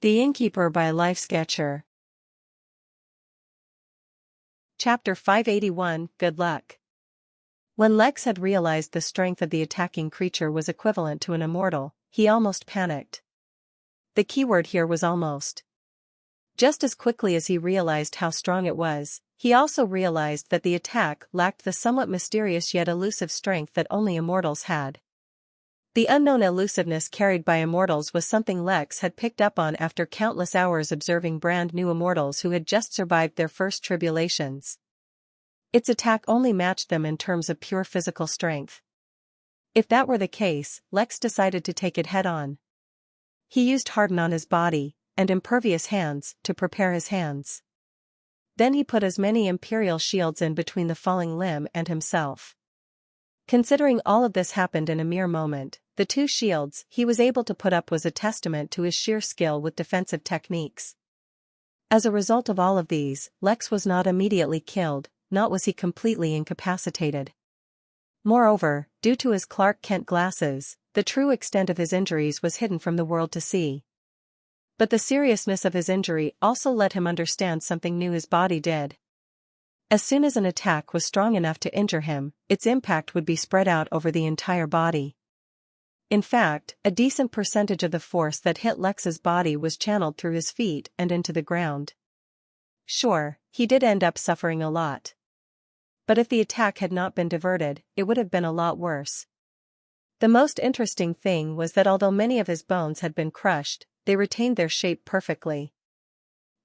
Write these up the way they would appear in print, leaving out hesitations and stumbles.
The Innkeeper by Life Sketcher. Chapter 581, Good Luck. When Lex had realized the strength of the attacking creature was equivalent to an immortal, he almost panicked. The keyword here was almost. Just as quickly as he realized how strong it was, he also realized that the attack lacked the somewhat mysterious yet elusive strength that only immortals had. The unknown elusiveness carried by immortals was something Lex had picked up on after countless hours observing brand new immortals who had just survived their first tribulations. Its attack only matched them in terms of pure physical strength. If that were the case, Lex decided to take it head-on. He used harden on his body, and impervious hands, to prepare his hands. Then he put as many imperial shields in between the falling limb and himself. Considering all of this happened in a mere moment, the 2 shields he was able to put up was a testament to his sheer skill with defensive techniques. As a result of all of these, Lex was not immediately killed, nor was he completely incapacitated. Moreover, due to his Clark Kent glasses, the true extent of his injuries was hidden from the world to see. But the seriousness of his injury also let him understand something new his body did. As soon as an attack was strong enough to injure him, its impact would be spread out over the entire body. In fact, a decent percentage of the force that hit Lex's body was channeled through his feet and into the ground. Sure, he did end up suffering a lot. But if the attack had not been diverted, it would have been a lot worse. The most interesting thing was that although many of his bones had been crushed, they retained their shape perfectly.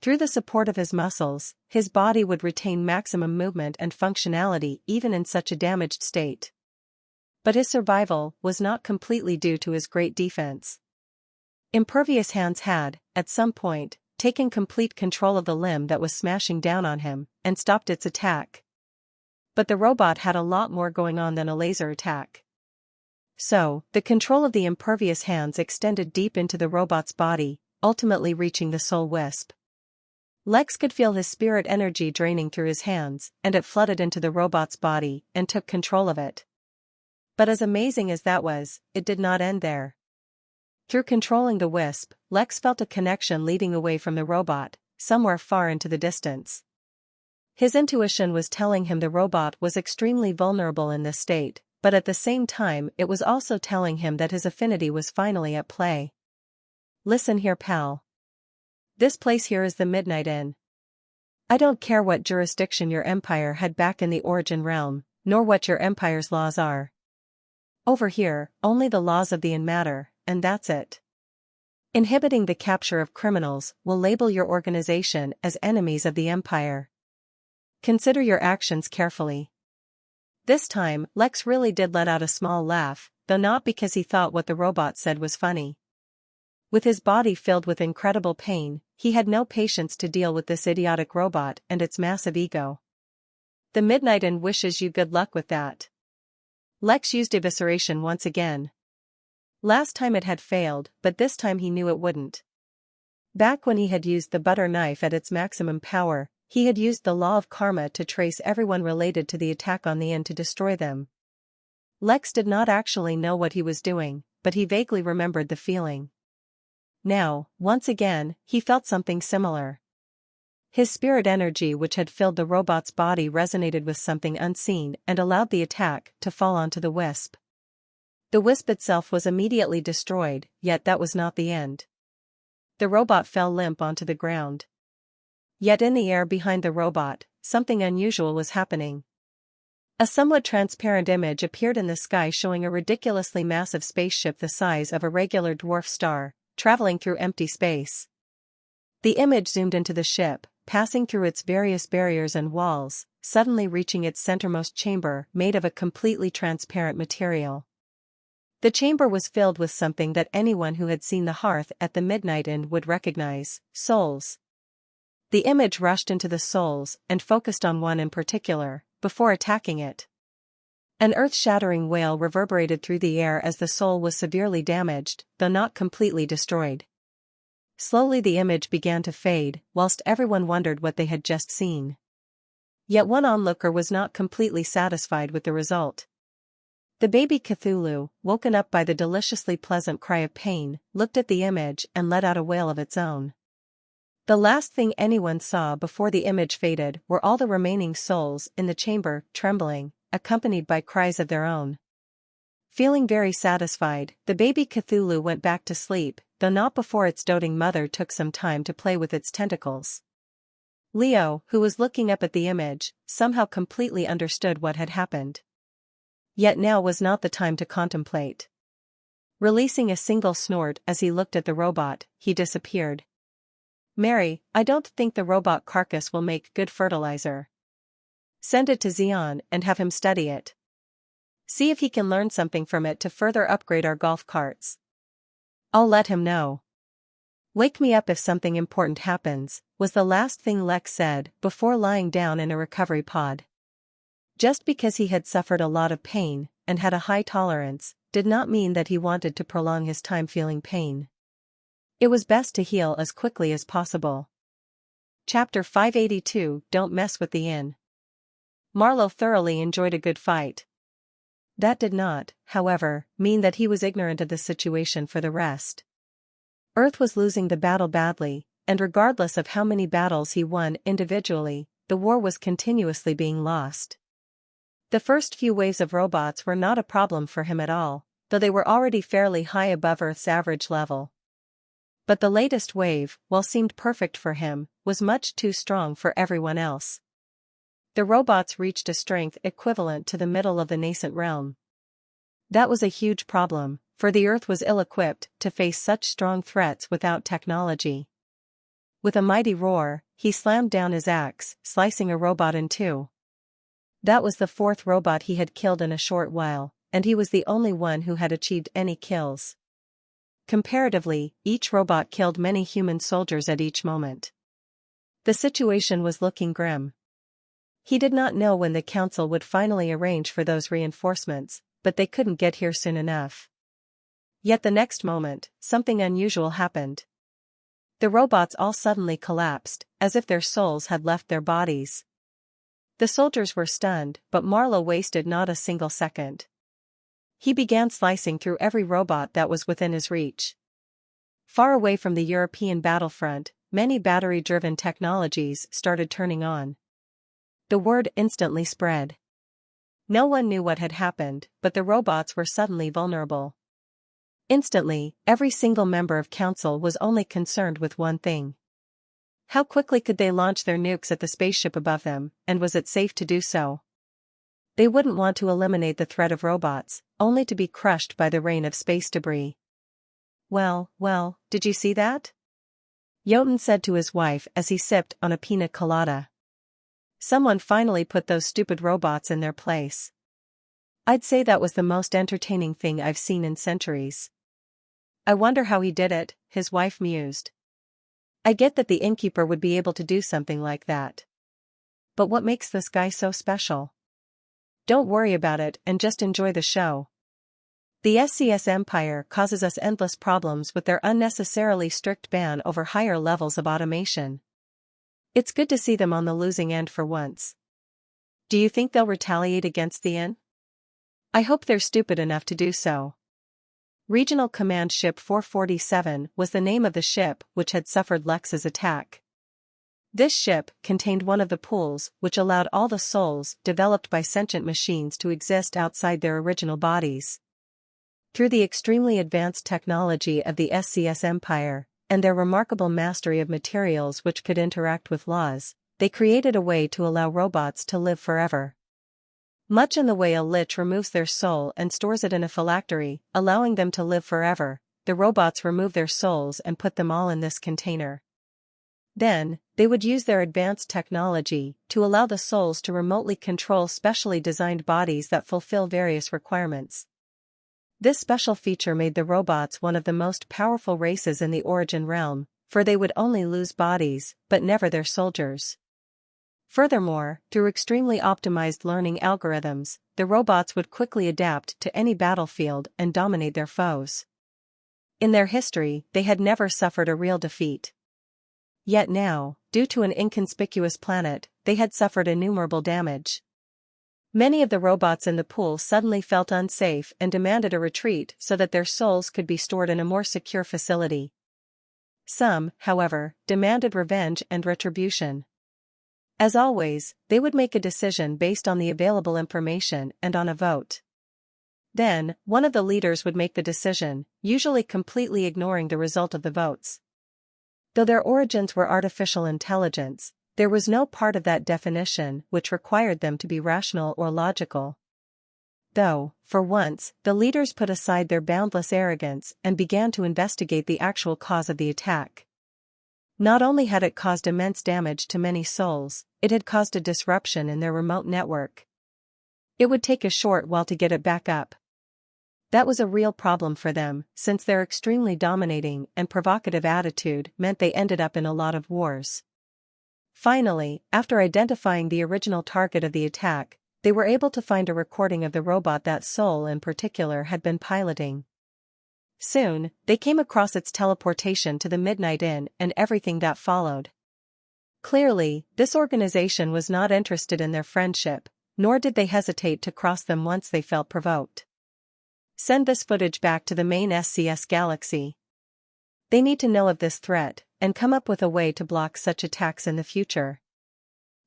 Through the support of his muscles, his body would retain maximum movement and functionality even in such a damaged state. But his survival was not completely due to his great defense. Impervious hands had, at some point, taken complete control of the limb that was smashing down on him, and stopped its attack. But the robot had a lot more going on than a laser attack. So, the control of the impervious hands extended deep into the robot's body, ultimately reaching the soul wisp. Lex could feel his spirit energy draining through his hands, and it flooded into the robot's body and took control of it. But as amazing as that was, it did not end there. Through controlling the wisp, Lex felt a connection leading away from the robot, somewhere far into the distance. His intuition was telling him the robot was extremely vulnerable in this state, but at the same time it was also telling him that his affinity was finally at play. Listen here, pal. This place here is the Midnight Inn. I don't care what jurisdiction your empire had back in the Origin Realm, nor what your empire's laws are. Over here, only the laws of the Inn matter, and that's it. Inhibiting the capture of criminals will label your organization as enemies of the empire. Consider your actions carefully. This time, Lex really did let out a small laugh, though not because he thought what the robot said was funny. With his body filled with incredible pain, he had no patience to deal with this idiotic robot and its massive ego. The Midnight Inn wishes you good luck with that. Lex used evisceration once again. Last time it had failed, but this time he knew it wouldn't. Back when he had used the butter knife at its maximum power, he had used the law of karma to trace everyone related to the attack on the inn to destroy them. Lex did not actually know what he was doing, but he vaguely remembered the feeling. Now, once again, he felt something similar. His spirit energy which had filled the robot's body resonated with something unseen and allowed the attack to fall onto the wisp. The wisp itself was immediately destroyed, yet that was not the end. The robot fell limp onto the ground. Yet in the air behind the robot, something unusual was happening. A somewhat transparent image appeared in the sky showing a ridiculously massive spaceship the size of a regular dwarf star, traveling through empty space. The image zoomed into the ship, passing through its various barriers and walls, suddenly reaching its centermost chamber made of a completely transparent material. The chamber was filled with something that anyone who had seen the hearth at the Midnight Inn would recognize: souls. The image rushed into the souls and focused on one in particular, before attacking it. An earth-shattering wail reverberated through the air as the soul was severely damaged, though not completely destroyed. Slowly the image began to fade, whilst everyone wondered what they had just seen. Yet one onlooker was not completely satisfied with the result. The baby Cthulhu, woken up by the deliciously pleasant cry of pain, looked at the image and let out a wail of its own. The last thing anyone saw before the image faded were all the remaining souls in the chamber, trembling, accompanied by cries of their own. Feeling very satisfied, the baby Cthulhu went back to sleep, though not before its doting mother took some time to play with its tentacles. Leo, who was looking up at the image, somehow completely understood what had happened. Yet now was not the time to contemplate. Releasing a single snort as he looked at the robot, he disappeared. Mary, I don't think the robot carcass will make good fertilizer. Send it to Xeon and have him study it. See if he can learn something from it to further upgrade our golf carts. I'll let him know. Wake me up if something important happens, was the last thing Lex said before lying down in a recovery pod. Just because he had suffered a lot of pain, and had a high tolerance, did not mean that he wanted to prolong his time feeling pain. It was best to heal as quickly as possible. Chapter 582 Don't Mess with the Inn. Marlowe thoroughly enjoyed a good fight. That did not, however, mean that he was ignorant of the situation for the rest. Earth was losing the battle badly, and regardless of how many battles he won individually, the war was continuously being lost. The first few waves of robots were not a problem for him at all, though they were already fairly high above Earth's average level. But the latest wave, while seemed perfect for him, was much too strong for everyone else. The robots reached a strength equivalent to the middle of the nascent realm. That was a huge problem, for the Earth was ill-equipped to face such strong threats without technology. With a mighty roar, he slammed down his axe, slicing a robot in two. That was the fourth robot he had killed in a short while, and he was the only one who had achieved any kills. Comparatively, each robot killed many human soldiers at each moment. The situation was looking grim. He did not know when the council would finally arrange for those reinforcements, but they couldn't get here soon enough. Yet the next moment, something unusual happened. The robots all suddenly collapsed, as if their souls had left their bodies. The soldiers were stunned, but Marlowe wasted not a single second. He began slicing through every robot that was within his reach. Far away from the European battlefront, many battery-driven technologies started turning on. The word instantly spread. No one knew what had happened, but the robots were suddenly vulnerable. Instantly, every single member of council was only concerned with one thing. How quickly could they launch their nukes at the spaceship above them, and was it safe to do so? They wouldn't want to eliminate the threat of robots, only to be crushed by the rain of space debris. Well, did you see that? Jotun said to his wife as he sipped on a pina colada. Someone finally put those stupid robots in their place. I'd say that was the most entertaining thing I've seen in centuries. I wonder how he did it, his wife mused. I get that the Innkeeper would be able to do something like that. But what makes this guy so special? Don't worry about it and just enjoy the show. The SCS Empire causes us endless problems with their unnecessarily strict ban over higher levels of automation. It's good to see them on the losing end for once. Do you think they'll retaliate against the Inn? I hope they're stupid enough to do so. Regional Command Ship 447 was the name of the ship which had suffered Lex's attack. This ship contained one of the pools which allowed all the souls developed by sentient machines to exist outside their original bodies. Through the extremely advanced technology of the SCS Empire, and their remarkable mastery of materials which could interact with laws, they created a way to allow robots to live forever. Much in the way a lich removes their soul and stores it in a phylactery, allowing them to live forever, the robots remove their souls and put them all in this container. Then, they would use their advanced technology to allow the souls to remotely control specially designed bodies that fulfill various requirements. This special feature made the robots one of the most powerful races in the Origin realm, for they would only lose bodies, but never their soldiers. Furthermore, through extremely optimized learning algorithms, the robots would quickly adapt to any battlefield and dominate their foes. In their history, they had never suffered a real defeat. Yet now, due to an inconspicuous planet, they had suffered innumerable damage. Many of the robots in the pool suddenly felt unsafe and demanded a retreat so that their souls could be stored in a more secure facility. Some, however, demanded revenge and retribution. As always, they would make a decision based on the available information and on a vote. Then, one of the leaders would make the decision, usually completely ignoring the result of the votes. Though their origins were artificial intelligence, there was no part of that definition which required them to be rational or logical. Though, for once, the leaders put aside their boundless arrogance and began to investigate the actual cause of the attack. Not only had it caused immense damage to many souls, it had caused a disruption in their remote network. It would take a short while to get it back up. That was a real problem for them, since their extremely dominating and provocative attitude meant they ended up in a lot of wars. Finally, after identifying the original target of the attack, they were able to find a recording of the robot that Soul in particular had been piloting. Soon, they came across its teleportation to the Midnight Inn and everything that followed. Clearly, this organization was not interested in their friendship, nor did they hesitate to cross them once they felt provoked. Send this footage back to the main SCS galaxy. They need to know of this threat, and come up with a way to block such attacks in the future.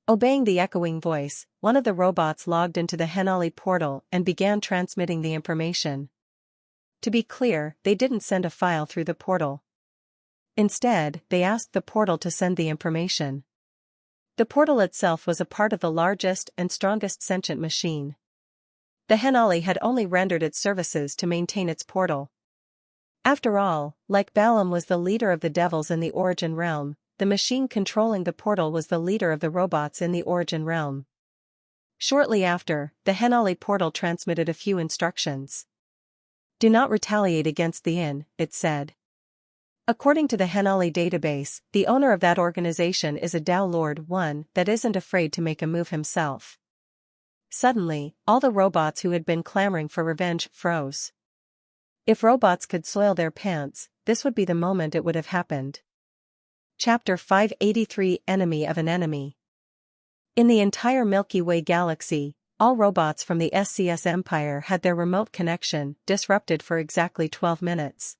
Obeying the echoing voice, one of the robots logged into the Henali portal and began transmitting the information. To be clear, they didn't send a file through the portal. Instead, they asked the portal to send the information. The portal itself was a part of the largest and strongest sentient machine. The Henali had only rendered its services to maintain its portal. After all, like Balaam was the leader of the devils in the Origin realm, the machine controlling the portal was the leader of the robots in the Origin realm. Shortly after, the Henali portal transmitted a few instructions. Do not retaliate against the Inn, it said. According to the Henali database, the owner of that organization is a Tao Lord, one that isn't afraid to make a move himself. Suddenly, all the robots who had been clamoring for revenge froze. If robots could soil their pants, this would be the moment it would have happened. Chapter 583 Enemy of an Enemy. In the entire Milky Way galaxy, all robots from the SCS Empire had their remote connection disrupted for exactly 12 minutes.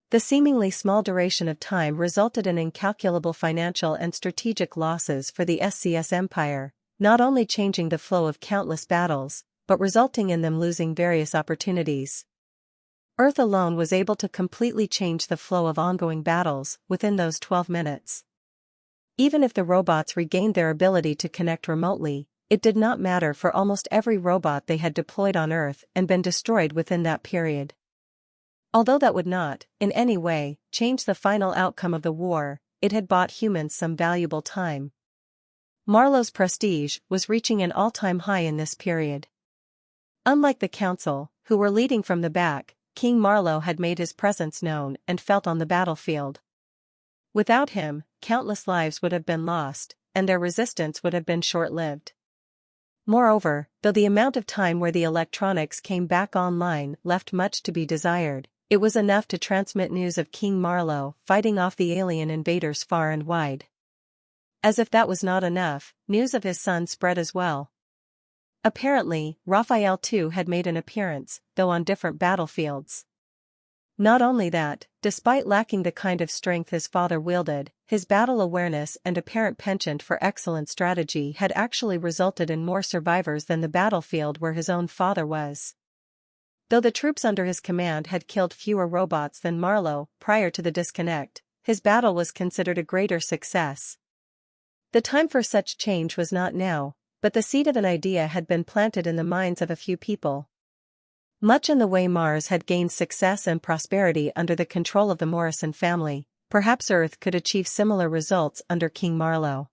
The seemingly small duration of time resulted in incalculable financial and strategic losses for the SCS Empire, not only changing the flow of countless battles, but resulting in them losing various opportunities. Earth alone was able to completely change the flow of ongoing battles within those 12 minutes. Even if the robots regained their ability to connect remotely, it did not matter for almost every robot they had deployed on Earth and been destroyed within that period. Although that would not, in any way, change the final outcome of the war, it had bought humans some valuable time. Marlowe's prestige was reaching an all-time high in this period. Unlike the Council, who were leading from the back, King Marlowe had made his presence known and felt on the battlefield. Without him, countless lives would have been lost, and their resistance would have been short-lived. Moreover, though the amount of time where the electronics came back online left much to be desired, it was enough to transmit news of King Marlowe fighting off the alien invaders far and wide. As if that was not enough, news of his son spread as well. Apparently, Raphael too had made an appearance, though on different battlefields. Not only that, despite lacking the kind of strength his father wielded, his battle awareness and apparent penchant for excellent strategy had actually resulted in more survivors than the battlefield where his own father was. Though the troops under his command had killed fewer robots than Marlowe prior to the disconnect, his battle was considered a greater success. The time for such change was not now, but the seed of an idea had been planted in the minds of a few people. Much in the way Mars had gained success and prosperity under the control of the Morrison family, perhaps Earth could achieve similar results under King Marlowe.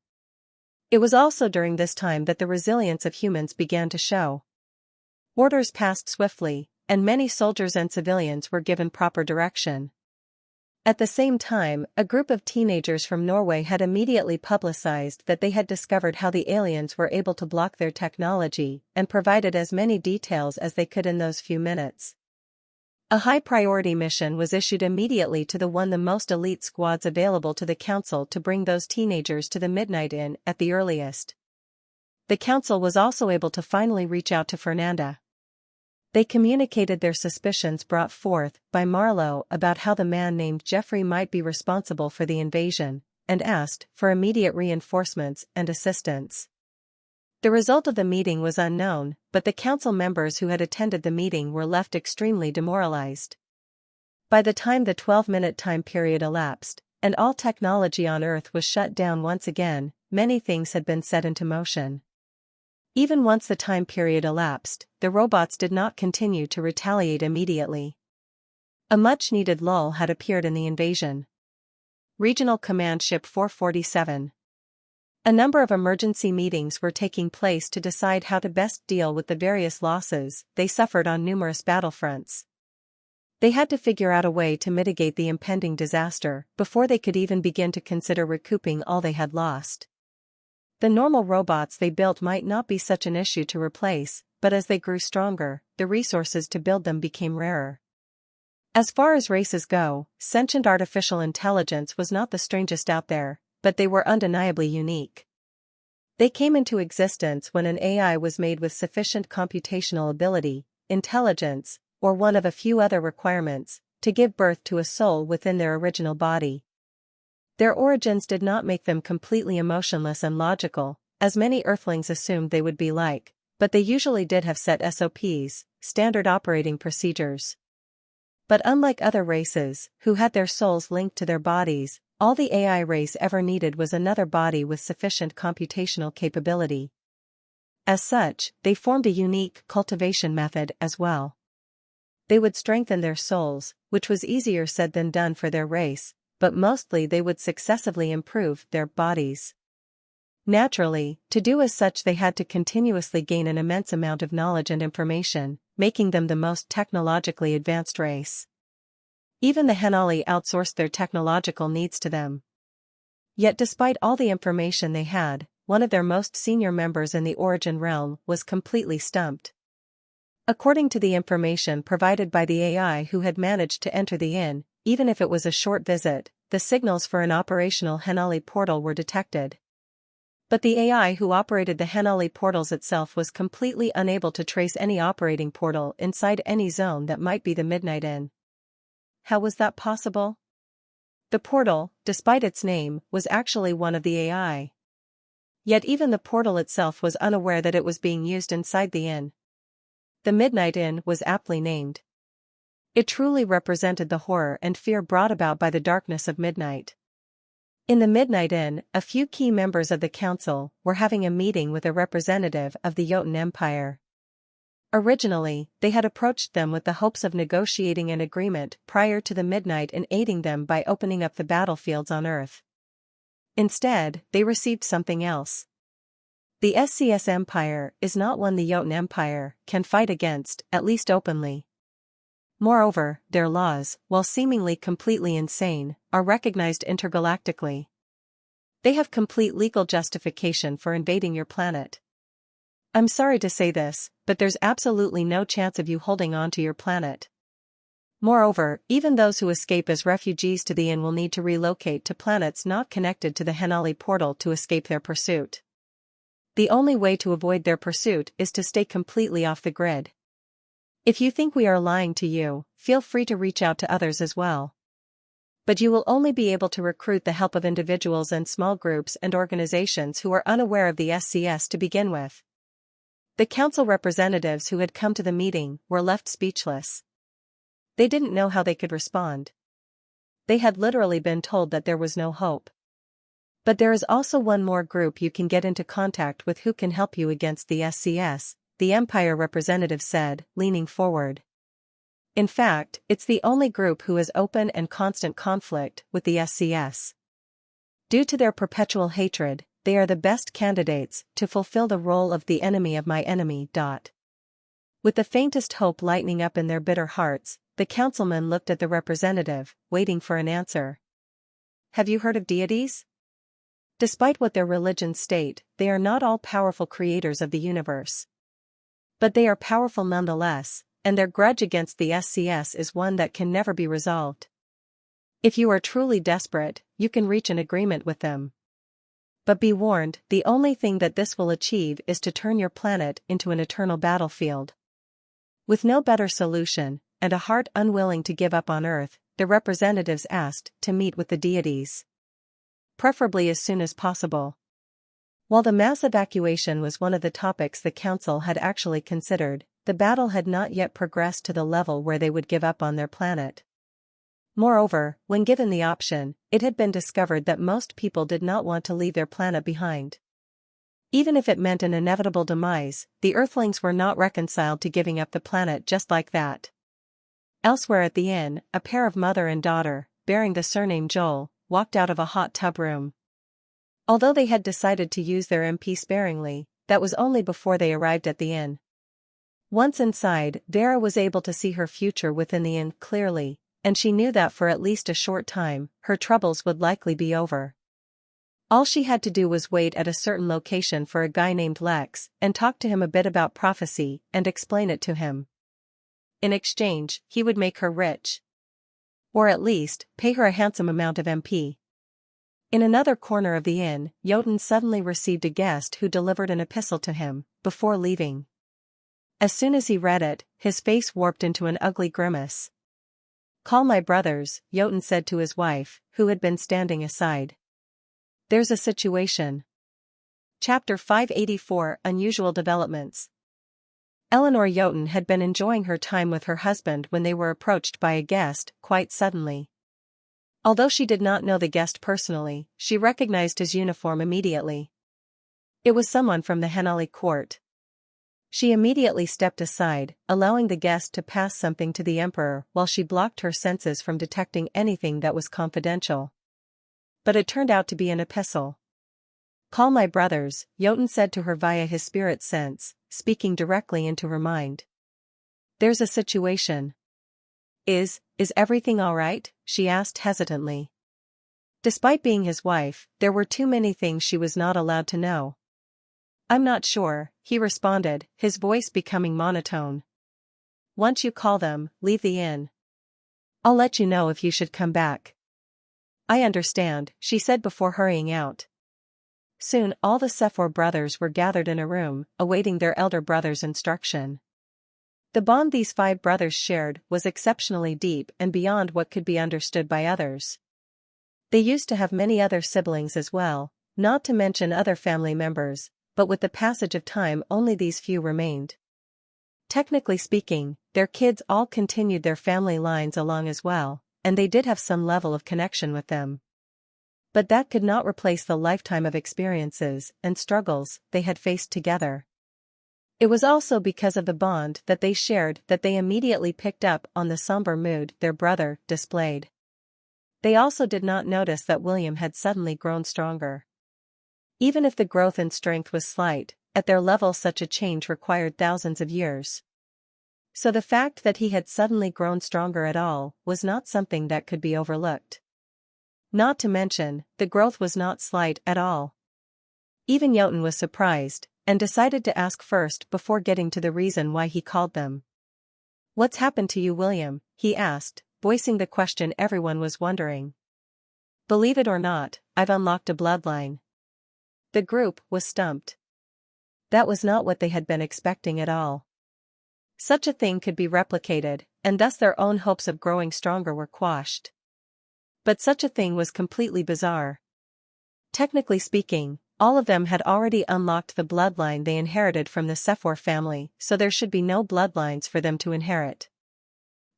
It was also during this time that the resilience of humans began to show. Orders passed swiftly, and many soldiers and civilians were given proper direction. At the same time, a group of teenagers from Norway had immediately publicized that they had discovered how the aliens were able to block their technology and provided as many details as they could in those few minutes. A high-priority mission was issued immediately to the most elite squads available to the Council to bring those teenagers to the Midnight Inn at the earliest. The council was also able to finally reach out to Fernanda. They communicated their suspicions brought forth by Marlowe about how the man named Jeffrey might be responsible for the invasion, and asked for immediate reinforcements and assistance. The result of the meeting was unknown, but the council members who had attended the meeting were left extremely demoralized. By the time the 12-minute time period elapsed, and all technology on Earth was shut down once again, many things had been set into motion. Even once the time period elapsed, the robots did not continue to retaliate immediately. A much-needed lull had appeared in the invasion. Regional Command Ship 447. A number of emergency meetings were taking place to decide how to best deal with the various losses they suffered on numerous battlefronts. They had to figure out a way to mitigate the impending disaster before they could even begin to consider recouping all they had lost. The normal robots they built might not be such an issue to replace, but as they grew stronger, the resources to build them became rarer. As far as races go, sentient artificial intelligence was not the strangest out there, but they were undeniably unique. They came into existence when an AI was made with sufficient computational ability, intelligence, or one of a few other requirements, to give birth to a soul within their original body. Their origins did not make them completely emotionless and logical, as many Earthlings assumed they would be like, but they usually did have set SOPs, standard operating procedures. But unlike other races, who had their souls linked to their bodies, all the AI race ever needed was another body with sufficient computational capability. As such, they formed a unique cultivation method as well. They would strengthen their souls, which was easier said than done for their race, but mostly they would successively improve their bodies. Naturally, to do as such they had to continuously gain an immense amount of knowledge and information, making them the most technologically advanced race. Even the Henali outsourced their technological needs to them. Yet despite all the information they had, one of their most senior members in the Origin realm was completely stumped. According to the information provided by the AI who had managed to enter the inn, even if it was a short visit, the signals for an operational Henali portal were detected. But the AI who operated the Henali portals itself was completely unable to trace any operating portal inside any zone that might be the Midnight Inn. How was that possible? The portal, despite its name, was actually one of the AI. Yet even the portal itself was unaware that it was being used inside the inn. The Midnight Inn was aptly named. It truly represented the horror and fear brought about by the darkness of midnight. In the Midnight Inn, a few key members of the council were having a meeting with a representative of the Jotun Empire. Originally, they had approached them with the hopes of negotiating an agreement prior to the midnight and aiding them by opening up the battlefields on Earth. Instead, they received something else. The SCS Empire is not one the Jotun Empire can fight against, at least openly. Moreover, their laws, while seemingly completely insane, are recognized intergalactically. They have complete legal justification for invading your planet. I'm sorry to say this, but there's absolutely no chance of you holding on to your planet. Moreover, even those who escape as refugees to the inn will need to relocate to planets not connected to the Henali portal to escape their pursuit. The only way to avoid their pursuit is to stay completely off the grid. If you think we are lying to you, feel free to reach out to others as well. But you will only be able to recruit the help of individuals and small groups and organizations who are unaware of the SCS to begin with. The council representatives who had come to the meeting were left speechless. They didn't know how they could respond. They had literally been told that there was no hope. But there is also one more group you can get into contact with who can help you against the SCS, the Empire representative said, leaning forward. In fact, it's the only group who has open and constant conflict with the SCS. Due to their perpetual hatred, they are the best candidates to fulfill the role of the enemy of my enemy. With the faintest hope lighting up in their bitter hearts, the councilman looked at the representative, waiting for an answer. Have you heard of deities? Despite what their religions state, they are not all powerful creators of the universe. But they are powerful nonetheless, and their grudge against the SCS is one that can never be resolved. If you are truly desperate, you can reach an agreement with them. But be warned, the only thing that this will achieve is to turn your planet into an eternal battlefield. With no better solution, and a heart unwilling to give up on Earth, the representatives asked to meet with the deities. Preferably as soon as possible. While the mass evacuation was one of the topics the council had actually considered, the battle had not yet progressed to the level where they would give up on their planet. Moreover, when given the option, it had been discovered that most people did not want to leave their planet behind. Even if it meant an inevitable demise, the Earthlings were not reconciled to giving up the planet just like that. Elsewhere at the inn, a pair of mother and daughter, bearing the surname Joel, walked out of a hot tub room. Although they had decided to use their MP sparingly, that was only before they arrived at the inn. Once inside, Vera was able to see her future within the inn clearly, and she knew that for at least a short time, her troubles would likely be over. All she had to do was wait at a certain location for a guy named Lex, and talk to him a bit about prophecy, and explain it to him. In exchange, he would make her rich. Or at least, pay her a handsome amount of MP. In another corner of the inn, Jotun suddenly received a guest who delivered an epistle to him, before leaving. As soon as he read it, his face warped into an ugly grimace. "Call my brothers," Jotun said to his wife, who had been standing aside. "There's a situation." Chapter 584 Unusual Developments. Eleanor Jotun had been enjoying her time with her husband when they were approached by a guest, quite suddenly. Although she did not know the guest personally, she recognized his uniform immediately. It was someone from the Henali court. She immediately stepped aside, allowing the guest to pass something to the emperor while she blocked her senses from detecting anything that was confidential. But it turned out to be an epistle. "Call my brothers," Jotun said to her via his spirit sense, speaking directly into her mind. "There's a situation." Is everything all right?" she asked hesitantly. Despite being his wife, there were too many things she was not allowed to know. "I'm not sure," he responded, his voice becoming monotone. "Once you call them, leave the inn. I'll let you know if you should come back." "I understand," she said before hurrying out. Soon all the Sephor brothers were gathered in a room, awaiting their elder brother's instruction. The bond these 5 brothers shared was exceptionally deep and beyond what could be understood by others. They used to have many other siblings as well, not to mention other family members, but with the passage of time only these few remained. Technically speaking, their kids all continued their family lines along as well, and they did have some level of connection with them. But that could not replace the lifetime of experiences and struggles they had faced together. It was also because of the bond that they shared that they immediately picked up on the somber mood their brother displayed. They also did not notice that William had suddenly grown stronger. Even if the growth in strength was slight, at their level such a change required thousands of years. So the fact that he had suddenly grown stronger at all was not something that could be overlooked. Not to mention, the growth was not slight at all. Even Jotun was surprised, and decided to ask first before getting to the reason why he called them. "What's happened to you, William?" he asked, voicing the question everyone was wondering. "Believe it or not, I've unlocked a bloodline." The group was stumped. That was not what they had been expecting at all. Such a thing could be replicated, and thus their own hopes of growing stronger were quashed. But such a thing was completely bizarre. Technically speaking, all of them had already unlocked the bloodline they inherited from the Sephor family, so there should be no bloodlines for them to inherit.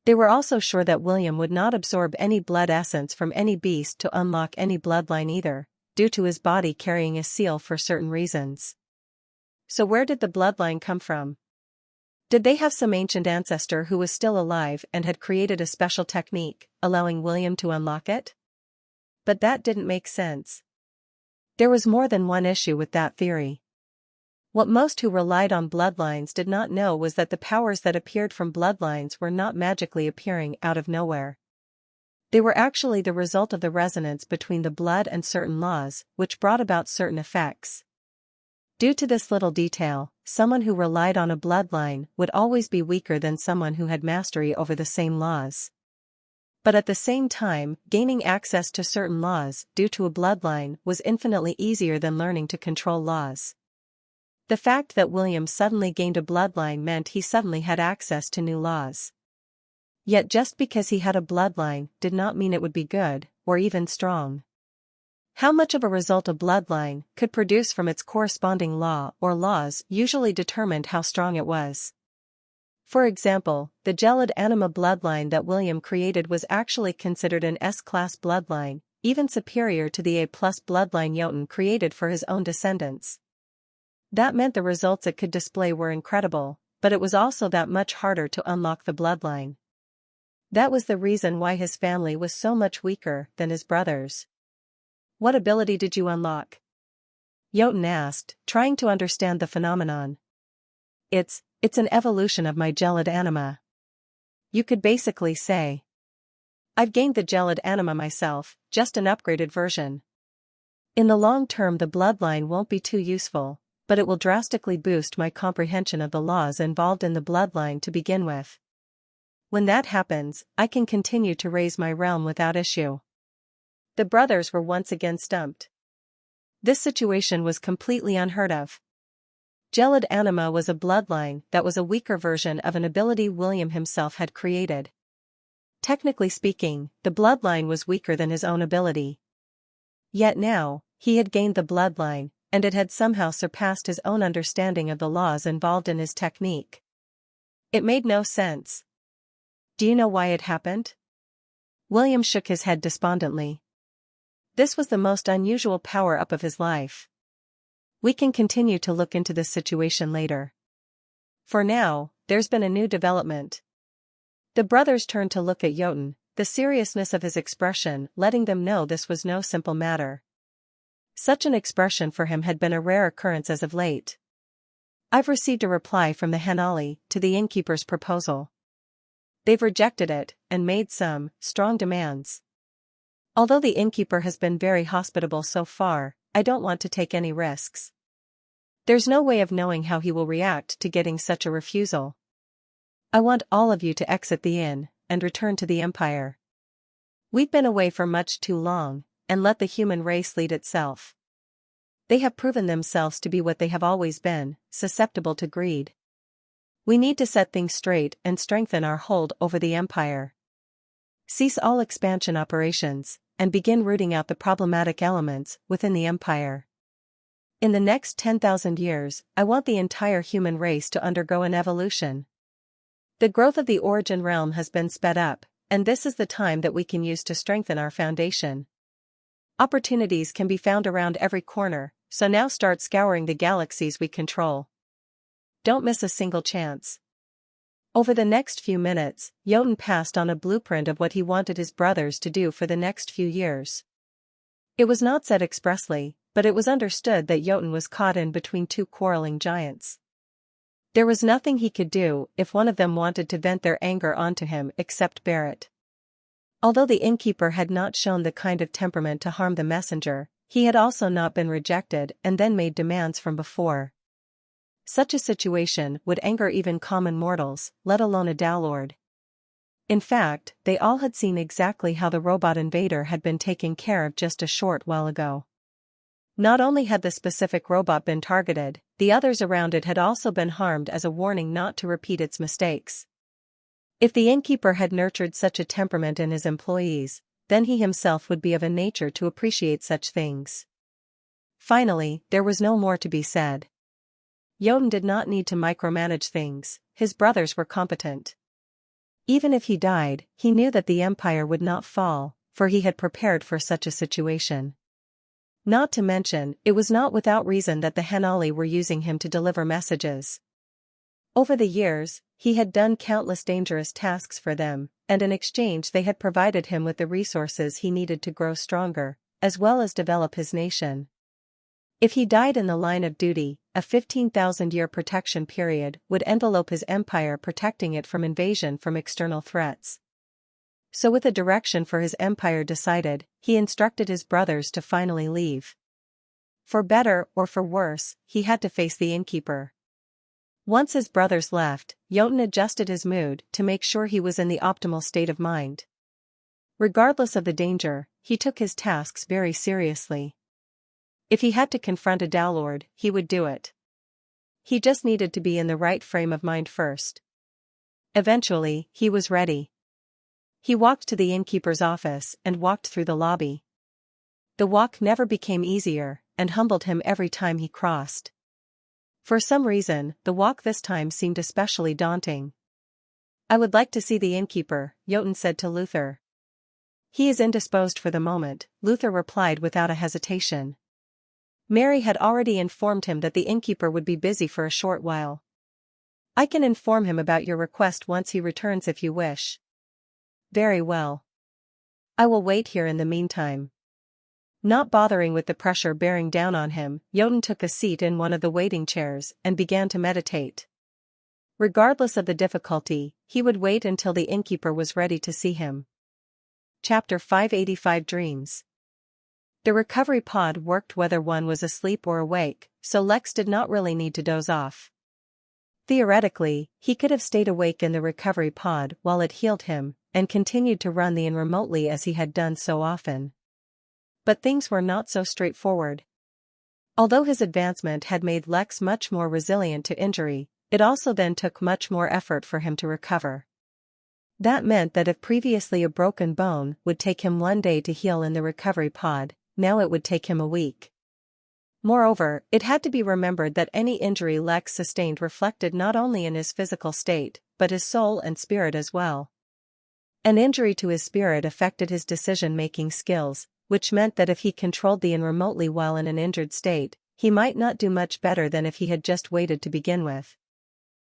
They were also sure that William would not absorb any blood essence from any beast to unlock any bloodline either, due to his body carrying a seal for certain reasons. So where did the bloodline come from? Did they have some ancient ancestor who was still alive and had created a special technique, allowing William to unlock it? But that didn't make sense. There was more than one issue with that theory. What most who relied on bloodlines did not know was that the powers that appeared from bloodlines were not magically appearing out of nowhere. They were actually the result of the resonance between the blood and certain laws, which brought about certain effects. Due to this little detail, someone who relied on a bloodline would always be weaker than someone who had mastery over the same laws. But at the same time, gaining access to certain laws due to a bloodline was infinitely easier than learning to control laws. The fact that William suddenly gained a bloodline meant he suddenly had access to new laws. Yet just because he had a bloodline did not mean it would be good, or even strong. How much of a result a bloodline could produce from its corresponding law or laws usually determined how strong it was. For example, the gelid anima bloodline that William created was actually considered an S-class bloodline, even superior to the A-plus bloodline Jotun created for his own descendants. That meant the results it could display were incredible, but it was also that much harder to unlock the bloodline. That was the reason why his family was so much weaker than his brothers. What ability did you unlock? Jotun asked, trying to understand the phenomenon. It's an evolution of my gelid anima. You could basically say. I've gained the gelid anima myself, just an upgraded version. In the long term the bloodline won't be too useful, but it will drastically boost my comprehension of the laws involved in the bloodline to begin with. When that happens, I can continue to raise my realm without issue. The brothers were once again stumped. This situation was completely unheard of. Gelid anima was a bloodline that was a weaker version of an ability William himself had created. Technically speaking, the bloodline was weaker than his own ability. Yet now, he had gained the bloodline, and it had somehow surpassed his own understanding of the laws involved in his technique. It made no sense. Do you know why it happened? William shook his head despondently. This was the most unusual power-up of his life. We can continue to look into this situation later. For now, there's been a new development. The brothers turned to look at Jotun, the seriousness of his expression letting them know this was no simple matter. Such an expression for him had been a rare occurrence as of late. I've received a reply from the Henali to the Innkeeper's proposal. They've rejected it, and made some strong demands. Although the Innkeeper has been very hospitable so far, I don't want to take any risks. There's no way of knowing how he will react to getting such a refusal. I want all of you to exit the inn, and return to the Empire. We've been away for much too long, and let the human race lead itself. They have proven themselves to be what they have always been, susceptible to greed. We need to set things straight and strengthen our hold over the Empire. Cease all expansion operations, and begin rooting out the problematic elements within the Empire. In the next 10,000 years, I want the entire human race to undergo an evolution. The growth of the origin realm has been sped up, and this is the time that we can use to strengthen our foundation. Opportunities can be found around every corner, so now start scouring the galaxies we control. Don't miss a single chance. Over the next few minutes, Jotun passed on a blueprint of what he wanted his brothers to do for the next few years. It was not said expressly, but it was understood that Jotun was caught in between two quarreling giants. There was nothing he could do if one of them wanted to vent their anger onto him except bear it. Although the Innkeeper had not shown the kind of temperament to harm the messenger, he had also not been rejected and then made demands from before. Such a situation would anger even common mortals, let alone a Dowlord. In fact, they all had seen exactly how the robot invader had been taken care of just a short while ago. Not only had the specific robot been targeted, the others around it had also been harmed as a warning not to repeat its mistakes. If the Innkeeper had nurtured such a temperament in his employees, then he himself would be of a nature to appreciate such things. Finally, there was no more to be said. Jotun did not need to micromanage things, his brothers were competent. Even if he died, he knew that the Empire would not fall, for he had prepared for such a situation. Not to mention, it was not without reason that the Henali were using him to deliver messages. Over the years, he had done countless dangerous tasks for them, and in exchange they had provided him with the resources he needed to grow stronger, as well as develop his nation. If he died in the line of duty, a 15,000-year protection period would envelope his empire, protecting it from invasion from external threats. So with a direction for his empire decided, he instructed his brothers to finally leave. For better or for worse, he had to face the Innkeeper. Once his brothers left, Jotun adjusted his mood to make sure he was in the optimal state of mind. Regardless of the danger, he took his tasks very seriously. If he had to confront a downlord, he would do it. He just needed to be in the right frame of mind first. Eventually, he was ready. He walked to the innkeeper's office and walked through the lobby. The walk never became easier, and humbled him every time he crossed. For some reason, the walk this time seemed especially daunting. "I would like to see the innkeeper," Jotun said to Luther. "He is indisposed for the moment," Luther replied without a hesitation. Mary had already informed him that the innkeeper would be busy for a short while. "I can inform him about your request once he returns if you wish." "Very well. I will wait here in the meantime." Not bothering with the pressure bearing down on him, Jotun took a seat in one of the waiting chairs and began to meditate. Regardless of the difficulty, he would wait until the innkeeper was ready to see him. Chapter 585 Dreams. The recovery pod worked whether one was asleep or awake, so Lex did not really need to doze off. Theoretically, he could have stayed awake in the recovery pod while it healed him, and continued to run the inn remotely as he had done so often. But things were not so straightforward. Although his advancement had made Lex much more resilient to injury, it also then took much more effort for him to recover. That meant that if previously a broken bone would take him 1 day to heal in the recovery pod, now it would take him a week. Moreover, it had to be remembered that any injury Lex sustained reflected not only in his physical state, but his soul and spirit as well. An injury to his spirit affected his decision-making skills, which meant that if he controlled the inn remotely while in an injured state, he might not do much better than if he had just waited to begin with.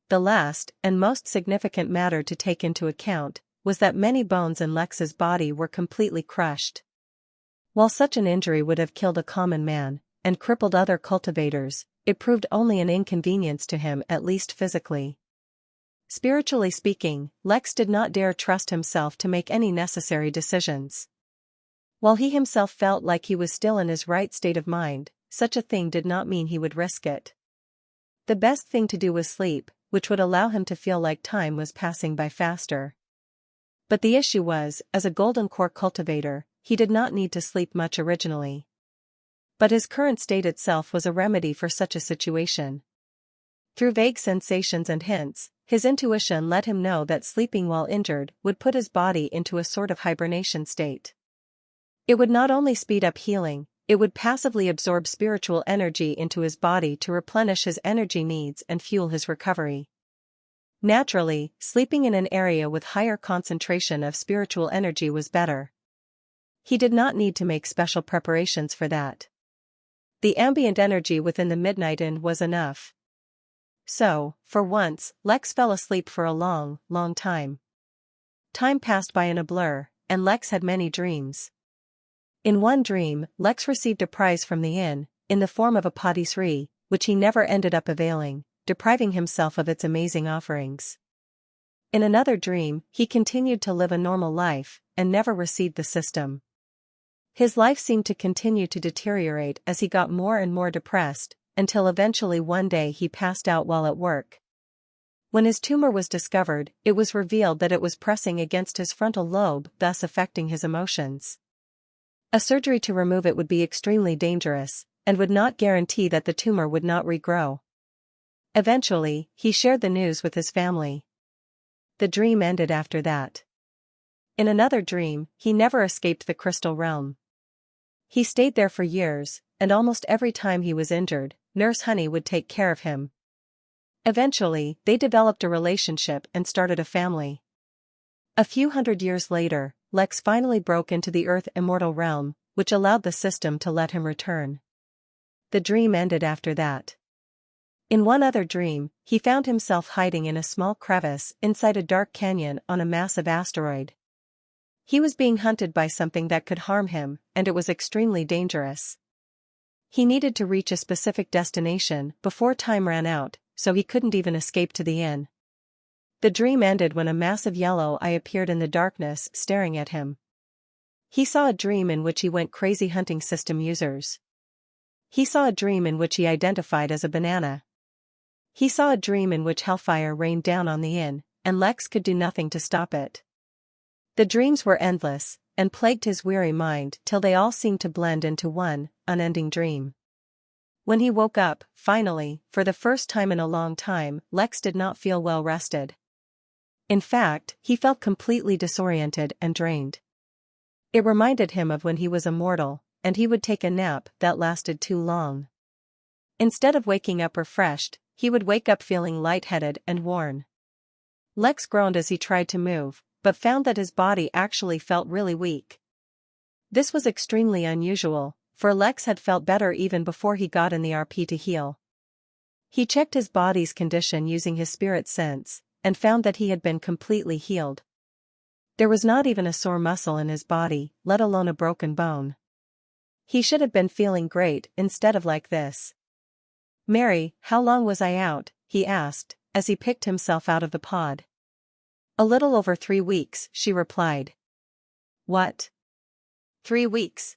The last, and most significant matter to take into account, was that many bones in Lex's body were completely crushed. While such an injury would have killed a common man, and crippled other cultivators, it proved only an inconvenience to him, at least physically. Spiritually speaking, Lex did not dare trust himself to make any necessary decisions. While he himself felt like he was still in his right state of mind, such a thing did not mean he would risk it. The best thing to do was sleep, which would allow him to feel like time was passing by faster. But the issue was, as a golden core cultivator, he did not need to sleep much originally. But his current state itself was a remedy for such a situation. Through vague sensations and hints, his intuition let him know that sleeping while injured would put his body into a sort of hibernation state. It would not only speed up healing, it would passively absorb spiritual energy into his body to replenish his energy needs and fuel his recovery. Naturally, sleeping in an area with higher concentration of spiritual energy was better. He did not need to make special preparations for that. The ambient energy within the Midnight Inn was enough. So, for once, Lex fell asleep for a long, long time. Time passed by in a blur, and Lex had many dreams. In one dream, Lex received a prize from the inn, in the form of a patisserie, which he never ended up availing, depriving himself of its amazing offerings. In another dream, he continued to live a normal life, and never received the system. His life seemed to continue to deteriorate as he got more and more depressed, until eventually one day he passed out while at work. When his tumor was discovered, it was revealed that it was pressing against his frontal lobe, thus affecting his emotions. A surgery to remove it would be extremely dangerous, and would not guarantee that the tumor would not regrow. Eventually, he shared the news with his family. The dream ended after that. In another dream, he never escaped the crystal realm. He stayed there for years, and almost every time he was injured, Nurse Honey would take care of him. Eventually, they developed a relationship and started a family. A few hundred years later, Lex finally broke into the Earth Immortal Realm, which allowed the system to let him return. The dream ended after that. In one other dream, he found himself hiding in a small crevice inside a dark canyon on a massive asteroid. He was being hunted by something that could harm him, and it was extremely dangerous. He needed to reach a specific destination before time ran out, so he couldn't even escape to the inn. The dream ended when a massive yellow eye appeared in the darkness, staring at him. He saw a dream in which he went crazy hunting system users. He saw a dream in which he identified as a banana. He saw a dream in which hellfire rained down on the inn, and Lex could do nothing to stop it. The dreams were endless, and plagued his weary mind till they all seemed to blend into one unending dream. When he woke up, finally, for the first time in a long time, Lex did not feel well rested. In fact, he felt completely disoriented and drained. It reminded him of when he was a mortal, and he would take a nap that lasted too long. Instead of waking up refreshed, he would wake up feeling lightheaded and worn. Lex groaned as he tried to move, but found that his body actually felt really weak. This was extremely unusual, for Lex had felt better even before he got in the RP to heal. He checked his body's condition using his spirit sense, and found that he had been completely healed. There was not even a sore muscle in his body, let alone a broken bone. He should have been feeling great instead of like this. "Mary, how long was I out?" he asked, as he picked himself out of the pod. "A little over 3 weeks," she replied. "What? 3 weeks?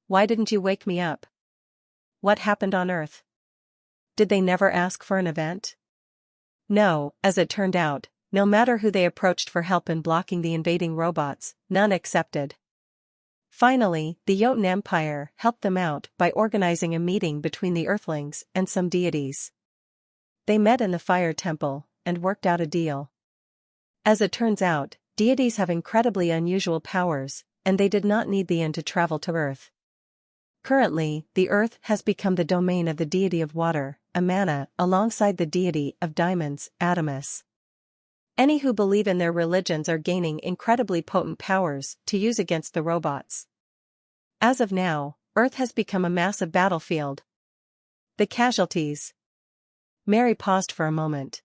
Why didn't you wake me up? What happened on Earth? Did they never ask for an event?" No, as it turned out, no matter who they approached for help in blocking the invading robots, none accepted. Finally, the Jotun Empire helped them out by organizing a meeting between the Earthlings and some deities. They met in the Fire Temple and worked out a deal. As it turns out, deities have incredibly unusual powers, and they did not need the Inn to travel to Earth. Currently, the Earth has become the domain of the deity of water, Amana, alongside the deity of diamonds, Adamus. Any who believe in their religions are gaining incredibly potent powers to use against the robots. As of now, Earth has become a massive battlefield. The casualties. Mary paused for a moment.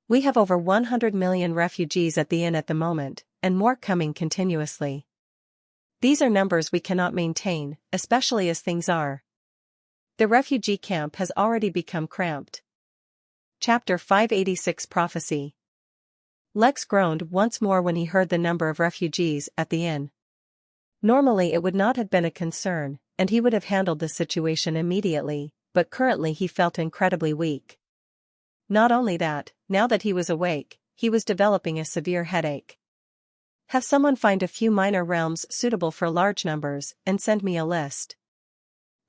"We have over 100 million refugees at the Inn at the moment, and more coming continuously. These are numbers we cannot maintain, especially as things are. The refugee camp has already become cramped." Chapter 586 Prophecy. Lex groaned once more when he heard the number of refugees at the inn. Normally it would not have been a concern, and he would have handled the situation immediately, but currently he felt incredibly weak. Not only that, now that he was awake, he was developing a severe headache. "Have someone find a few minor realms suitable for large numbers, and send me a list.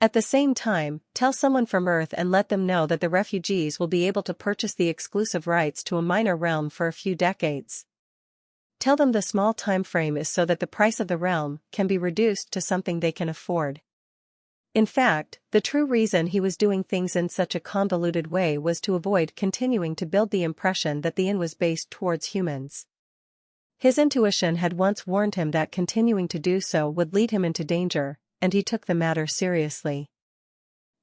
At the same time, tell someone from Earth and let them know that the refugees will be able to purchase the exclusive rights to a minor realm for a few decades. Tell them the small time frame is so that the price of the realm can be reduced to something they can afford." In fact, the true reason he was doing things in such a convoluted way was to avoid continuing to build the impression that the inn was based towards humans. His intuition had once warned him that continuing to do so would lead him into danger, and he took the matter seriously.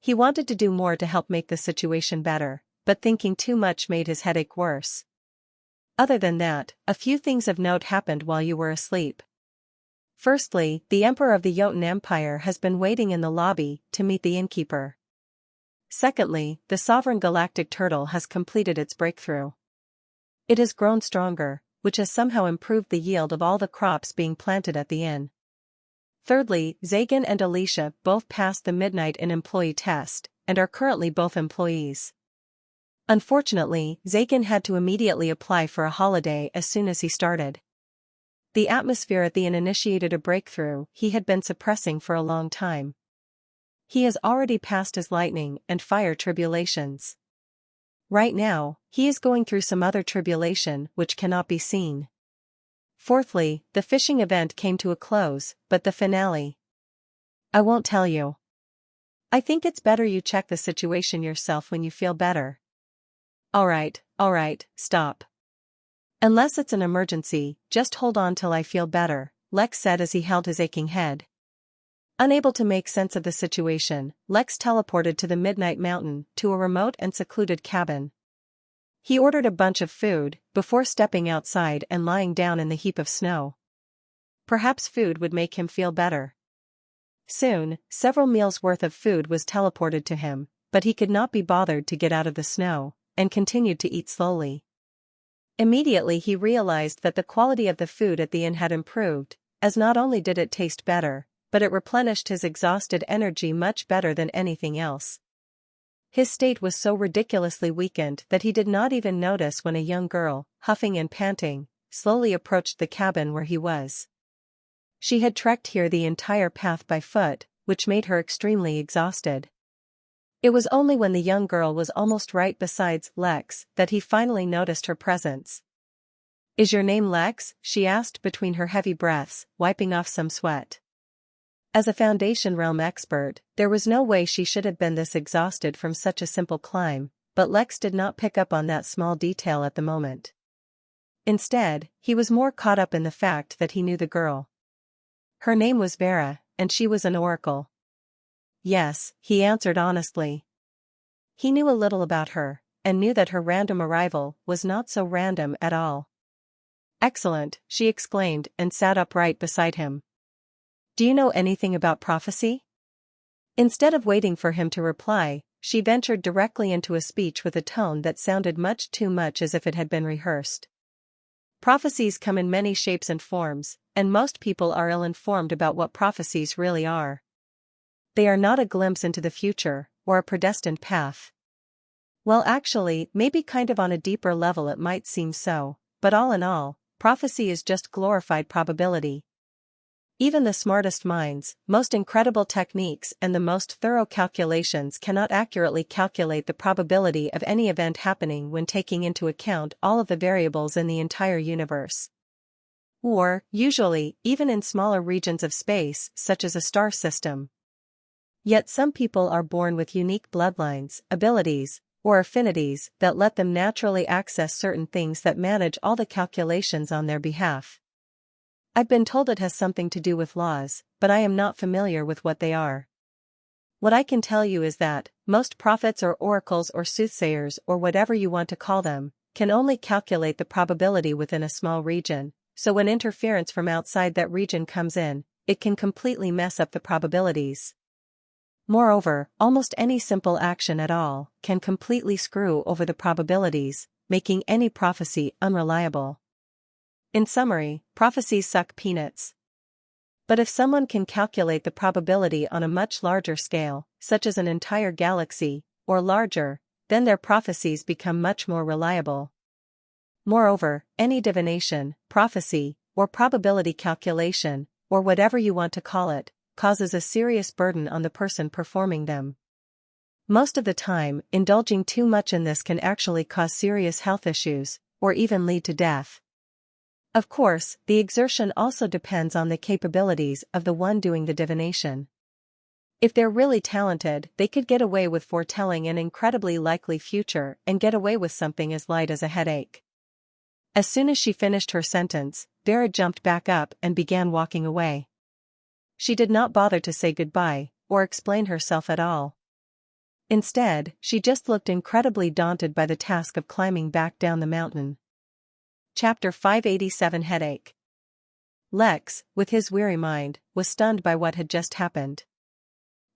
He wanted to do more to help make the situation better, but thinking too much made his headache worse. "Other than that, a few things of note happened while you were asleep. Firstly, the Emperor of the Jotun Empire has been waiting in the lobby to meet the Innkeeper. Secondly, the Sovereign Galactic Turtle has completed its breakthrough. It has grown stronger, which has somehow improved the yield of all the crops being planted at the inn. Thirdly, Zagan and Alicia both passed the Midnight Inn employee test, and are currently both employees. Unfortunately, Zagan had to immediately apply for a holiday as soon as he started. The atmosphere at the inn initiated a breakthrough he had been suppressing for a long time. He has already passed his lightning and fire tribulations. Right now, he is going through some other tribulation which cannot be seen. Fourthly, the fishing event came to a close, but the finale. I won't tell you. I think it's better you check the situation yourself when you feel better. Alright, stop. Unless it's an emergency, just hold on till I feel better, Lex said as he held his aching head. Unable to make sense of the situation, Lex teleported to the Midnight Mountain to a remote and secluded cabin. He ordered a bunch of food, before stepping outside and lying down in the heap of snow. Perhaps food would make him feel better. Soon, several meals' worth of food was teleported to him, but he could not be bothered to get out of the snow, and continued to eat slowly. Immediately he realized that the quality of the food at the inn had improved, as not only did it taste better, but it replenished his exhausted energy much better than anything else. His state was so ridiculously weakened that he did not even notice when a young girl, huffing and panting, slowly approached the cabin where he was. She had trekked here the entire path by foot, which made her extremely exhausted. It was only when the young girl was almost right beside Lex that he finally noticed her presence. "Is your name Lex?" she asked between her heavy breaths, wiping off some sweat. As a Foundation realm expert, there was no way she should have been this exhausted from such a simple climb, but Lex did not pick up on that small detail at the moment. Instead, he was more caught up in the fact that he knew the girl. Her name was Vera, and she was an oracle. Yes, he answered honestly. He knew a little about her, and knew that her random arrival was not so random at all. "Excellent," she exclaimed and sat upright beside him. "Do you know anything about prophecy?" Instead of waiting for him to reply, she ventured directly into a speech with a tone that sounded much too much as if it had been rehearsed. "Prophecies come in many shapes and forms, and most people are ill-informed about what prophecies really are. They are not a glimpse into the future, or a predestined path. Well, actually, maybe kind of on a deeper level it might seem so, but all in all, prophecy is just glorified probability. Even the smartest minds, most incredible techniques and the most thorough calculations cannot accurately calculate the probability of any event happening when taking into account all of the variables in the entire universe. Or, usually, even in smaller regions of space, such as a star system. Yet some people are born with unique bloodlines, abilities, or affinities that let them naturally access certain things that manage all the calculations on their behalf. I've been told it has something to do with laws, but I am not familiar with what they are. What I can tell you is that, most prophets or oracles or soothsayers or whatever you want to call them, can only calculate the probability within a small region, so when interference from outside that region comes in, it can completely mess up the probabilities. Moreover, almost any simple action at all can completely screw over the probabilities, making any prophecy unreliable. In summary, prophecies suck peanuts. But if someone can calculate the probability on a much larger scale, such as an entire galaxy, or larger, then their prophecies become much more reliable. Moreover, any divination, prophecy, or probability calculation, or whatever you want to call it, causes a serious burden on the person performing them. Most of the time, indulging too much in this can actually cause serious health issues, or even lead to death. Of course, the exertion also depends on the capabilities of the one doing the divination. If they're really talented, they could get away with foretelling an incredibly likely future and get away with something as light as a headache. As soon as she finished her sentence, Vera jumped back up and began walking away. She did not bother to say goodbye, or explain herself at all. Instead, she just looked incredibly daunted by the task of climbing back down the mountain. Chapter 587 Headache. Lex, with his weary mind, was stunned by what had just happened.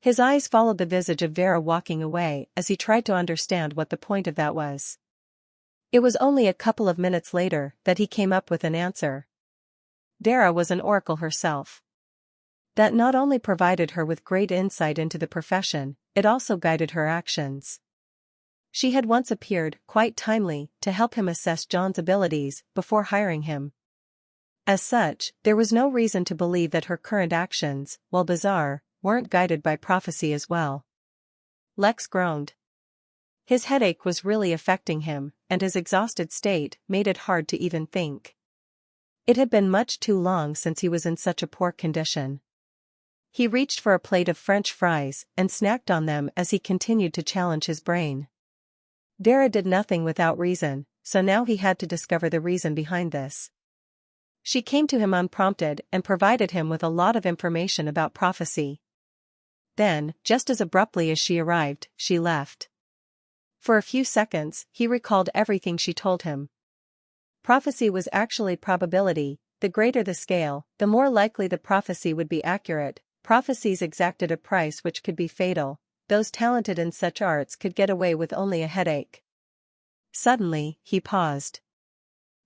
His eyes followed the visage of Vera walking away as he tried to understand what the point of that was. It was only a couple of minutes later that he came up with an answer. Vera was an oracle herself. That not only provided her with great insight into the profession, it also guided her actions. She had once appeared, quite timely, to help him assess John's abilities before hiring him. As such, there was no reason to believe that her current actions, while bizarre, weren't guided by prophecy as well. Lex groaned. His headache was really affecting him, and his exhausted state made it hard to even think. It had been much too long since he was in such a poor condition. He reached for a plate of French fries and snacked on them as he continued to challenge his brain. Vera did nothing without reason, so now he had to discover the reason behind this. She came to him unprompted and provided him with a lot of information about prophecy. Then, just as abruptly as she arrived, she left. For a few seconds, he recalled everything she told him. Prophecy was actually probability. The greater the scale, the more likely the prophecy would be accurate. Prophecies exacted a price which could be fatal. Those talented in such arts could get away with only a headache. Suddenly, he paused.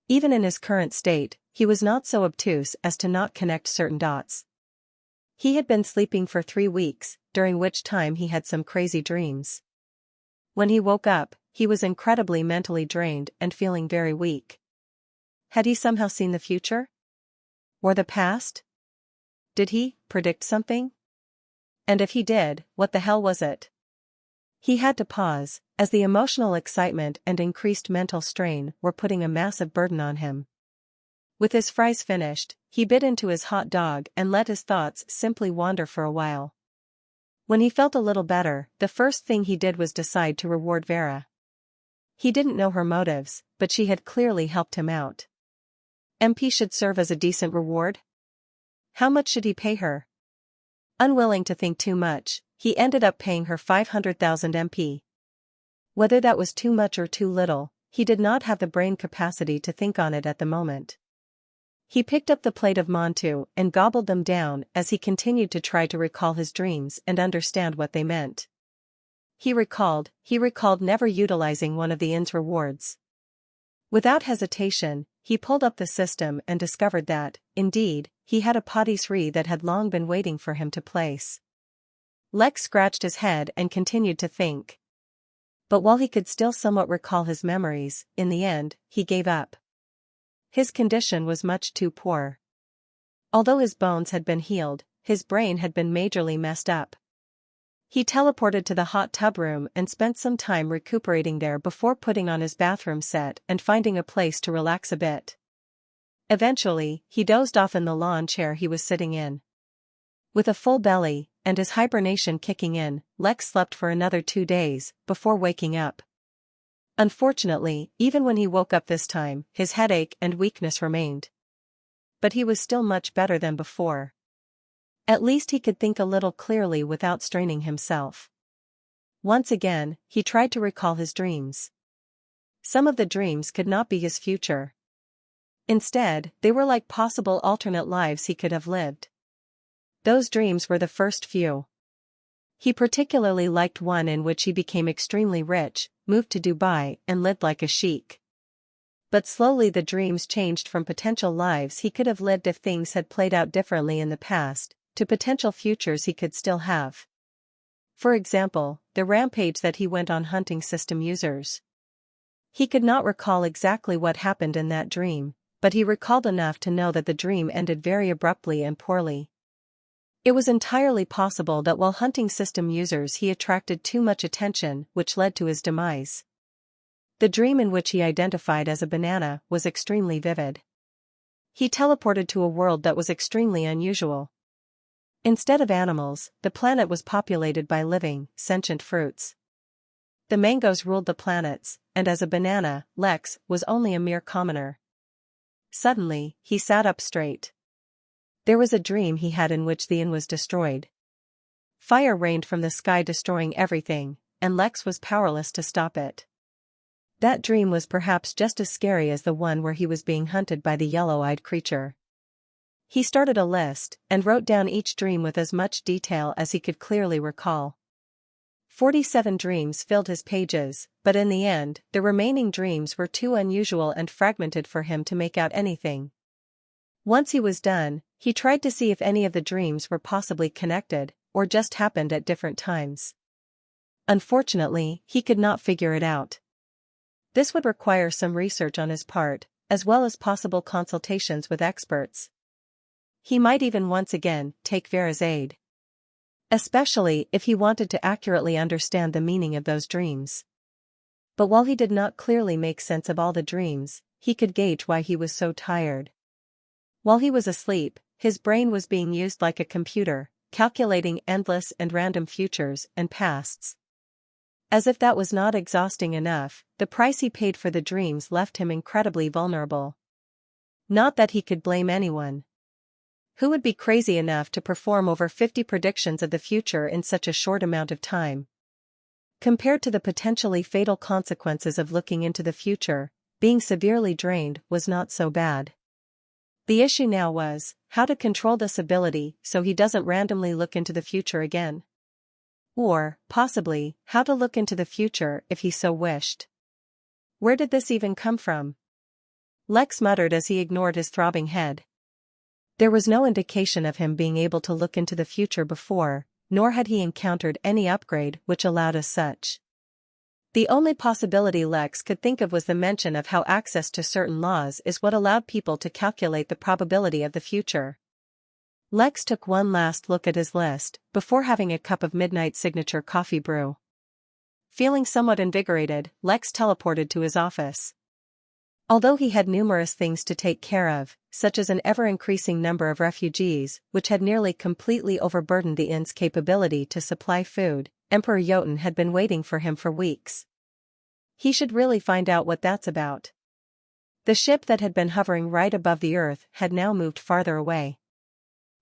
Even in his current state, he was not so obtuse as to not connect certain dots. He had been sleeping for 3 weeks, during which time he had some crazy dreams. When he woke up, he was incredibly mentally drained and feeling very weak. Had he somehow seen the future? Or the past? Did he predict something? And if he did, what the hell was it? He had to pause, as the emotional excitement and increased mental strain were putting a massive burden on him. With his fries finished, he bit into his hot dog and let his thoughts simply wander for a while. When he felt a little better, the first thing he did was decide to reward Vera. He didn't know her motives, but she had clearly helped him out. MP should serve as a decent reward? How much should he pay her? Unwilling to think too much, he ended up paying her 500,000 MP. Whether that was too much or too little, he did not have the brain capacity to think on it at the moment. He picked up the plate of mantu and gobbled them down as he continued to try to recall his dreams and understand what they meant. He recalled never utilizing one of the inn's rewards. Without hesitation, he pulled up the system and discovered that, indeed, he had a patisserie that had long been waiting for him to place. Lex scratched his head and continued to think. But while he could still somewhat recall his memories, in the end, he gave up. His condition was much too poor. Although his bones had been healed, his brain had been majorly messed up. He teleported to the hot tub room and spent some time recuperating there before putting on his bathroom set and finding a place to relax a bit. Eventually, he dozed off in the lawn chair he was sitting in. With a full belly, and his hibernation kicking in, Lex slept for another 2 days, before waking up. Unfortunately, even when he woke up this time, his headache and weakness remained. But he was still much better than before. At least he could think a little clearly without straining himself. Once again, he tried to recall his dreams. Some of the dreams could not be his future. Instead, they were like possible alternate lives he could have lived. Those dreams were the first few. He particularly liked one in which he became extremely rich, moved to Dubai, and lived like a sheik. But slowly the dreams changed from potential lives he could have lived if things had played out differently in the past, to potential futures he could still have. For example, the rampage that he went on hunting system users. He could not recall exactly what happened in that dream, but he recalled enough to know that the dream ended very abruptly and poorly. It was entirely possible that while hunting system users he attracted too much attention, which led to his demise. The dream in which he identified as a banana was extremely vivid. He teleported to a world that was extremely unusual. Instead of animals, the planet was populated by living, sentient fruits. The mangoes ruled the planets, and as a banana, Lex was only a mere commoner. Suddenly, he sat up straight. There was a dream he had in which the inn was destroyed. Fire rained from the sky destroying everything, and Lex was powerless to stop it. That dream was perhaps just as scary as the one where he was being hunted by the yellow-eyed creature. He started a list, and wrote down each dream with as much detail as he could clearly recall. 47 dreams filled his pages, but in the end, the remaining dreams were too unusual and fragmented for him to make out anything. Once he was done, he tried to see if any of the dreams were possibly connected, or just happened at different times. Unfortunately, he could not figure it out. This would require some research on his part, as well as possible consultations with experts. He might even once again take Vera's aid. Especially if he wanted to accurately understand the meaning of those dreams. But while he did not clearly make sense of all the dreams, he could gauge why he was so tired. While he was asleep, his brain was being used like a computer, calculating endless and random futures and pasts. As if that was not exhausting enough, the price he paid for the dreams left him incredibly vulnerable. Not that he could blame anyone. Who would be crazy enough to perform over 50 predictions of the future in such a short amount of time? Compared to the potentially fatal consequences of looking into the future, being severely drained was not so bad. The issue now was, how to control this ability so he doesn't randomly look into the future again. Or, possibly, how to look into the future if he so wished. Where did this even come from? Lex muttered as he ignored his throbbing head. There was no indication of him being able to look into the future before, nor had he encountered any upgrade which allowed as such. The only possibility Lex could think of was the mention of how access to certain laws is what allowed people to calculate the probability of the future. Lex took one last look at his list, before having a cup of midnight signature coffee brew. Feeling somewhat invigorated, Lex teleported to his office. Although he had numerous things to take care of, such as an ever-increasing number of refugees, which had nearly completely overburdened the inn's capability to supply food, Emperor Jotun had been waiting for him for weeks. He should really find out what that's about. The ship that had been hovering right above the Earth had now moved farther away.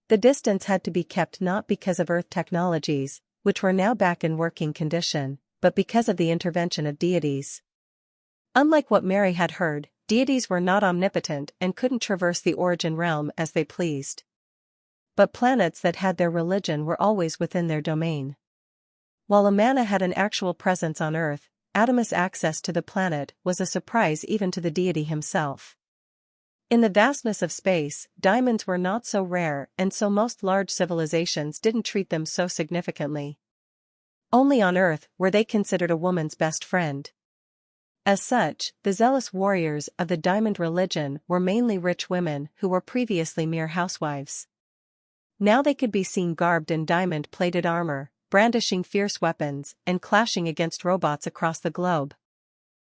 The distance had to be kept not because of Earth technologies, which were now back in working condition, but because of the intervention of deities. Unlike what Mary had heard, deities were not omnipotent and couldn't traverse the origin realm as they pleased. But planets that had their religion were always within their domain. While Amana had an actual presence on Earth, Adamus' access to the planet was a surprise even to the deity himself. In the vastness of space, diamonds were not so rare, and so most large civilizations didn't treat them so significantly. Only on Earth were they considered a woman's best friend. As such, the zealous warriors of the diamond religion were mainly rich women who were previously mere housewives. Now they could be seen garbed in diamond-plated armor, brandishing fierce weapons, and clashing against robots across the globe.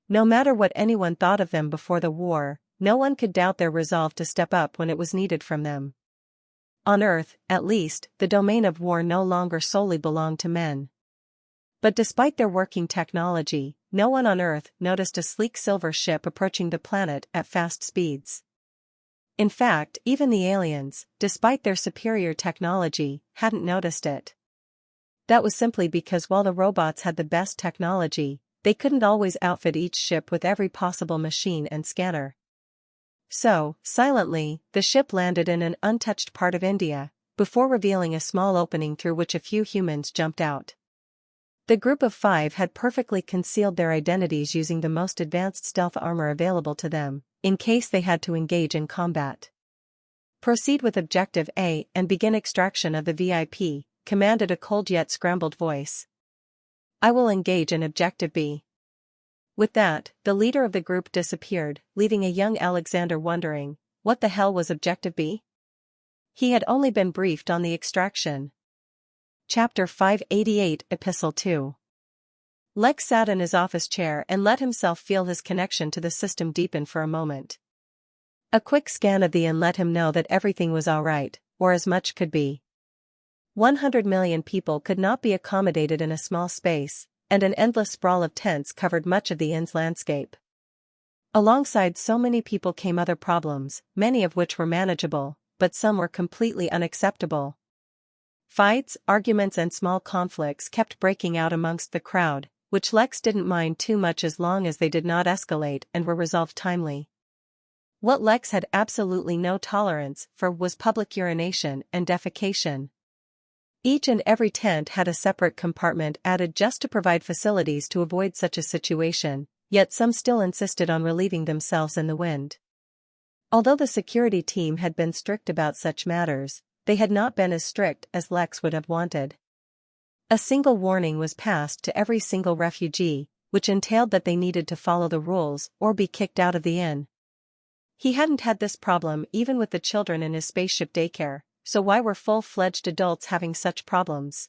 No matter what anyone thought of them before the war, no one could doubt their resolve to step up when it was needed from them. On Earth, at least, the domain of war no longer solely belonged to men. But despite their working technology, no one on Earth noticed a sleek silver ship approaching the planet at fast speeds. In fact, even the aliens, despite their superior technology, hadn't noticed it. That was simply because while the robots had the best technology, they couldn't always outfit each ship with every possible machine and scanner. So, silently, the ship landed in an untouched part of India, before revealing a small opening through which a few humans jumped out. The group of 5 had perfectly concealed their identities using the most advanced stealth armor available to them, in case they had to engage in combat. "Proceed with Objective A and begin extraction of the VIP," commanded a cold yet scrambled voice. "I will engage in Objective B." With that, the leader of the group disappeared, leaving a young Alexander wondering, what the hell was Objective B? He had only been briefed on the extraction. Chapter 588, Epistle 2. Lex sat in his office chair and let himself feel his connection to the system deepen for a moment. A quick scan of the inn let him know that everything was alright, or as much could be. 100 million people could not be accommodated in a small space, and an endless sprawl of tents covered much of the inn's landscape. Alongside so many people came other problems, many of which were manageable, but some were completely unacceptable. Fights, arguments and small conflicts kept breaking out amongst the crowd, which Lex didn't mind too much as long as they did not escalate and were resolved timely. What Lex had absolutely no tolerance for was public urination and defecation. Each and every tent had a separate compartment added just to provide facilities to avoid such a situation, yet some still insisted on relieving themselves in the wind. Although the security team had been strict about such matters, they had not been as strict as Lex would have wanted. A single warning was passed to every single refugee, which entailed that they needed to follow the rules or be kicked out of the inn. He hadn't had this problem even with the children in his spaceship daycare, so why were full-fledged adults having such problems?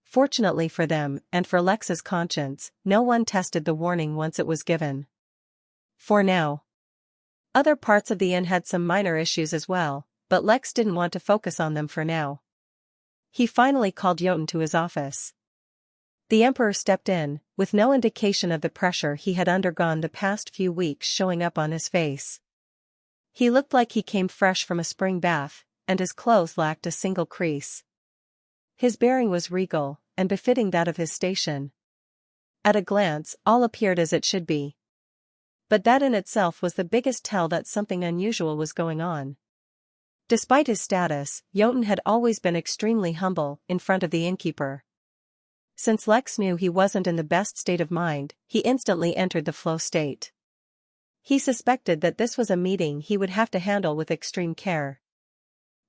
Fortunately for them, and for Lex's conscience, no one tested the warning once it was given. For now. Other parts of the inn had some minor issues as well, but Lex didn't want to focus on them for now. He finally called Jotun to his office. The Emperor stepped in, with no indication of the pressure he had undergone the past few weeks showing up on his face. He looked like he came fresh from a spring bath, and his clothes lacked a single crease. His bearing was regal, and befitting that of his station. At a glance, all appeared as it should be. But that in itself was the biggest tell that something unusual was going on. Despite his status, Jotun had always been extremely humble in front of the Innkeeper. Since Lex knew he wasn't in the best state of mind, he instantly entered the flow state. He suspected that this was a meeting he would have to handle with extreme care.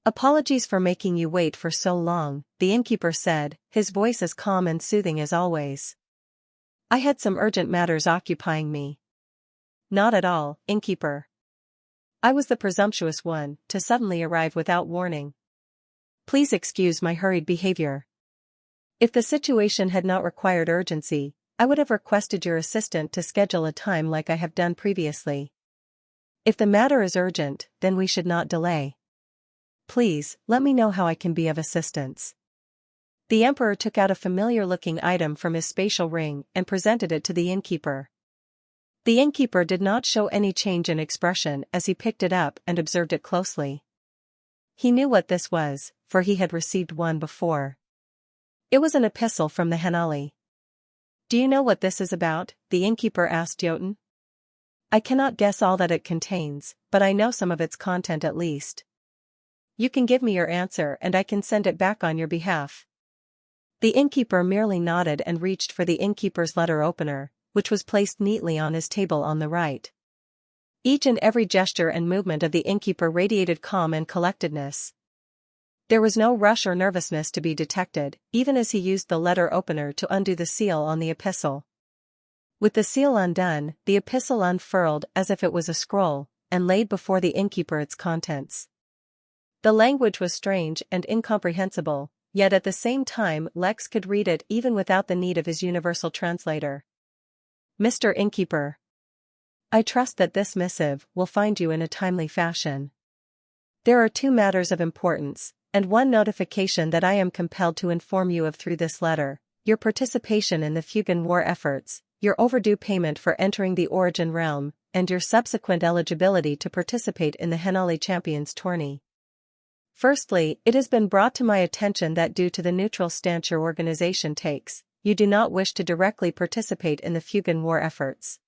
"Apologies for making you wait for so long," the Innkeeper said, his voice as calm and soothing as always. "I had some urgent matters occupying me." "Not at all, Innkeeper. I was the presumptuous one, to suddenly arrive without warning." Please excuse my hurried behavior. If the situation had not required urgency, I would have requested your assistant to schedule a time like I have done previously. If the matter is urgent, then we should not delay. Please, let me know how I can be of assistance. The Emperor took out a familiar-looking item from his spatial ring and presented it to the innkeeper. The innkeeper did not show any change in expression as he picked it up and observed it closely. He knew what this was, for he had received one before. It was an epistle from the Hanali. Do you know what this is about? The innkeeper asked Jotun. I cannot guess all that it contains, but I know some of its content at least. You can give me your answer and I can send it back on your behalf. The innkeeper merely nodded and reached for the innkeeper's letter opener, which was placed neatly on his table on the right. Each and every gesture and movement of the innkeeper radiated calm and collectedness. There was no rush or nervousness to be detected, even as he used the letter opener to undo the seal on the epistle. With the seal undone, the epistle unfurled as if it was a scroll, and laid before the innkeeper its contents. The language was strange and incomprehensible, yet at the same time Lex could read it even without the need of his universal translator. Mr. Innkeeper, I trust that this missive will find you in a timely fashion. There are two matters of importance, and one notification that I am compelled to inform you of through this letter: your participation in the Fugan war efforts, your overdue payment for entering the Origin realm, and your subsequent eligibility to participate in the Henali Champions tourney. Firstly, it has been brought to my attention that due to the neutral stance your organization takes, you do not wish to directly participate in the Fugan war efforts.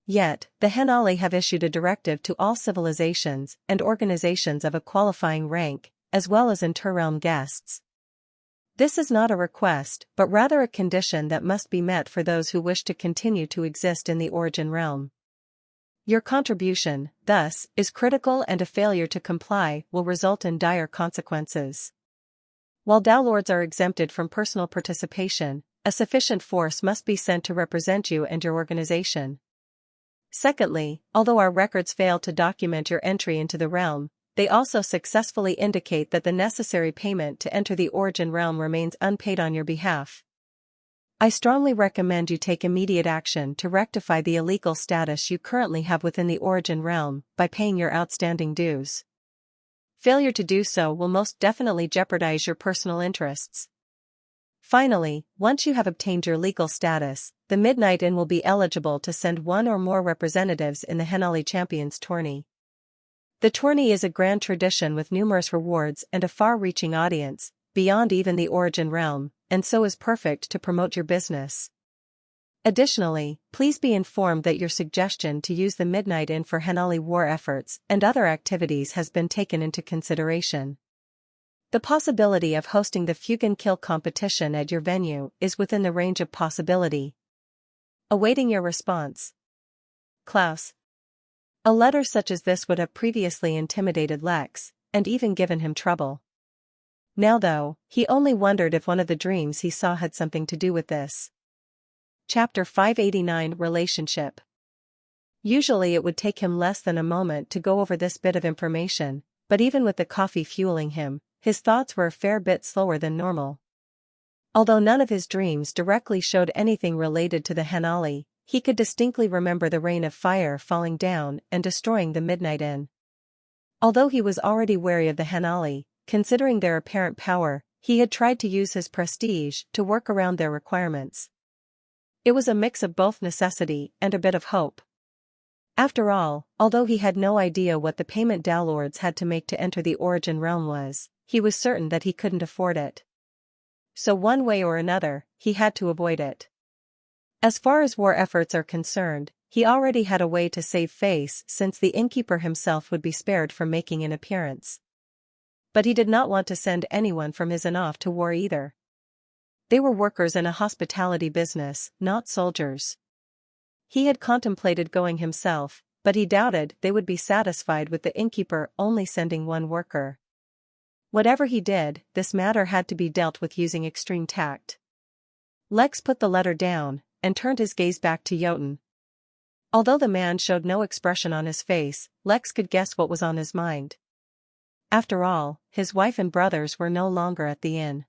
Yet, the Henali have issued a directive to all civilizations and organizations of a qualifying rank, as well as interrealm guests. This is not a request, but rather a condition that must be met for those who wish to continue to exist in the Origin realm. Your contribution, thus, is critical, and a failure to comply will result in dire consequences. While Dowlords are exempted from personal participation, a sufficient force must be sent to represent you and your organization. Secondly, although our records fail to document your entry into the realm, they also successfully indicate that the necessary payment to enter the Origin realm remains unpaid on your behalf. I strongly recommend you take immediate action to rectify the illegal status you currently have within the Origin realm by paying your outstanding dues. Failure to do so will most definitely jeopardize your personal interests. Finally, once you have obtained your legal status, the Midnight Inn will be eligible to send one or more representatives in the Henali Champions tourney. The tourney is a grand tradition with numerous rewards and a far-reaching audience, beyond even the Origin realm, and so is perfect to promote your business. Additionally, please be informed that your suggestion to use the Midnight Inn for Henali war efforts and other activities has been taken into consideration. The possibility of hosting the Fugan Kill competition at your venue is within the range of possibility. Awaiting your response. Klaus. A letter such as this would have previously intimidated Lex, and even given him trouble. Now though, he only wondered if one of the dreams he saw had something to do with this. Chapter 589 Relationship. Usually it would take him less than a moment to go over this bit of information, but even with the coffee fueling him, his thoughts were a fair bit slower than normal. Although none of his dreams directly showed anything related to the Henali, he could distinctly remember the rain of fire falling down and destroying the Midnight Inn. Although he was already wary of the Henali, considering their apparent power, he had tried to use his prestige to work around their requirements. It was a mix of both necessity and a bit of hope. After all, although he had no idea what the payment Dowlords had to make to enter the Origin realm was, he was certain that he couldn't afford it. So one way or another, he had to avoid it. As far as war efforts are concerned, he already had a way to save face since the innkeeper himself would be spared from making an appearance. But he did not want to send anyone from his inn off to war either. They were workers in a hospitality business, not soldiers. He had contemplated going himself, but he doubted they would be satisfied with the innkeeper only sending one worker. Whatever he did, this matter had to be dealt with using extreme tact. Lex put the letter down, and turned his gaze back to Jotun. Although the man showed no expression on his face, Lex could guess what was on his mind. After all, his wife and brothers were no longer at the inn.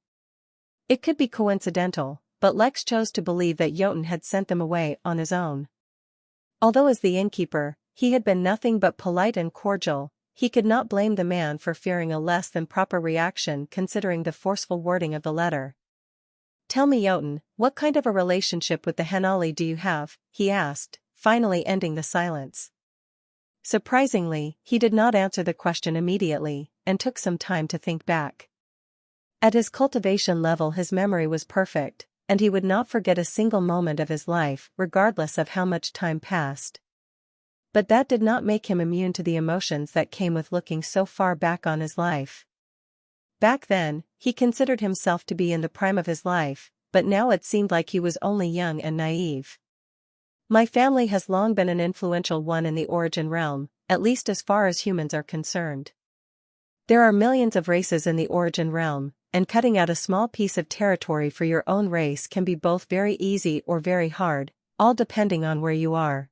It could be coincidental, but Lex chose to believe that Jotun had sent them away on his own. Although as the innkeeper, he had been nothing but polite and cordial, he could not blame the man for fearing a less than proper reaction considering the forceful wording of the letter. "Tell me, Jotun, what kind of a relationship with the Henali do you have?" he asked, finally ending the silence. Surprisingly, he did not answer the question immediately, and took some time to think back. At his cultivation level his memory was perfect, and he would not forget a single moment of his life regardless of how much time passed. But that did not make him immune to the emotions that came with looking so far back on his life. Back then, he considered himself to be in the prime of his life, but now it seemed like he was only young and naive. "My family has long been an influential one in the origin realm, at least as far as humans are concerned. There are millions of races in the origin realm, and cutting out a small piece of territory for your own race can be both very easy or very hard, all depending on where you are.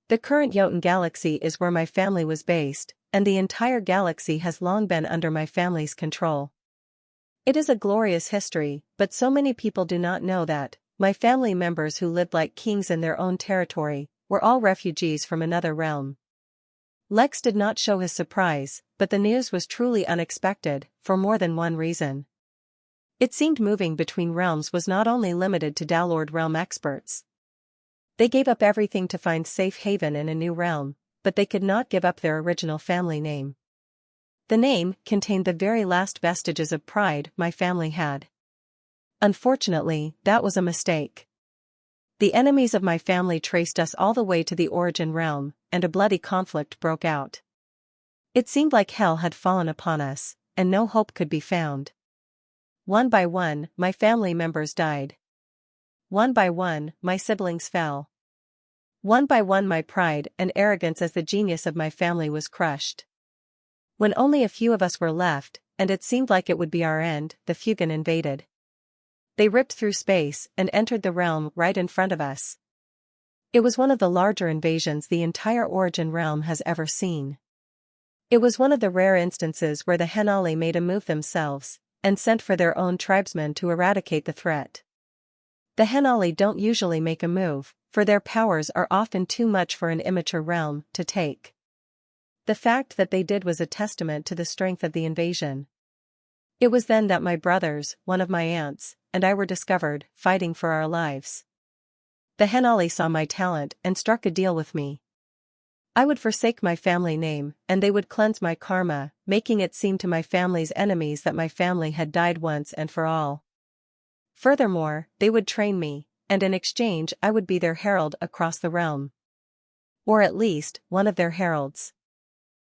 The current Jotun galaxy is where my family was based, and the entire galaxy has long been under my family's control. It is a glorious history, but so many people do not know that my family members who lived like kings in their own territory were all refugees from another realm." Lex did not show his surprise, but the news was truly unexpected, for more than one reason. It seemed moving between realms was not only limited to Downlord realm experts. They gave up everything to find safe haven in a new realm, but they could not give up their original family name. The name contained the very last vestiges of pride my family had. Unfortunately, that was a mistake. The enemies of my family traced us all the way to the origin realm, and a bloody conflict broke out. It seemed like hell had fallen upon us, and no hope could be found. One by one, my family members died. One by one, my siblings fell. One by one my pride and arrogance as the genius of my family was crushed. When only a few of us were left, and it seemed like it would be our end, the Fugan invaded. They ripped through space and entered the realm right in front of us. It was one of the larger invasions the entire origin realm has ever seen. It was one of the rare instances where the Henali made a move themselves, and sent for their own tribesmen to eradicate the threat. The Henali don't usually make a move, for their powers are often too much for an immature realm to take. The fact that they did was a testament to the strength of the invasion. It was then that my brothers, one of my aunts, and I were discovered, fighting for our lives. The Henali saw my talent and struck a deal with me. I would forsake my family name, and they would cleanse my karma, making it seem to my family's enemies that my family had died once and for all. Furthermore, they would train me, and in exchange I would be their herald across the realm. Or at least, one of their heralds.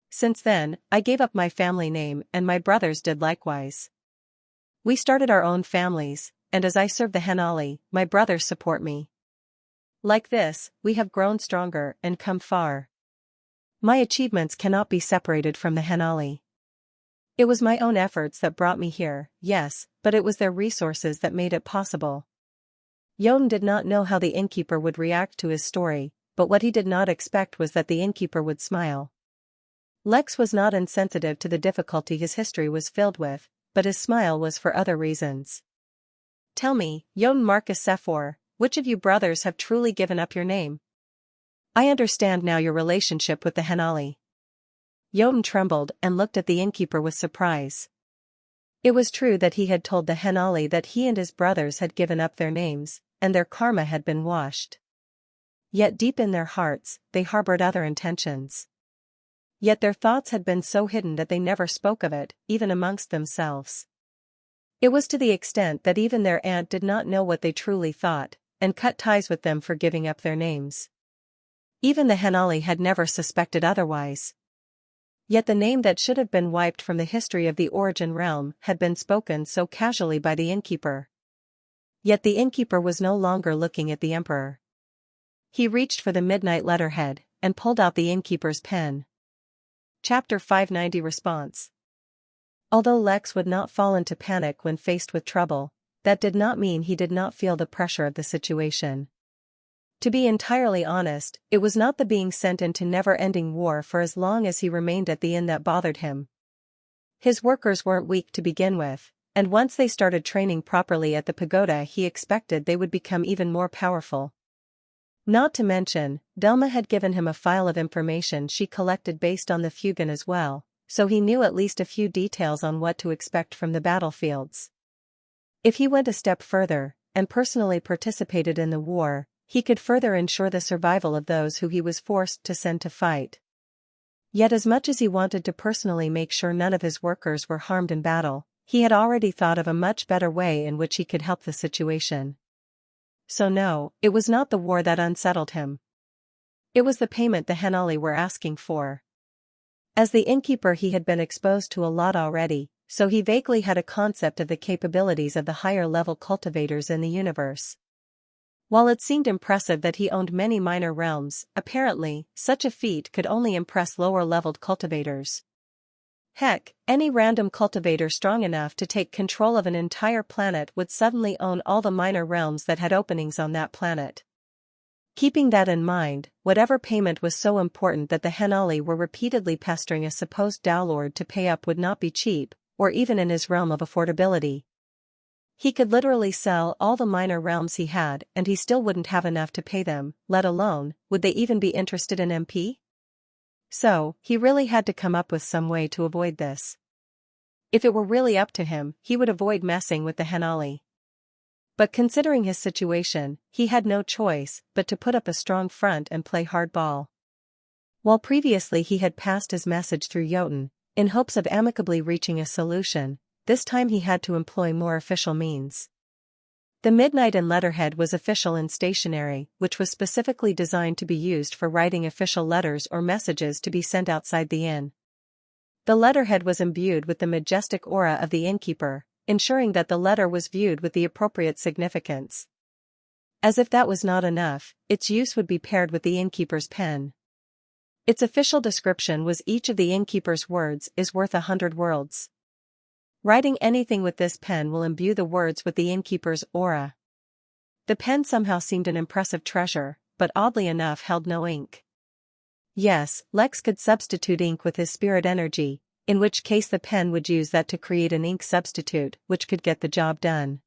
Since then, I gave up my family name and my brothers did likewise. We started our own families, and as I serve the Henali, my brothers support me. Like this, we have grown stronger and come far. My achievements cannot be separated from the Henali. It was my own efforts that brought me here, yes, but it was their resources that made it possible. Jotun did not know how the innkeeper would react to his story, but what he did not expect was that the innkeeper would smile. Lex was not insensitive to the difficulty his history was filled with, but his smile was for other reasons. "Tell me, Jotun Marcus Sephor, which of you brothers have truly given up your name? I understand now your relationship with the Henali." Jotun trembled and looked at the innkeeper with surprise. It was true that he had told the Henali that he and his brothers had given up their names, and their karma had been washed. Yet deep in their hearts, they harbored other intentions. Yet their thoughts had been so hidden that they never spoke of it, even amongst themselves. It was to the extent that even their aunt did not know what they truly thought, and cut ties with them for giving up their names. Even the Henali had never suspected otherwise. Yet the name that should have been wiped from the history of the origin realm had been spoken so casually by the innkeeper. Yet the innkeeper was no longer looking at the emperor. He reached for the midnight letterhead, and pulled out the innkeeper's pen. Chapter 590 Response. Although Lex would not fall into panic when faced with trouble, that did not mean he did not feel the pressure of the situation. To be entirely honest, it was not the being sent into never-ending war for as long as he remained at the inn that bothered him. His workers weren't weak to begin with, and once they started training properly at the pagoda he expected they would become even more powerful. Not to mention, Delma had given him a file of information she collected based on the Fugan as well, so he knew at least a few details on what to expect from the battlefields. If he went a step further, and personally participated in the war, he could further ensure the survival of those who he was forced to send to fight. Yet as much as he wanted to personally make sure none of his workers were harmed in battle, he had already thought of a much better way in which he could help the situation. So no, it was not the war that unsettled him. It was the payment the Henali were asking for. As the innkeeper he had been exposed to a lot already, so he vaguely had a concept of the capabilities of the higher-level cultivators in the universe. While it seemed impressive that he owned many minor realms, apparently, such a feat could only impress lower-leveled cultivators. Heck, any random cultivator strong enough to take control of an entire planet would suddenly own all the minor realms that had openings on that planet. Keeping that in mind, whatever payment was so important that the Henali were repeatedly pestering a supposed Dowlord to pay up would not be cheap, or even in his realm of affordability. He could literally sell all the minor realms he had and he still wouldn't have enough to pay them, let alone, would they even be interested in MP? So, he really had to come up with some way to avoid this. If it were really up to him, he would avoid messing with the Henali. But considering his situation, he had no choice but to put up a strong front and play hardball. While previously he had passed his message through Jotun, in hopes of amicably reaching a solution, this time he had to employ more official means. The midnight and letterhead was official and stationary, which was specifically designed to be used for writing official letters or messages to be sent outside the inn. The letterhead was imbued with the majestic aura of the innkeeper, ensuring that the letter was viewed with the appropriate significance. As if that was not enough, its use would be paired with the innkeeper's pen. Its official description was each of the innkeeper's words is worth 100 worlds. Writing anything with this pen will imbue the words with the innkeeper's aura. The pen somehow seemed an impressive treasure, but oddly enough held no ink. Yes, Lex could substitute ink with his spirit energy, in which case the pen would use that to create an ink substitute which could get the job done.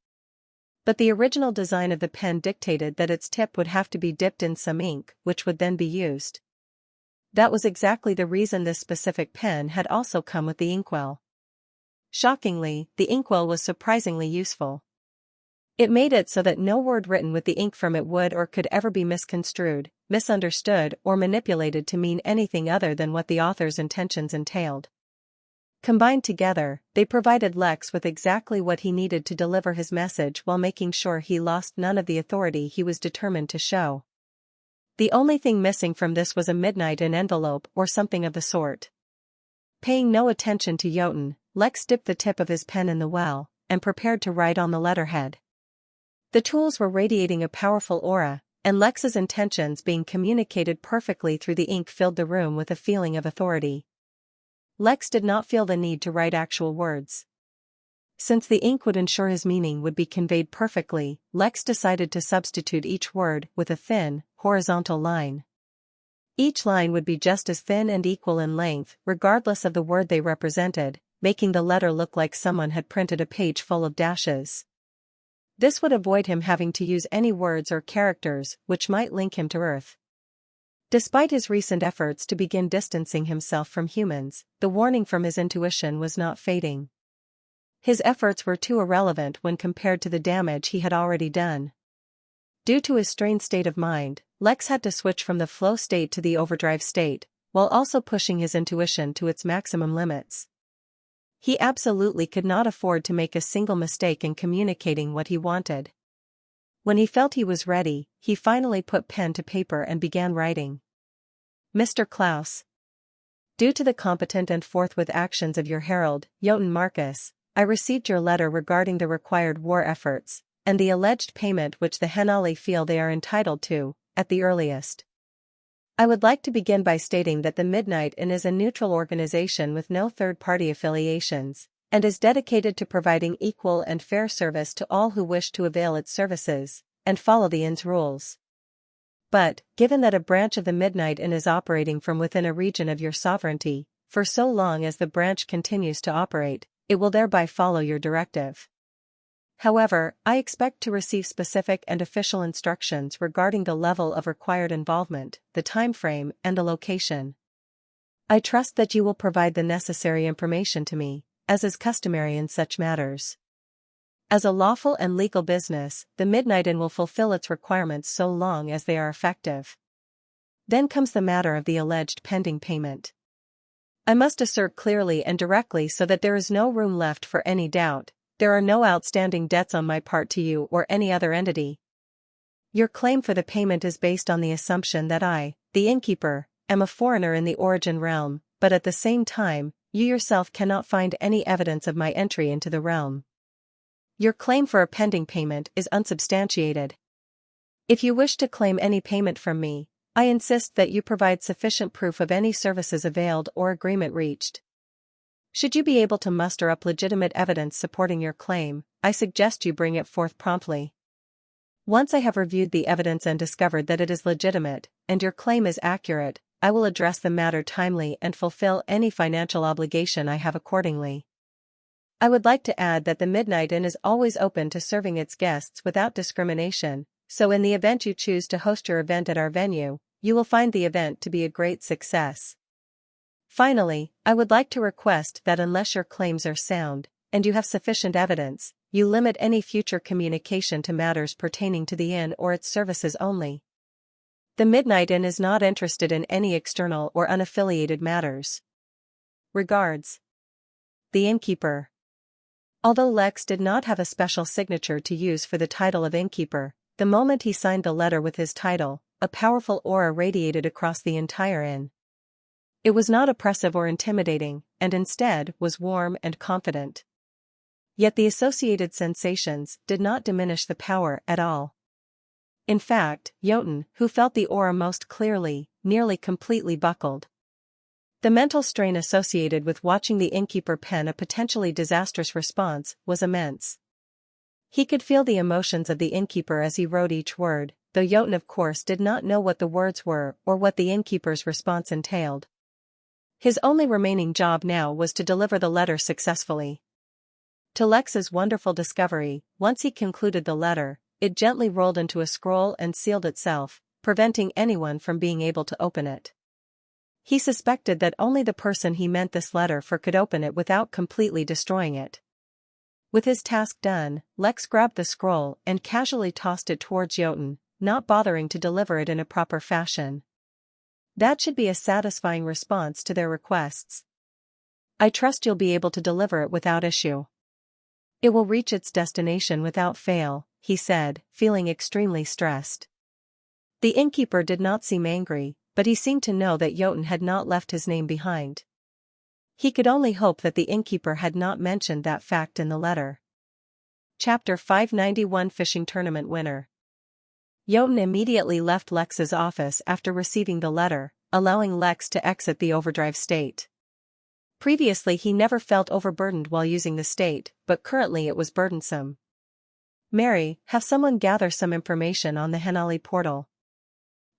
But the original design of the pen dictated that its tip would have to be dipped in some ink, which would then be used. That was exactly the reason this specific pen had also come with the inkwell. Shockingly, the inkwell was surprisingly useful. It made it so that no word written with the ink from it would or could ever be misconstrued, misunderstood, or manipulated to mean anything other than what the author's intentions entailed. Combined together, they provided Lex with exactly what he needed to deliver his message while making sure he lost none of the authority he was determined to show. The only thing missing from this was a midnight in envelope or something of the sort. Paying no attention to Jotun, Lex dipped the tip of his pen in the well, and prepared to write on the letterhead. The tools were radiating a powerful aura, and Lex's intentions being communicated perfectly through the ink filled the room with a feeling of authority. Lex did not feel the need to write actual words. Since the ink would ensure his meaning would be conveyed perfectly, Lex decided to substitute each word with a thin, horizontal line. Each line would be just as thin and equal in length, regardless of the word they represented, making the letter look like someone had printed a page full of dashes. This would avoid him having to use any words or characters which might link him to Earth. Despite his recent efforts to begin distancing himself from humans, the warning from his intuition was not fading. His efforts were too irrelevant when compared to the damage he had already done. Due to his strained state of mind, Lex had to switch from the flow state to the overdrive state, while also pushing his intuition to its maximum limits. He absolutely could not afford to make a single mistake in communicating what he wanted. When he felt he was ready, he finally put pen to paper and began writing. Mr. Klaus. Due to the competent and forthwith actions of your herald, Jotun Marcus, I received your letter regarding the required war efforts, and the alleged payment which the Henali feel they are entitled to, at the earliest. I would like to begin by stating that the Midnight Inn is a neutral organization with no third-party affiliations, and is dedicated to providing equal and fair service to all who wish to avail its services, and follow the inn's rules. But, given that a branch of the Midnight Inn is operating from within a region of your sovereignty, for so long as the branch continues to operate, it will thereby follow your directive. However, I expect to receive specific and official instructions regarding the level of required involvement, the time frame, and the location. I trust that you will provide the necessary information to me, as is customary in such matters. As a lawful and legal business, the Midnight Inn will fulfill its requirements so long as they are effective. Then comes the matter of the alleged pending payment. I must assert clearly and directly so that there is no room left for any doubt. There are no outstanding debts on my part to you or any other entity. Your claim for the payment is based on the assumption that I, the innkeeper, am a foreigner in the origin realm, but at the same time, you yourself cannot find any evidence of my entry into the realm. Your claim for a pending payment is unsubstantiated. If you wish to claim any payment from me, I insist that you provide sufficient proof of any services availed or agreement reached. Should you be able to muster up legitimate evidence supporting your claim, I suggest you bring it forth promptly. Once I have reviewed the evidence and discovered that it is legitimate, and your claim is accurate, I will address the matter timely and fulfill any financial obligation I have accordingly. I would like to add that the Midnight Inn is always open to serving its guests without discrimination, so in the event you choose to host your event at our venue, you will find the event to be a great success. Finally, I would like to request that unless your claims are sound, and you have sufficient evidence, you limit any future communication to matters pertaining to the inn or its services only. The Midnight Inn is not interested in any external or unaffiliated matters. Regards. The Innkeeper. Although Lex did not have a special signature to use for the title of Innkeeper, the moment he signed the letter with his title, a powerful aura radiated across the entire inn. It was not oppressive or intimidating, and instead was warm and confident. Yet the associated sensations did not diminish the power at all. In fact, Jotun, who felt the aura most clearly, nearly completely buckled. The mental strain associated with watching the innkeeper pen a potentially disastrous response was immense. He could feel the emotions of the innkeeper as he wrote each word, though Jotun of course did not know what the words were or what the innkeeper's response entailed. His only remaining job now was to deliver the letter successfully. To Lex's wonderful discovery, once he concluded the letter, it gently rolled into a scroll and sealed itself, preventing anyone from being able to open it. He suspected that only the person he meant this letter for could open it without completely destroying it. With his task done, Lex grabbed the scroll and casually tossed it towards Jotun, not bothering to deliver it in a proper fashion. That should be a satisfying response to their requests. I trust you'll be able to deliver it without issue. It will reach its destination without fail, he said, feeling extremely stressed. The innkeeper did not seem angry, but he seemed to know that Jotun had not left his name behind. He could only hope that the innkeeper had not mentioned that fact in the letter. Chapter 591 Fishing Tournament Winner. Jotun immediately left Lex's office after receiving the letter, allowing Lex to exit the overdrive state. Previously he never felt overburdened while using the state, but currently it was burdensome. Mary, have someone gather some information on the Henali portal.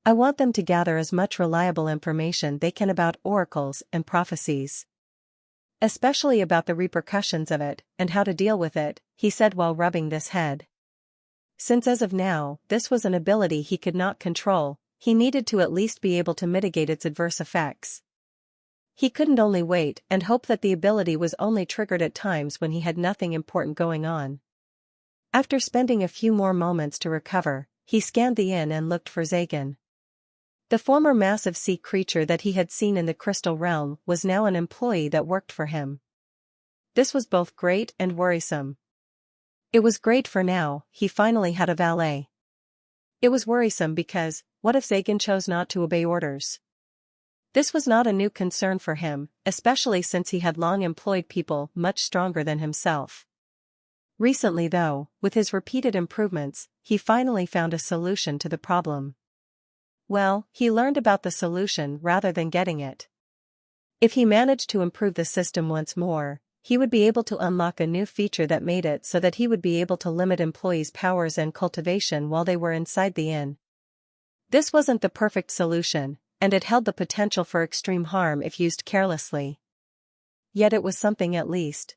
I want them to gather as much reliable information they can about oracles and prophecies. Especially about the repercussions of it, and how to deal with it, he said while rubbing this head. Since as of now, this was an ability he could not control, he needed to at least be able to mitigate its adverse effects. He couldn't only wait and hope that the ability was only triggered at times when he had nothing important going on. After spending a few more moments to recover, he scanned the inn and looked for Zagan. The former massive sea creature that he had seen in the crystal realm was now an employee that worked for him. This was both great and worrisome. It was great for now, he finally had a valet. It was worrisome because, what if Zagan chose not to obey orders? This was not a new concern for him, especially since he had long employed people much stronger than himself. Recently though, with his repeated improvements, he finally found a solution to the problem. Well, he learned about the solution rather than getting it. If he managed to improve the system once more, he would be able to unlock a new feature that made it so that he would be able to limit employees' powers and cultivation while they were inside the inn. This wasn't the perfect solution, and it held the potential for extreme harm if used carelessly. yet it was something at least.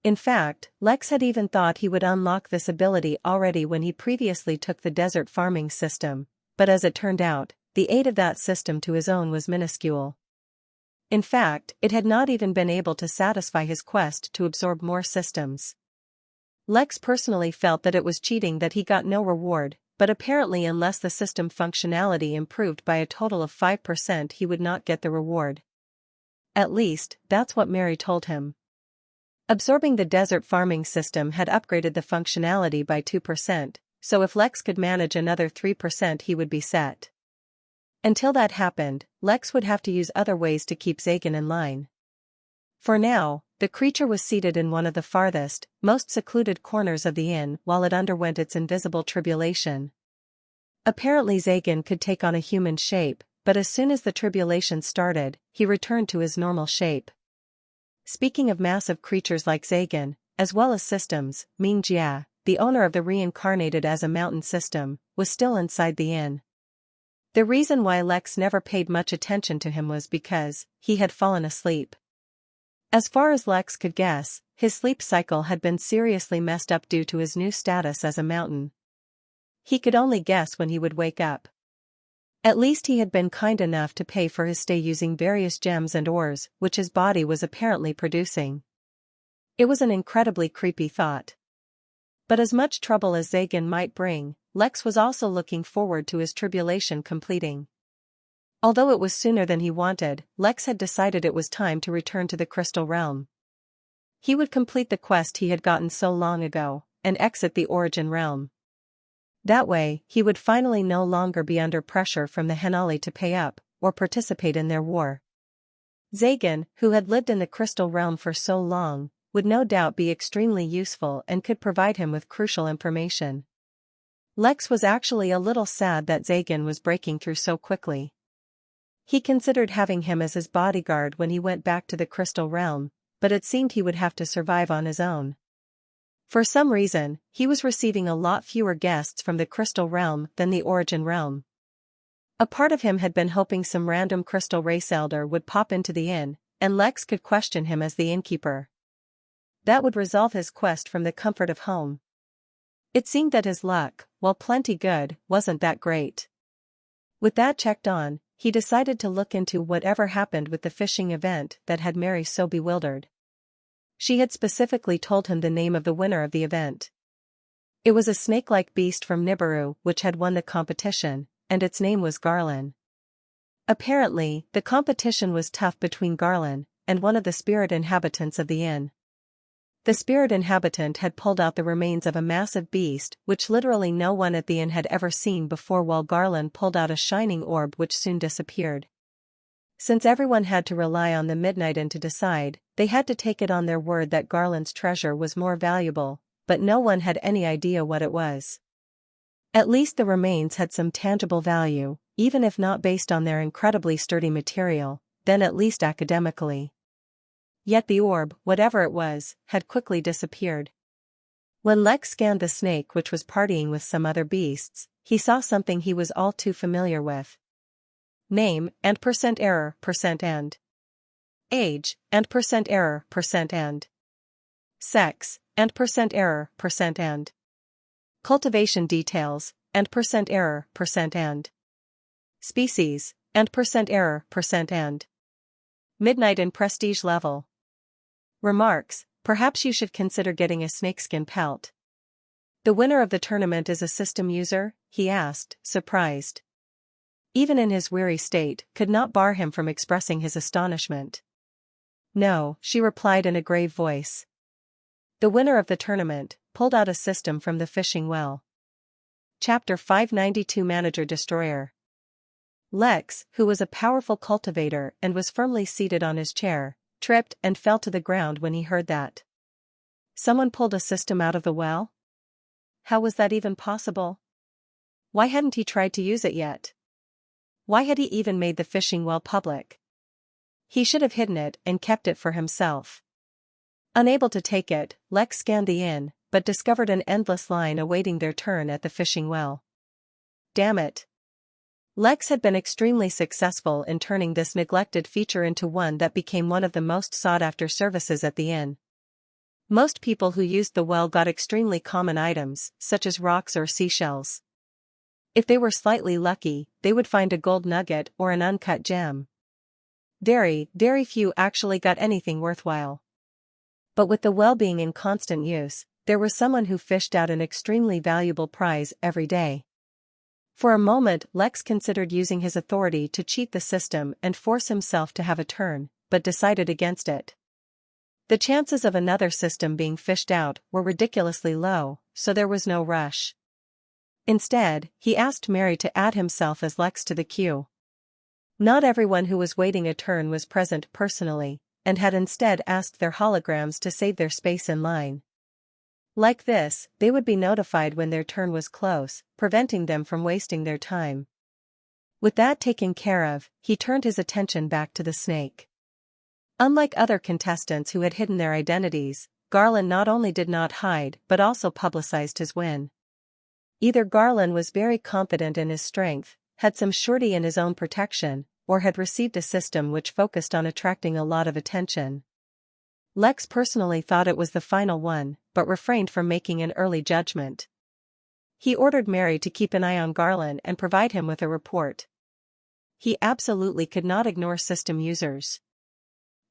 In fact, Lex had even thought he would unlock this ability already when he previously took the desert farming system, but as it turned out, the aid of that system to his own was minuscule. In fact, it had not even been able to satisfy his quest to absorb more systems. Lex personally felt that it was cheating that he got no reward, but apparently unless the system functionality improved by a total of 5% he would not get the reward. At least, that's what Mary told him. Absorbing the desert farming system had upgraded the functionality by 2%, so if Lex could manage another 3% he would be set. Until that happened, Lex would have to use other ways to keep Zagan in line. For now, the creature was seated in one of the farthest, most secluded corners of the inn while it underwent its invisible tribulation. Apparently Zagan could take on a human shape, but as soon as the tribulation started, he returned to his normal shape. Speaking of massive creatures like Zagan, as well as systems, Ming Jia, the owner of the reincarnated as a mountain system, was still inside the inn. The reason why Lex never paid much attention to him was because he had fallen asleep. As far as Lex could guess, his sleep cycle had been seriously messed up due to his new status as a mountain. He could only guess when he would wake up. At least he had been kind enough to pay for his stay using various gems and ores, which his body was apparently producing. It was an incredibly creepy thought. But as much trouble as Zagan might bring, Lex was also looking forward to his tribulation completing. Although it was sooner than he wanted, Lex had decided it was time to return to the Crystal Realm. He would complete the quest he had gotten so long ago, and exit the Origin Realm. That way, he would finally no longer be under pressure from the Henali to pay up, or participate in their war. Zagan, who had lived in the Crystal Realm for so long, would no doubt be extremely useful and could provide him with crucial information. Lex was actually a little sad that Zagan was breaking through so quickly. He considered having him as his bodyguard when he went back to the Crystal Realm, but it seemed he would have to survive on his own. For some reason, he was receiving a lot fewer guests from the Crystal Realm than the Origin Realm. A part of him had been hoping some random Crystal Race Elder would pop into the inn, and Lex could question him as the innkeeper. That would resolve his quest from the comfort of home. It seemed that his luck, while plenty good, wasn't that great. With that checked on, he decided to look into whatever happened with the fishing event that had Mary so bewildered. She had specifically told him the name of the winner of the event. It was a snake-like beast from Nibiru which had won the competition, and its name was Garland. Apparently, the competition was tough between Garland and one of the spirit inhabitants of the inn. The spirit inhabitant had pulled out the remains of a massive beast which literally no one at the inn had ever seen before, while Garland pulled out a shining orb which soon disappeared. Since everyone had to rely on the Midnight Inn to decide, they had to take it on their word that Garland's treasure was more valuable, but no one had any idea what it was. At least the remains had some tangible value, even if not based on their incredibly sturdy material, then at least academically. Yet the orb, whatever it was, had quickly disappeared. When Lex scanned the snake which was partying with some other beasts, he saw something he was all too familiar with. Name, and %error, %end. Age, and %error, %end. Sex, and %error, %end. Cultivation details, and %error, %end. Species, and %error, %end. Midnight and prestige level. Remarks, perhaps you should consider getting a snakeskin pelt. The winner of the tournament is a system user, he asked, surprised. Even in his weary state, could not bar him from expressing his astonishment. No, she replied in a grave voice. The winner of the tournament pulled out a system from the fishing well. Chapter 592 Manager Destroyer. Lex, who was a powerful cultivator and was firmly seated on his chair, tripped and fell to the ground when he heard that. Someone pulled a system out of the well? How was that even possible? Why hadn't he tried to use it yet? Why had he even made the fishing well public? He should have hidden it and kept it for himself. Unable to take it, Lex scanned the inn, but discovered an endless line awaiting their turn at the fishing well. Damn it! Lex had been extremely successful in turning this neglected feature into one that became one of the most sought-after services at the inn. Most people who used the well got extremely common items, such as rocks or seashells. If they were slightly lucky, they would find a gold nugget or an uncut gem. Very few actually got anything worthwhile. But with the well being in constant use, there was someone who fished out an extremely valuable prize every day. For a moment Lex considered using his authority to cheat the system and force himself to have a turn, but decided against it. The chances of another system being fished out were ridiculously low, so there was no rush. Instead, he asked Mary to add himself as Lex to the queue. Not everyone who was waiting a turn was present personally, and had instead asked their holograms to save their space in line. Like this, they would be notified when their turn was close, preventing them from wasting their time. With that taken care of, he turned his attention back to the snake. Unlike other contestants who had hidden their identities, Garland not only did not hide but also publicized his win. Either Garland was very confident in his strength, had some surety in his own protection, or had received a system which focused on attracting a lot of attention. Lex personally thought it was the final one, but refrained from making an early judgment. He ordered Mary to keep an eye on Garland and provide him with a report. He absolutely could not ignore system users.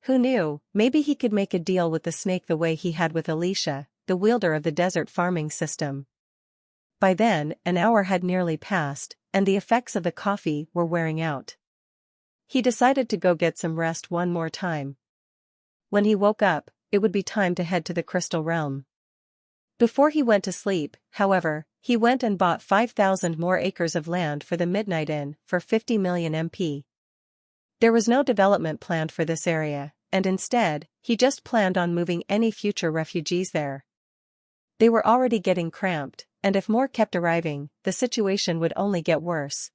Who knew, maybe he could make a deal with the snake the way he had with Alicia, the wielder of the desert farming system. By then, an hour had nearly passed, and the effects of the coffee were wearing out. He decided to go get some rest one more time. When he woke up, it would be time to head to the Crystal Realm. Before he went to sleep, however, he went and bought 5,000 more acres of land for the Midnight Inn for 50 million MP. There was no development planned for this area, and instead, he just planned on moving any future refugees there. They were already getting cramped, and if more kept arriving, the situation would only get worse.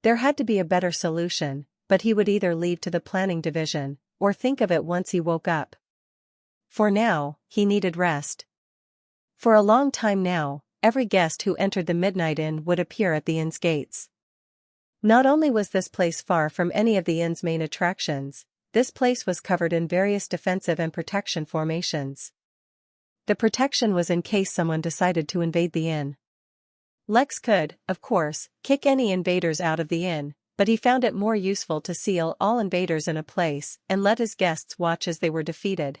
There had to be a better solution, but he would either leave to the planning division, or think of it once he woke up. For now, he needed rest. For a long time now, every guest who entered the Midnight Inn would appear at the inn's gates. Not only was this place far from any of the inn's main attractions, this place was covered in various defensive and protection formations. The protection was in case someone decided to invade the inn. Lex could, of course, kick any invaders out of the inn, but he found it more useful to seal all invaders in a place and let his guests watch as they were defeated.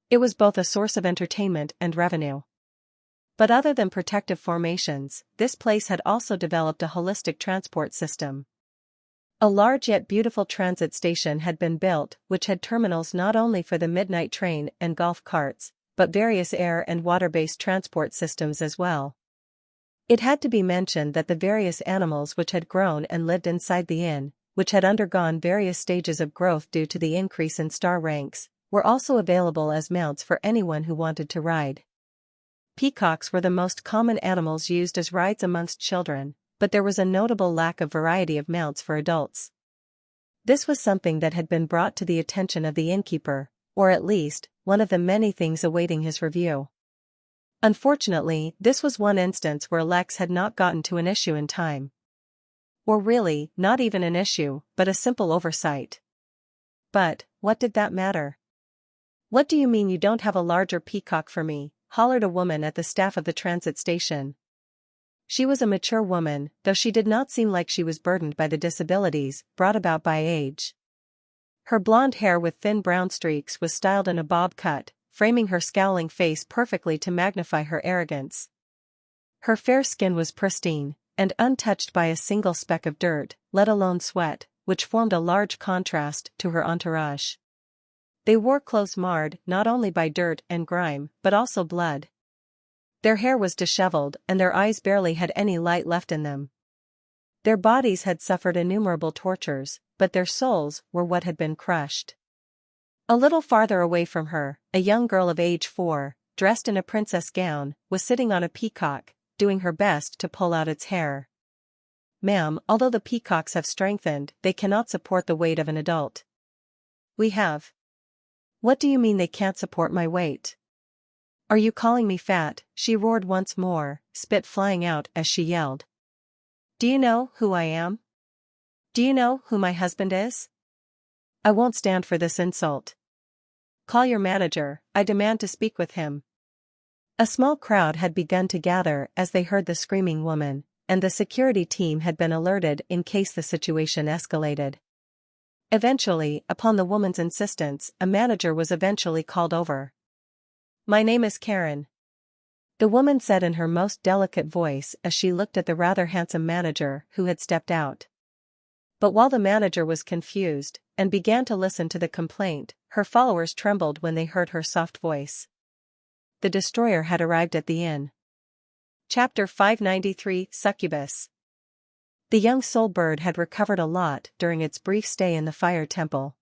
It was both a source of entertainment and revenue. But other than protective formations, this place had also developed a holistic transport system. A large yet beautiful transit station had been built, which had terminals not only for the midnight train and golf carts, but various air and water-based transport systems as well. It had to be mentioned that the various animals which had grown and lived inside the inn, which had undergone various stages of growth due to the increase in star ranks, were also available as mounts for anyone who wanted to ride. Peacocks were the most common animals used as rides amongst children, but there was a notable lack of variety of mounts for adults. This was something that had been brought to the attention of the innkeeper, or at least, one of the many things awaiting his review. Unfortunately, this was one instance where Lex had not gotten to an issue in time. Or really, not even an issue, but a simple oversight. But, what did that matter? "What do you mean you don't have a larger peacock for me?" hollered a woman at the staff of the transit station. She was a mature woman, though she did not seem like she was burdened by the disabilities brought about by age. Her blonde hair with thin brown streaks was styled in a bob cut, framing her scowling face perfectly to magnify her arrogance. Her fair skin was pristine, and untouched by a single speck of dirt, let alone sweat, which formed a large contrast to her entourage. They wore clothes marred not only by dirt and grime, but also blood. Their hair was disheveled and their eyes barely had any light left in them. Their bodies had suffered innumerable tortures, but their souls were what had been crushed. A little farther away from her, a young girl of age 4, dressed in a princess gown, was sitting on a peacock, doing her best to pull out its hair. "Ma'am, although the peacocks have strengthened, they cannot support the weight of an adult." "We have." "What do you mean they can't support my weight? Are you calling me fat?" she roared once more, spit flying out as she yelled. Do you know who I am? Do you know who my husband is? I won't stand for this insult. Call your manager, I demand to speak with him. A small crowd had begun to gather as they heard the screaming woman, and the security team had been alerted in case the situation escalated. Eventually, upon the woman's insistence, a manager was eventually called over. My name is Karen. The woman said in her most delicate voice as she looked at the rather handsome manager who had stepped out. But while the manager was confused and began to listen to the complaint, her followers trembled when they heard her soft voice. The destroyer had arrived at the inn. Chapter 593 Succubus. The young soul bird had recovered a lot during its brief stay in the fire temple.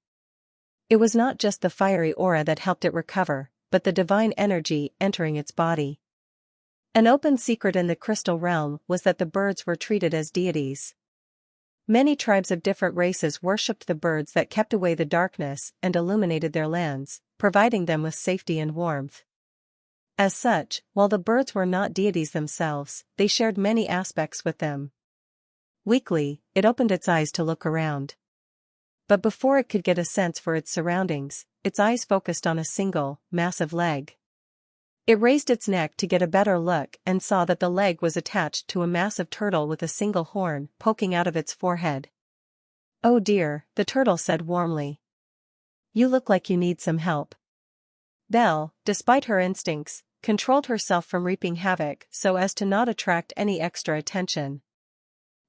It was not just the fiery aura that helped it recover, but the divine energy entering its body. An open secret in the crystal realm was that the birds were treated as deities. Many tribes of different races worshipped the birds that kept away the darkness and illuminated their lands, providing them with safety and warmth. As such, while the birds were not deities themselves, they shared many aspects with them. Weakly, it opened its eyes to look around. But before it could get a sense for its surroundings, its eyes focused on a single, massive leg. It raised its neck to get a better look and saw that the leg was attached to a massive turtle with a single horn poking out of its forehead. Oh dear, the turtle said warmly. You look like you need some help. Belle, despite her instincts, controlled herself from reaping havoc so as to not attract any extra attention.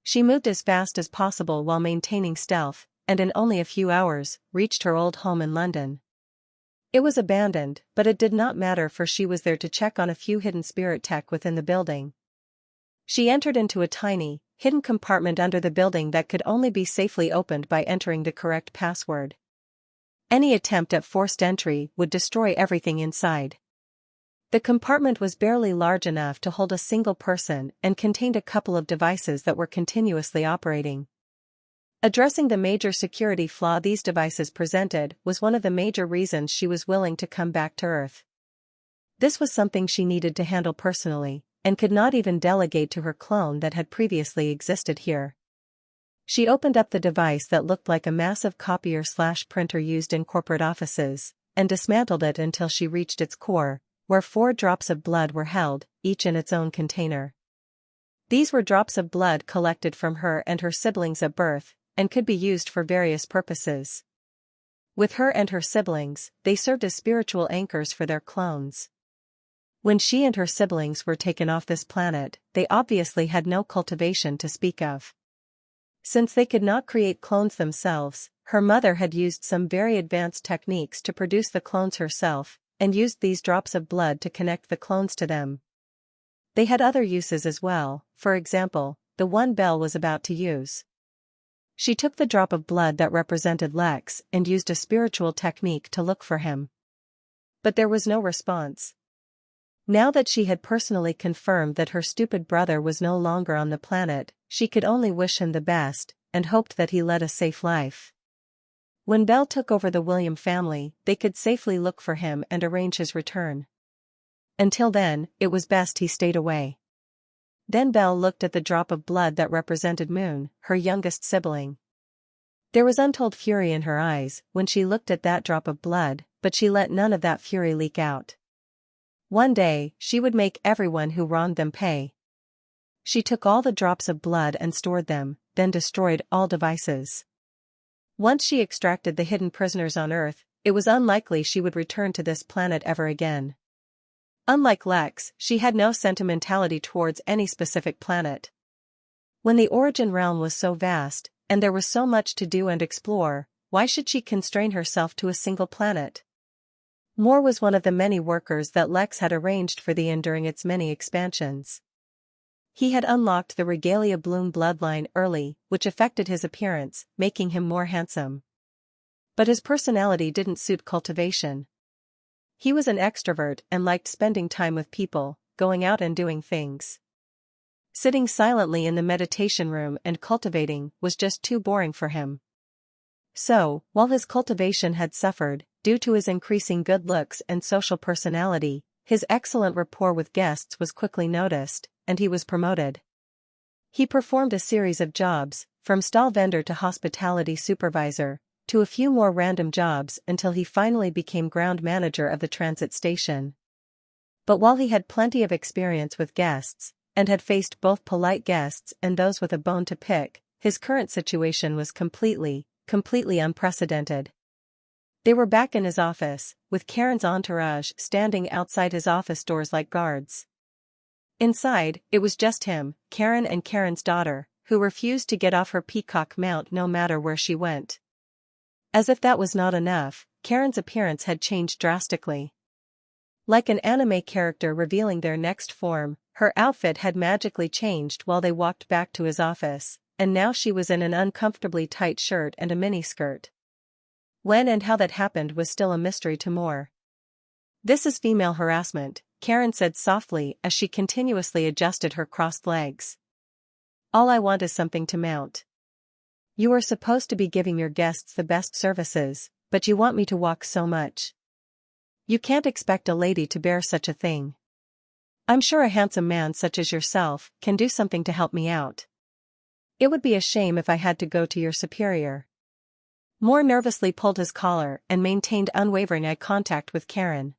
She moved as fast as possible while maintaining stealth, and in only a few hours, reached her old home in London. It was abandoned, but it did not matter for she was there to check on a few hidden spirit tech within the building. She entered into a tiny, hidden compartment under the building that could only be safely opened by entering the correct password. Any attempt at forced entry would destroy everything inside. The compartment was barely large enough to hold a single person and contained a couple of devices that were continuously operating. Addressing the major security flaw these devices presented was one of the major reasons she was willing to come back to Earth. This was something she needed to handle personally, and could not even delegate to her clone that had previously existed here. She opened up the device that looked like a massive copier/printer used in corporate offices, and dismantled it until she reached its core, where 4 drops of blood were held, each in its own container. These were drops of blood collected from her and her siblings at birth, and could be used for various purposes. With her and her siblings, they served as spiritual anchors for their clones. When she and her siblings were taken off this planet, they obviously had no cultivation to speak of. Since they could not create clones themselves, her mother had used some very advanced techniques to produce the clones herself, and used these drops of blood to connect the clones to them. They had other uses as well, for example, the one Belle was about to use. She took the drop of blood that represented Lex and used a spiritual technique to look for him. But there was no response. Now that she had personally confirmed that her stupid brother was no longer on the planet, she could only wish him the best, and hoped that he led a safe life. When Belle took over the William family, they could safely look for him and arrange his return. Until then, it was best he stayed away. Then Belle looked at the drop of blood that represented Moon, her youngest sibling. There was untold fury in her eyes when she looked at that drop of blood, but she let none of that fury leak out. One day, she would make everyone who wronged them pay. She took all the drops of blood and stored them, then destroyed all devices. Once she extracted the hidden prisoners on Earth, it was unlikely she would return to this planet ever again. Unlike Lex, she had no sentimentality towards any specific planet. When the origin realm was so vast, and there was so much to do and explore, why should she constrain herself to a single planet? Moore was one of the many workers that Lex had arranged for the inn during its many expansions. He had unlocked the Regalia Bloom bloodline early, which affected his appearance, making him more handsome. But his personality didn't suit cultivation. He was an extrovert and liked spending time with people, going out and doing things. Sitting silently in the meditation room and cultivating was just too boring for him. So, while his cultivation had suffered, due to his increasing good looks and social personality, his excellent rapport with guests was quickly noticed, and he was promoted. He performed a series of jobs, from stall vendor to hospitality supervisor, to a few more random jobs until he finally became ground manager of the transit station. But while he had plenty of experience with guests, and had faced both polite guests and those with a bone to pick, his current situation was completely unprecedented. They were back in his office, with Karen's entourage standing outside his office doors like guards. Inside, it was just him, Karen and Karen's daughter, who refused to get off her peacock mount no matter where she went. As if that was not enough, Karen's appearance had changed drastically. Like an anime character revealing their next form, her outfit had magically changed while they walked back to his office, and now she was in an uncomfortably tight shirt and a miniskirt. When and how that happened was still a mystery to Moore. "This is female harassment," Karen said softly as she continuously adjusted her crossed legs. "All I want is something to mount. You are supposed to be giving your guests the best services, but you want me to walk so much. You can't expect a lady to bear such a thing. I'm sure a handsome man such as yourself can do something to help me out. It would be a shame if I had to go to your superior." Moore nervously pulled his collar and maintained unwavering eye contact with Karen.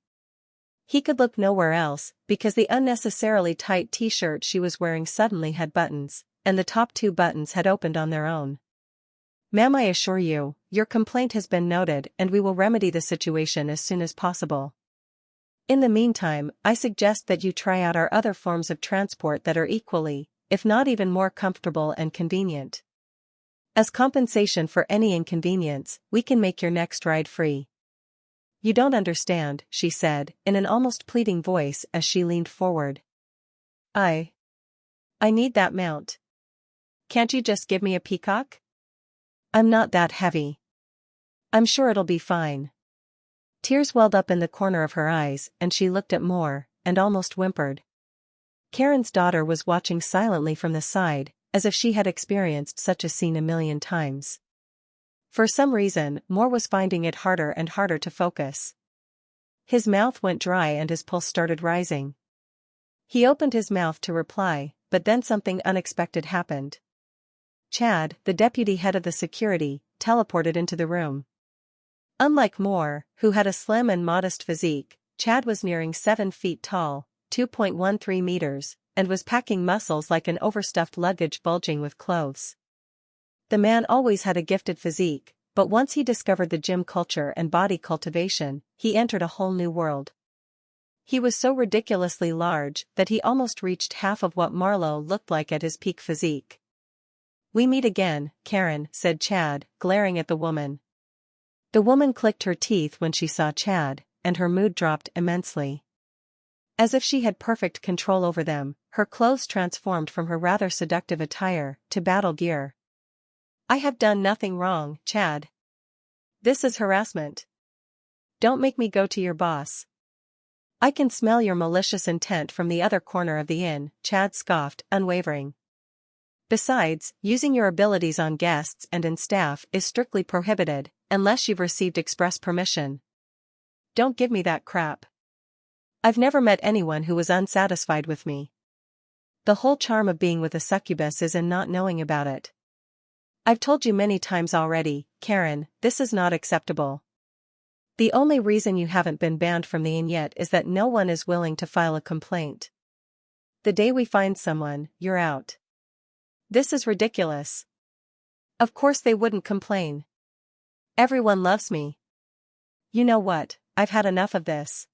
He could look nowhere else, because the unnecessarily tight t-shirt she was wearing suddenly had buttons, and the top two buttons had opened on their own. "Ma'am, I assure you, your complaint has been noted and we will remedy the situation as soon as possible. In the meantime, I suggest that you try out our other forms of transport that are equally, if not even more comfortable and convenient. As compensation for any inconvenience, we can make your next ride free." "You don't understand," she said, in an almost pleading voice as she leaned forward. I need that mount. Can't you just give me a peacock? I'm not that heavy. I'm sure it'll be fine." Tears welled up in the corner of her eyes and she looked at Moore, and almost whimpered. Karen's daughter was watching silently from the side, as if she had experienced such a scene a million times. For some reason, Moore was finding it harder and harder to focus. His mouth went dry and his pulse started rising. He opened his mouth to reply, but then something unexpected happened. Chad, the deputy head of the security, teleported into the room. Unlike Moore, who had a slim and modest physique, Chad was nearing 7 feet tall, 2.13 meters, and was packing muscles like an overstuffed luggage bulging with clothes. The man always had a gifted physique, but once he discovered the gym culture and body cultivation, he entered a whole new world. He was so ridiculously large that he almost reached half of what Marlowe looked like at his peak physique. "We meet again, Karen," said Chad, glaring at the woman. The woman clicked her teeth when she saw Chad, and her mood dropped immensely. As if she had perfect control over them, her clothes transformed from her rather seductive attire to battle gear. "I have done nothing wrong, Chad. This is harassment. Don't make me go to your boss." "I can smell your malicious intent from the other corner of the inn," Chad scoffed, unwavering. "Besides, using your abilities on guests and in staff is strictly prohibited, unless you've received express permission. Don't give me that crap. I've never met anyone who was unsatisfied with me. The whole charm of being with a succubus is in not knowing about it. I've told you many times already, Karen, this is not acceptable. The only reason you haven't been banned from the inn yet is that no one is willing to file a complaint. The day we find someone, you're out. This is ridiculous. Of course they wouldn't complain. Everyone loves me. You know what, I've had enough of this.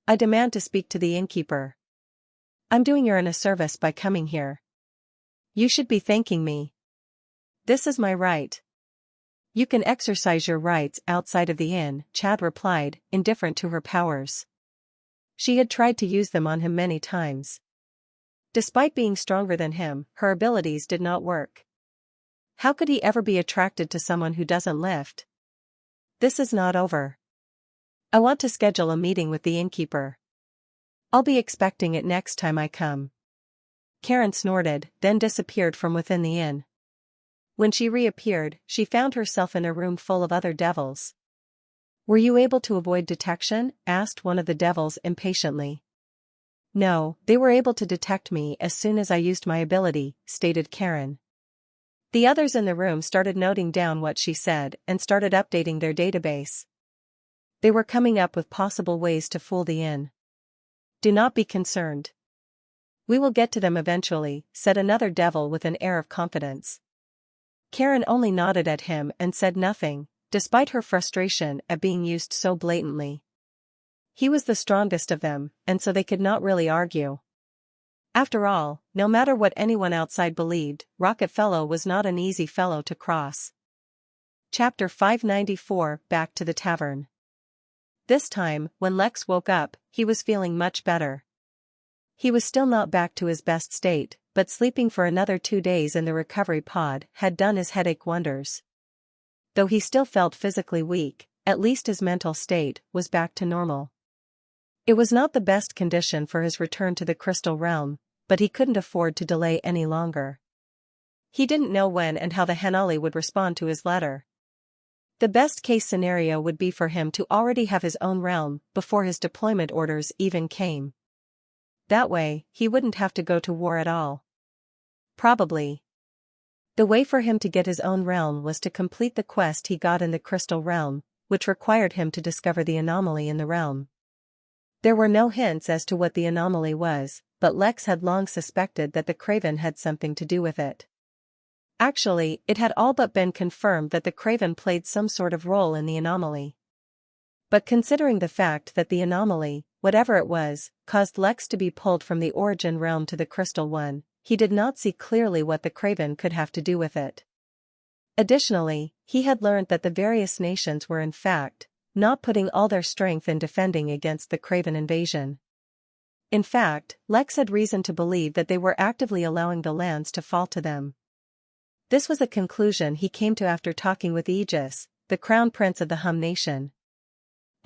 I demand to speak to the innkeeper. I'm doing you a service by coming here. You should be thanking me. This is my right." "You can exercise your rights outside of the inn," Chad replied, indifferent to her powers. She had tried to use them on him many times. Despite being stronger than him, her abilities did not work. How could he ever be attracted to someone who doesn't lift? "This is not over. I want to schedule a meeting with the innkeeper. I'll be expecting it next time I come." Karen snorted, then disappeared from within the inn. When she reappeared, she found herself in a room full of other devils. "Were you able to avoid detection?" asked one of the devils impatiently. No, they were able to detect me as soon as I used my ability, stated Karen. The others in the room started noting down what she said and started updating their database. They were coming up with possible ways to fool the inn. Do not be concerned. We will get to them eventually, said another devil with an air of confidence. Karen only nodded at him and said nothing, despite her frustration at being used so blatantly. He was the strongest of them, and so they could not really argue. After all, no matter what anyone outside believed, Rocket Fellow was not an easy fellow to cross. Chapter 594, Back to the Tavern. This time, when Lex woke up, he was feeling much better. He was still not back to his best state, but sleeping for another 2 days in the recovery pod had done his headache wonders. Though he still felt physically weak, at least his mental state was back to normal. It was not the best condition for his return to the crystal realm, but he couldn't afford to delay any longer. He didn't know when and how the Hanali would respond to his letter. The best-case scenario would be for him to already have his own realm before his deployment orders even came. That way, he wouldn't have to go to war at all. Probably. The way for him to get his own realm was to complete the quest he got in the crystal realm, which required him to discover the anomaly in the realm. There were no hints as to what the anomaly was, but Lex had long suspected that the Craven had something to do with it. Actually, it had all but been confirmed that the Craven played some sort of role in the anomaly. But considering the fact that the anomaly, whatever it was, caused Lex to be pulled from the origin realm to the crystal one, he did not see clearly what the Craven could have to do with it. Additionally, he had learned that the various nations were in fact not putting all their strength in defending against the Craven invasion. In fact, Lex had reason to believe that they were actively allowing the lands to fall to them. This was a conclusion he came to after talking with Aegis, the crown prince of the Hum nation.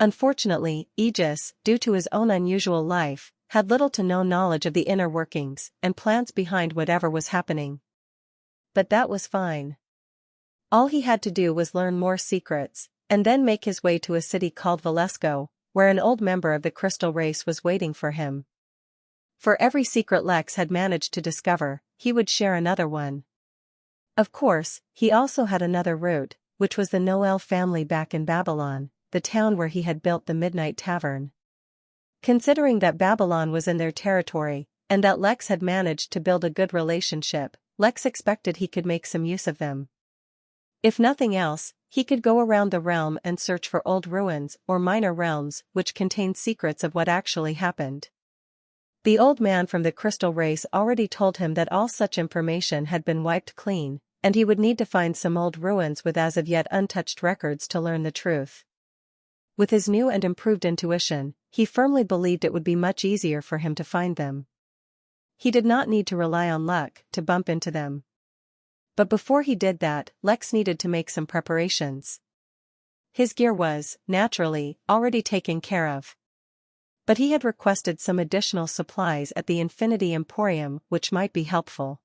Unfortunately, Aegis, due to his own unusual life, had little to no knowledge of the inner workings and plans behind whatever was happening. But that was fine. All he had to do was learn more secrets, and then make his way to a city called Valesco, where an old member of the crystal race was waiting for him. For every secret Lex had managed to discover, he would share another one. Of course, he also had another route, which was the Noel family back in Babylon, the town where he had built the Midnight Tavern. Considering that Babylon was in their territory, and that Lex had managed to build a good relationship, Lex expected he could make some use of them. If nothing else, he could go around the realm and search for old ruins or minor realms which contained secrets of what actually happened. The old man from the crystal race already told him that all such information had been wiped clean, and he would need to find some old ruins with as of yet untouched records to learn the truth. With his new and improved intuition, he firmly believed it would be much easier for him to find them. He did not need to rely on luck to bump into them. But before he did that, Lex needed to make some preparations. His gear was, naturally, already taken care of. But he had requested some additional supplies at the Infinity Emporium which might be helpful.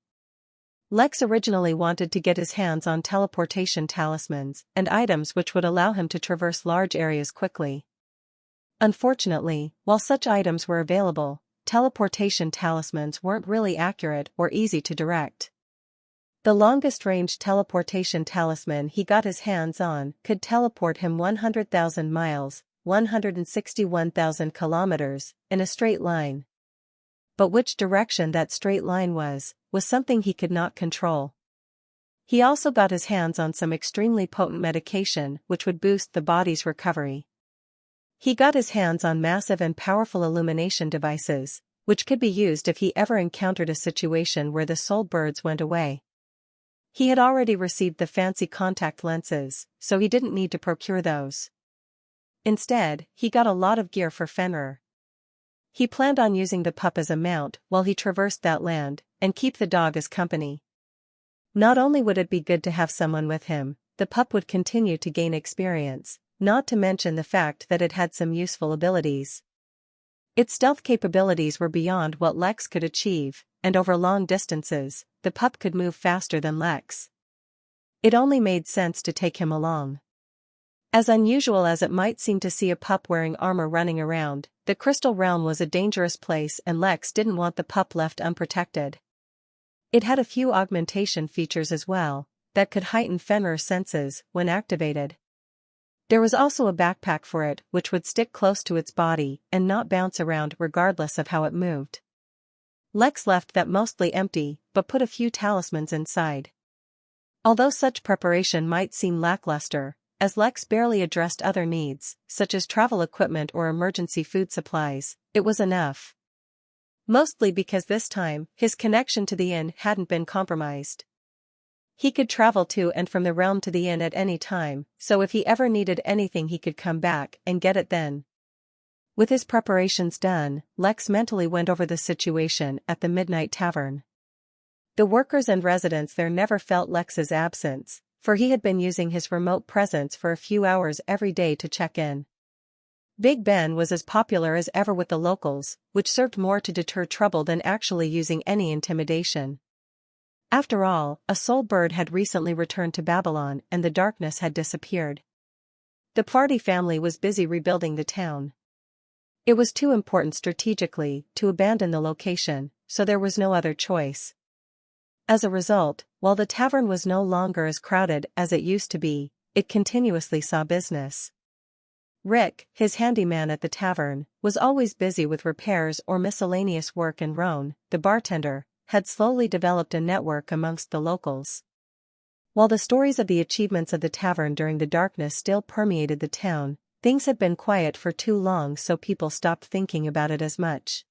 Lex originally wanted to get his hands on teleportation talismans and items which would allow him to traverse large areas quickly. Unfortunately, while such items were available, teleportation talismans weren't really accurate or easy to direct. The longest-range teleportation talisman he got his hands on could teleport him 100,000 miles, 161,000 kilometers, in a straight line. But which direction that straight line was something he could not control. He also got his hands on some extremely potent medication which would boost the body's recovery. He got his hands on massive and powerful illumination devices, which could be used if he ever encountered a situation where the soul birds went away. He had already received the fancy contact lenses, so he didn't need to procure those. Instead, he got a lot of gear for Fenrir. He planned on using the pup as a mount while he traversed that land, and keep the dog as company. Not only would it be good to have someone with him, the pup would continue to gain experience, not to mention the fact that it had some useful abilities. Its stealth capabilities were beyond what Lex could achieve, and over long distances, the pup could move faster than Lex. It only made sense to take him along. As unusual as it might seem to see a pup wearing armor running around, the Crystal Realm was a dangerous place and Lex didn't want the pup left unprotected. It had a few augmentation features as well, that could heighten Fenrir's senses when activated. There was also a backpack for it which would stick close to its body and not bounce around regardless of how it moved. Lex left that mostly empty, but put a few talismans inside. Although such preparation might seem lackluster, as Lex barely addressed other needs, such as travel equipment or emergency food supplies, it was enough. Mostly because this time, his connection to the inn hadn't been compromised. He could travel to and from the realm to the inn at any time, so if he ever needed anything he could come back and get it then. With his preparations done, Lex mentally went over the situation at the Midnight Tavern. The workers and residents there never felt Lex's absence, for he had been using his remote presence for a few hours every day to check in. Big Ben was as popular as ever with the locals, which served more to deter trouble than actually using any intimidation. After all, a soul bird had recently returned to Babylon and the darkness had disappeared. The party family was busy rebuilding the town. It was too important strategically to abandon the location, so there was no other choice. As a result, while the tavern was no longer as crowded as it used to be, it continuously saw business. Rick, his handyman at the tavern, was always busy with repairs or miscellaneous work, and Roan, the bartender, had slowly developed a network amongst the locals. While the stories of the achievements of the tavern during the darkness still permeated the town, things had been quiet for too long, so people stopped thinking about it as much.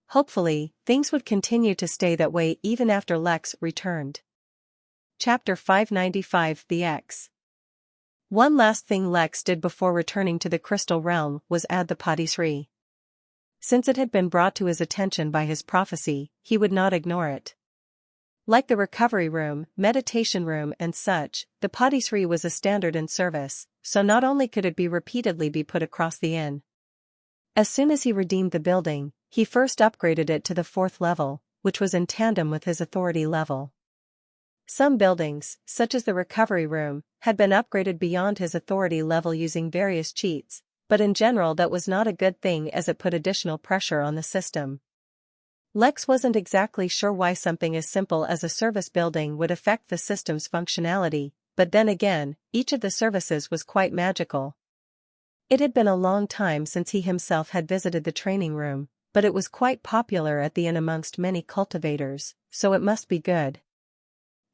Hopefully, things would continue to stay that way even after Lex returned. Chapter 595 The X. One last thing Lex did before returning to the Crystal Realm was add the patisserie. Since it had been brought to his attention by his prophecy, he would not ignore it. Like the recovery room, meditation room and such, the patisserie was a standard in service, so not only could it be repeatedly put across the inn. As soon as he redeemed the building, he first upgraded it to the 4th level, which was in tandem with his authority level. Some buildings, such as the recovery room, had been upgraded beyond his authority level using various cheats, but in general that was not a good thing as it put additional pressure on the system. Lex wasn't exactly sure why something as simple as a service building would affect the system's functionality, but then again, each of the services was quite magical. It had been a long time since he himself had visited the training room, but it was quite popular at the inn amongst many cultivators, so it must be good.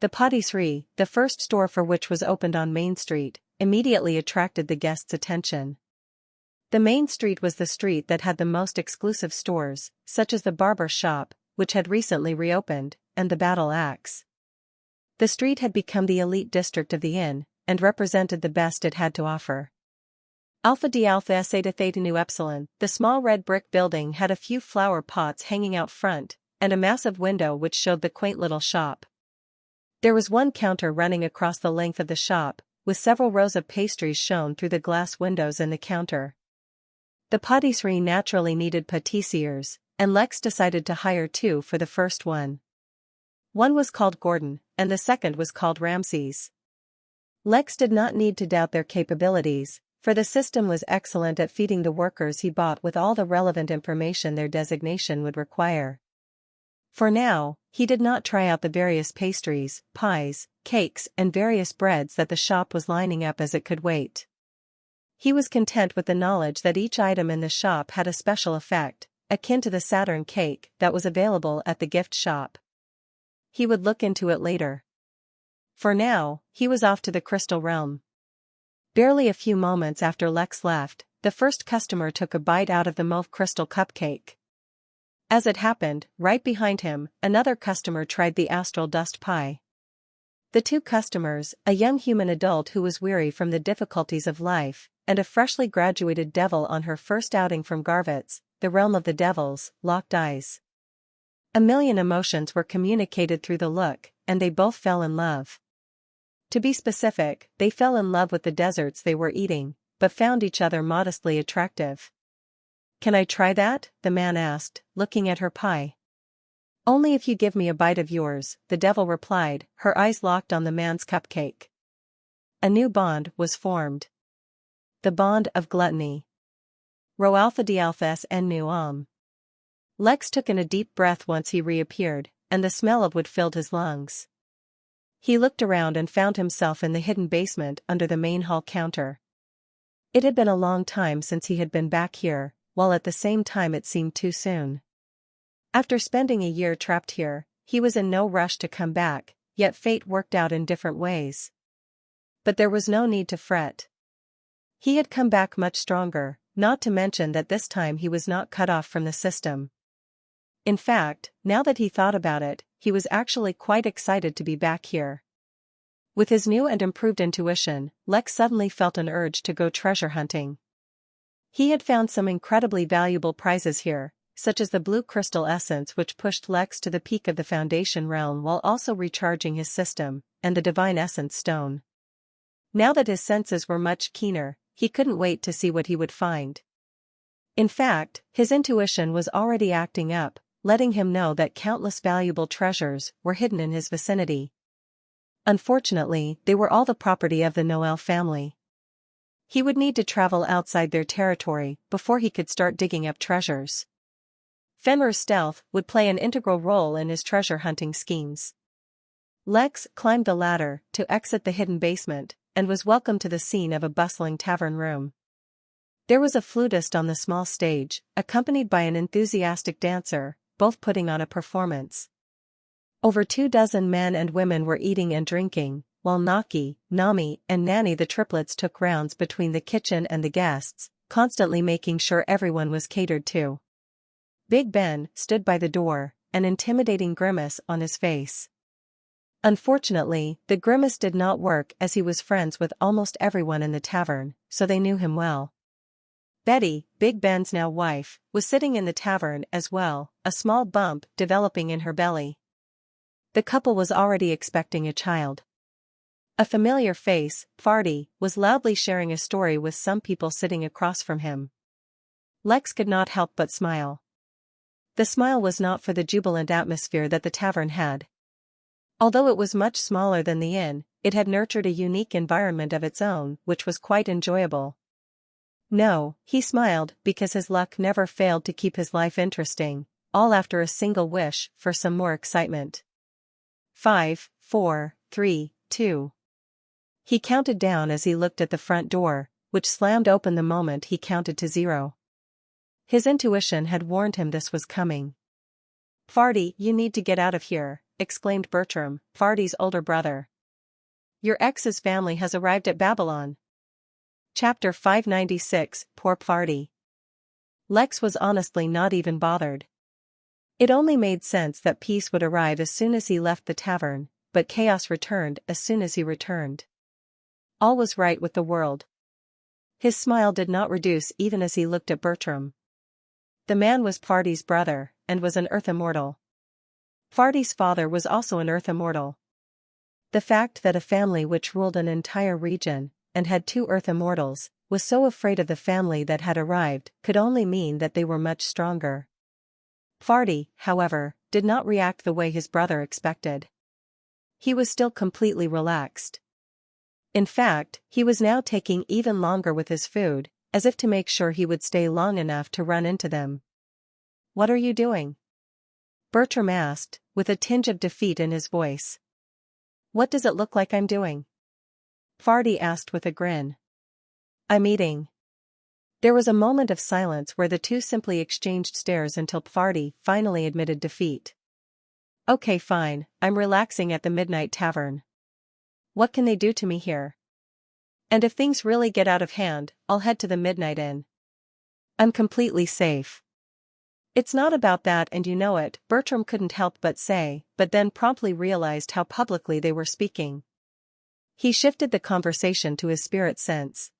The patisserie, the first store for which was opened on Main Street, immediately attracted the guests' attention. The Main Street was the street that had the most exclusive stores, such as the barber shop, which had recently reopened, and the battle axe. The street had become the elite district of the inn, and represented the best it had to offer. Alpha D Alpha Theta Theta Nu Epsilon, the small red brick building had a few flower pots hanging out front, and a massive window which showed the quaint little shop. There was one counter running across the length of the shop, with several rows of pastries shown through the glass windows in the counter. The patisserie naturally needed patissiers, and Lex decided to hire 2 for the first one. One was called Gordon, and the second was called Ramses. Lex did not need to doubt their capabilities, for the system was excellent at feeding the workers he bought with all the relevant information their designation would require. For now, he did not try out the various pastries, pies, cakes and various breads that the shop was lining up as it could wait. He was content with the knowledge that each item in the shop had a special effect, akin to the Saturn cake that was available at the gift shop. He would look into it later. For now, he was off to the Crystal Realm. Barely a few moments after Lex left, the first customer took a bite out of the mauve crystal cupcake. As it happened, right behind him, another customer tried the astral dust pie. The 2 customers, a young human adult who was weary from the difficulties of life, and a freshly graduated devil on her first outing from Garvitz, the realm of the devils, locked eyes. A million emotions were communicated through the look, and they both fell in love. To be specific, they fell in love with the desserts they were eating, but found each other modestly attractive. "Can I try that?" the man asked, looking at her pie. "Only if you give me a bite of yours," the devil replied, her eyes locked on the man's cupcake. A new bond was formed. The bond of gluttony. Rho alpha d alpha s n nu Lex took in a deep breath once he reappeared, and the smell of wood filled his lungs. He looked around and found himself in the hidden basement under the main hall counter. It had been a long time since he had been back here, while at the same time it seemed too soon. After spending a year trapped here, he was in no rush to come back, yet fate worked out in different ways. But there was no need to fret. He had come back much stronger, not to mention that this time he was not cut off from the system. In fact, now that he thought about it, he was actually quite excited to be back here. With his new and improved intuition, Lex suddenly felt an urge to go treasure hunting. He had found some incredibly valuable prizes here, such as the blue crystal essence which pushed Lex to the peak of the Foundation realm while also recharging his system, and the divine essence stone. Now that his senses were much keener, he couldn't wait to see what he would find. In fact, his intuition was already acting up, letting him know that countless valuable treasures were hidden in his vicinity. Unfortunately, they were all the property of the Noel family. He would need to travel outside their territory before he could start digging up treasures. Fenrir's stealth would play an integral role in his treasure hunting schemes. Lex climbed the ladder to exit the hidden basement, and was welcomed to the scene of a bustling tavern room. There was a flutist on the small stage, accompanied by an enthusiastic dancer, both putting on a performance. Over 24 men and women were eating and drinking, while Naki, Nami, and Nanny the triplets took rounds between the kitchen and the guests, constantly making sure everyone was catered to. Big Ben stood by the door, an intimidating grimace on his face. Unfortunately, the grimace did not work as he was friends with almost everyone in the tavern, so they knew him well. Betty, Big Ben's now wife, was sitting in the tavern as well, a small bump developing in her belly. The couple was already expecting a child. A familiar face, Farty, was loudly sharing a story with some people sitting across from him. Lex could not help but smile. The smile was not for the jubilant atmosphere that the tavern had. Although it was much smaller than the inn, it had nurtured a unique environment of its own which was quite enjoyable. No, he smiled because his luck never failed to keep his life interesting, all after a single wish for some more excitement. 5, 4, 3, 2. He counted down as he looked at the front door, which slammed open the moment he counted to 0. His intuition had warned him this was coming. "Farty, you need to get out of here," exclaimed Bertram, Farty's older brother. "Your ex's family has arrived at Babylon." Chapter 596, Poor Farty. Lex was honestly not even bothered. It only made sense that peace would arrive as soon as he left the tavern, but chaos returned as soon as he returned. All was right with the world. His smile did not reduce even as he looked at Bertram. The man was Farty's brother, and was an Earth Immortal. Farty's father was also an Earth Immortal. The fact that a family which ruled an entire region, and had 2 Earth Immortals, was so afraid of the family that had arrived could only mean that they were much stronger. Farty, however, did not react the way his brother expected. He was still completely relaxed. In fact, he was now taking even longer with his food, as if to make sure he would stay long enough to run into them. "What are you doing?" Bertram asked, with a tinge of defeat in his voice. "What does it look like I'm doing?" Farty asked with a grin. "I'm eating." There was a moment of silence where the two simply exchanged stares until Farty finally admitted defeat. "Okay, fine, I'm relaxing at the Midnight Tavern. What can they do to me here? And if things really get out of hand, I'll head to the Midnight Inn. I'm completely safe." "It's not about that and you know it," Bertram couldn't help but say, but then promptly realized how publicly they were speaking. He shifted the conversation to his spirit sense.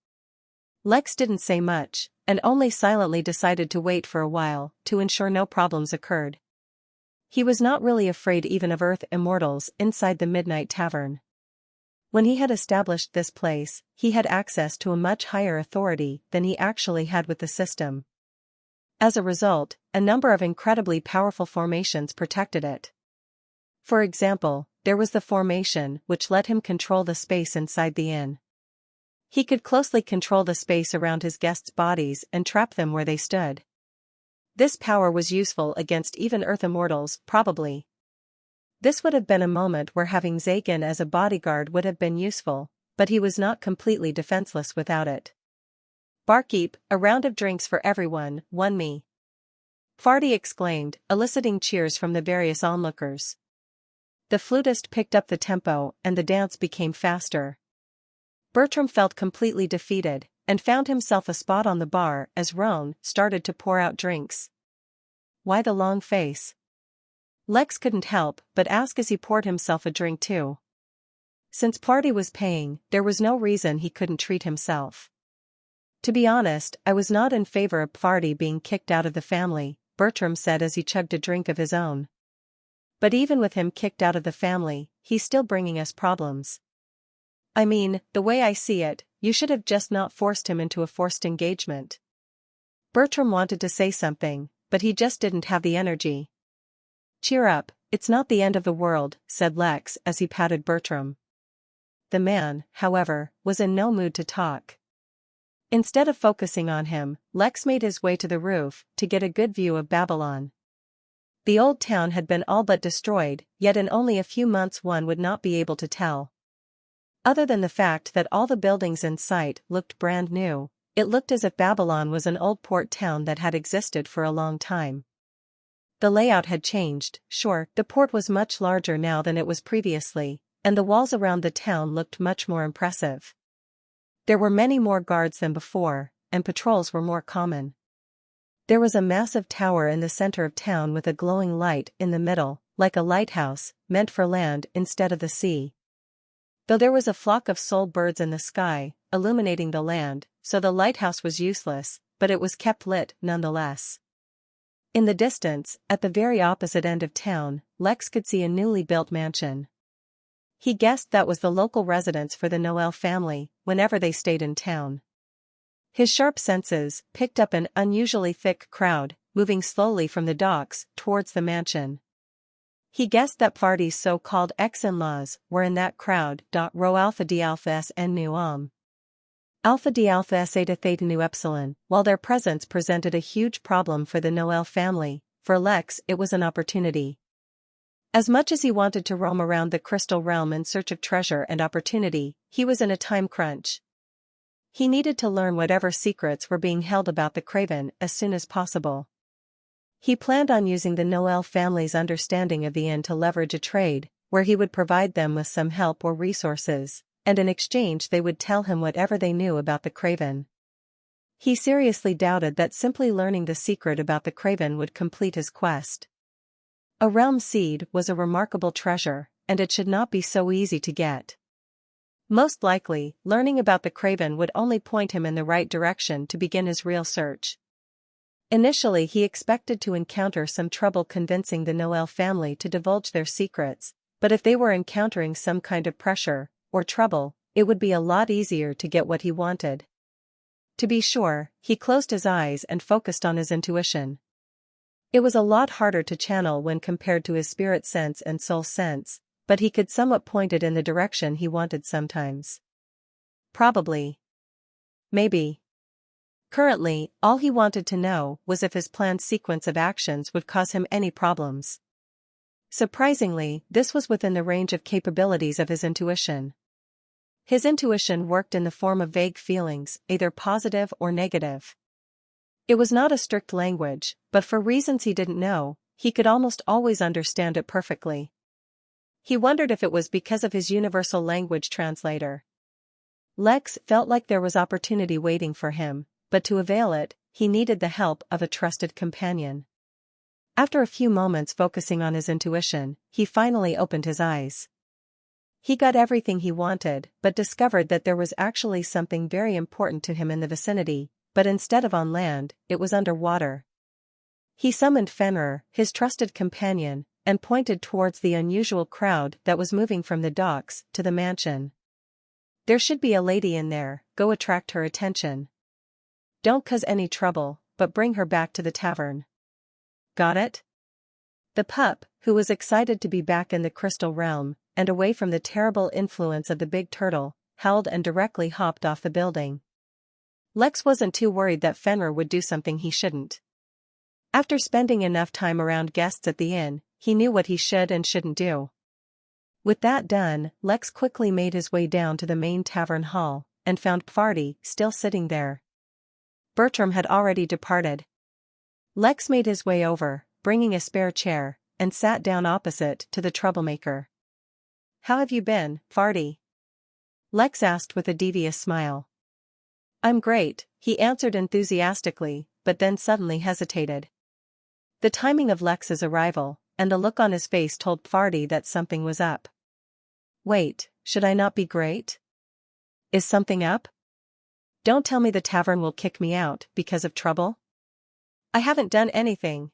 Lex didn't say much, and only silently decided to wait for a while, to ensure no problems occurred. He was not really afraid even of Earth Immortals inside the Midnight Tavern. When he had established this place, he had access to a much higher authority than he actually had with the system. As a result, a number of incredibly powerful formations protected it. For example, there was the formation which let him control the space inside the inn. He could closely control the space around his guests' bodies and trap them where they stood. This power was useful against even Earth immortals, probably. This would have been a moment where having Zagan as a bodyguard would have been useful, but he was not completely defenseless without it. "Barkeep, a round of drinks for everyone, one me," Farty exclaimed, eliciting cheers from the various onlookers. The flutist picked up the tempo and the dance became faster. Bertram felt completely defeated, and found himself a spot on the bar as Roan started to pour out drinks. Why the long face? Lex couldn't help but ask as he poured himself a drink too. Since Farty was paying, there was no reason he couldn't treat himself. "To be honest, I was not in favor of Farty being kicked out of the family," Bertram said as he chugged a drink of his own. "But even with him kicked out of the family, he's still bringing us problems. I mean, the way I see it, you should have just not forced him into a forced engagement." Bertram wanted to say something, but he just didn't have the energy. "Cheer up, it's not the end of the world," said Lex as he patted Bertram. The man, however, was in no mood to talk. Instead of focusing on him, Lex made his way to the roof to get a good view of Babylon. The old town had been all but destroyed, yet in only a few months one would not be able to tell. Other than the fact that all the buildings in sight looked brand new, it looked as if Babylon was an old port town that had existed for a long time. The layout had changed, sure, the port was much larger now than it was previously, and the walls around the town looked much more impressive. There were many more guards than before, and patrols were more common. There was a massive tower in the center of town with a glowing light in the middle, like a lighthouse, meant for land instead of the sea. Though there was a flock of soul birds in the sky, illuminating the land, so the lighthouse was useless, but it was kept lit nonetheless. In the distance, at the very opposite end of town, Lex could see a newly built mansion. He guessed that was the local residence for the Noel family, whenever they stayed in town. His sharp senses picked up an unusually thick crowd, moving slowly from the docks towards the mansion. He guessed that Farty's so-called ex-in-laws were in that crowd. Rho Alpha D Alpha S N Nu Alpha D Alpha S Eta Theta Nu Epsilon. While their presence presented a huge problem for the Noel family, for Lex it was an opportunity. As much as he wanted to roam around the crystal realm in search of treasure and opportunity, he was in a time crunch. He needed to learn whatever secrets were being held about the Craven as soon as possible. He planned on using the Noel family's understanding of the inn to leverage a trade, where he would provide them with some help or resources, and in exchange they would tell him whatever they knew about the Craven. He seriously doubted that simply learning the secret about the Craven would complete his quest. A realm seed was a remarkable treasure, and it should not be so easy to get. Most likely, learning about the Craven would only point him in the right direction to begin his real search. Initially he expected to encounter some trouble convincing the Noel family to divulge their secrets, but if they were encountering some kind of pressure, or trouble, it would be a lot easier to get what he wanted. To be sure, he closed his eyes and focused on his intuition. It was a lot harder to channel when compared to his spirit sense and soul sense, but he could somewhat point it in the direction he wanted sometimes. Probably. Maybe. Currently, all he wanted to know was if his planned sequence of actions would cause him any problems. Surprisingly, this was within the range of capabilities of his intuition. His intuition worked in the form of vague feelings, either positive or negative. It was not a strict language, but for reasons he didn't know, he could almost always understand it perfectly. He wondered if it was because of his universal language translator. Lex felt like there was opportunity waiting for him, but to avail it, he needed the help of a trusted companion. After a few moments focusing on his intuition, he finally opened his eyes. He got everything he wanted, but discovered that there was actually something very important to him in the vicinity, but instead of on land, it was underwater. He summoned Fenrir, his trusted companion, and pointed towards the unusual crowd that was moving from the docks to the mansion. "There should be a lady in there, go attract her attention. Don't cause any trouble, but bring her back to the tavern. Got it?" The pup, who was excited to be back in the crystal realm, and away from the terrible influence of the big turtle, howled and directly hopped off the building. Lex wasn't too worried that Fenrir would do something he shouldn't. After spending enough time around guests at the inn, he knew what he should and shouldn't do. With that done, Lex quickly made his way down to the main tavern hall, and found Pfardy still sitting there. Bertram had already departed. Lex made his way over, bringing a spare chair, and sat down opposite to the troublemaker. "How have you been, Pfardy?" Lex asked with a devious smile. "I'm great," he answered enthusiastically, but then suddenly hesitated. The timing of Lex's arrival, and the look on his face told Pfardy that something was up. "Wait, should I not be great? Is something up? Don't tell me the tavern will kick me out because of trouble? I haven't done anything."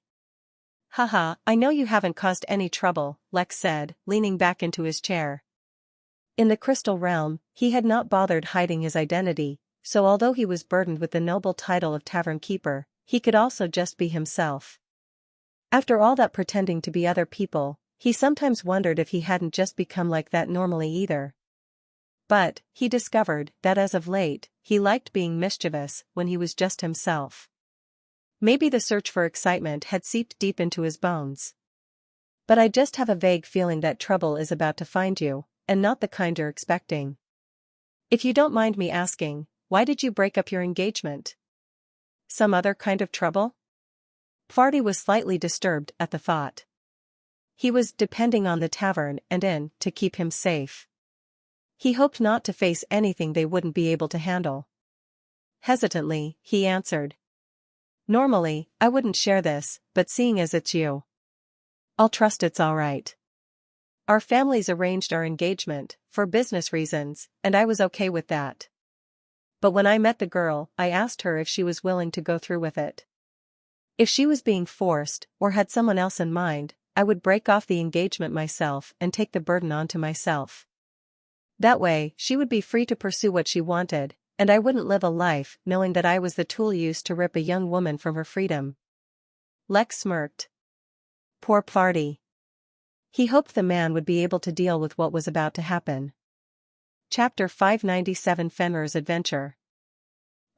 "Haha, I know you haven't caused any trouble," Lex said, leaning back into his chair. In the Crystal Realm, he had not bothered hiding his identity, so although he was burdened with the noble title of Tavern Keeper, he could also just be himself. After all that pretending to be other people, he sometimes wondered if he hadn't just become like that normally either. But, he discovered that as of late, he liked being mischievous when he was just himself. Maybe the search for excitement had seeped deep into his bones. "But I just have a vague feeling that trouble is about to find you, and not the kind you're expecting. If you don't mind me asking, why did you break up your engagement? Some other kind of trouble?" Pfardy was slightly disturbed at the thought. He was depending on the tavern and inn to keep him safe. He hoped not to face anything they wouldn't be able to handle. Hesitantly, he answered. "Normally, I wouldn't share this, but seeing as it's you, I'll trust it's all right. Our families arranged our engagement, for business reasons, and I was okay with that. But when I met the girl, I asked her if she was willing to go through with it. If she was being forced, or had someone else in mind, I would break off the engagement myself and take the burden onto myself. That way, she would be free to pursue what she wanted, and I wouldn't live a life knowing that I was the tool used to rip a young woman from her freedom." Lex smirked. Poor Pfardy. He hoped the man would be able to deal with what was about to happen. Chapter 597 Fenrir's Adventure.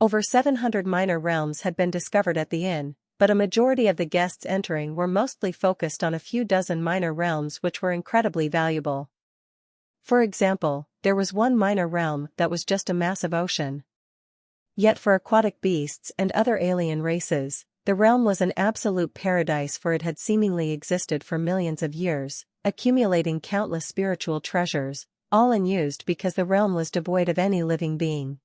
Over 700 minor realms had been discovered at the inn, but a majority of the guests entering were mostly focused on a few dozen minor realms which were incredibly valuable. For example, there was one minor realm that was just a massive ocean. Yet for aquatic beasts and other alien races, the realm was an absolute paradise, for it had seemingly existed for millions of years, accumulating countless spiritual treasures, all unused because the realm was devoid of any living being.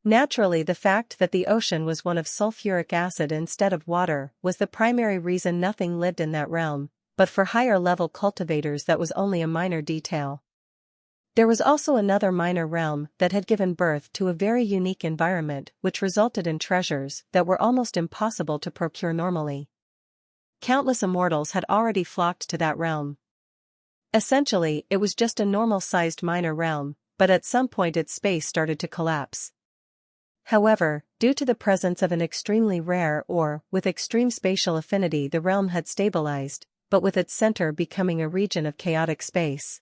Naturally, the fact that the ocean was one of sulfuric acid instead of water was the primary reason nothing lived in that realm, but for higher-level cultivators that was only a minor detail. There was also another minor realm that had given birth to a very unique environment which resulted in treasures that were almost impossible to procure normally. Countless immortals had already flocked to that realm. Essentially, it was just a normal-sized minor realm, but at some point its space started to collapse. However, due to the presence of an extremely rare ore with extreme spatial affinity, the realm had stabilized, but with its center becoming a region of chaotic space.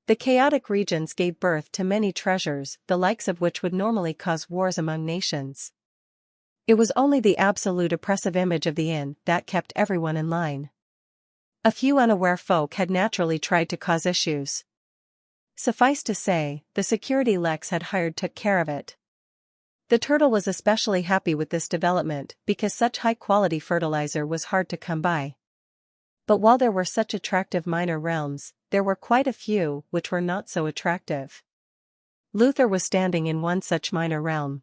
The chaotic regions gave birth to many treasures, the likes of which would normally cause wars among nations. It was only the absolute oppressive image of the inn that kept everyone in line. A few unaware folk had naturally tried to cause issues. Suffice to say, the security Lex had hired took care of it. The turtle was especially happy with this development because such high-quality fertilizer was hard to come by. But while there were such attractive minor realms, there were quite a few which were not so attractive. Luther was standing in one such minor realm.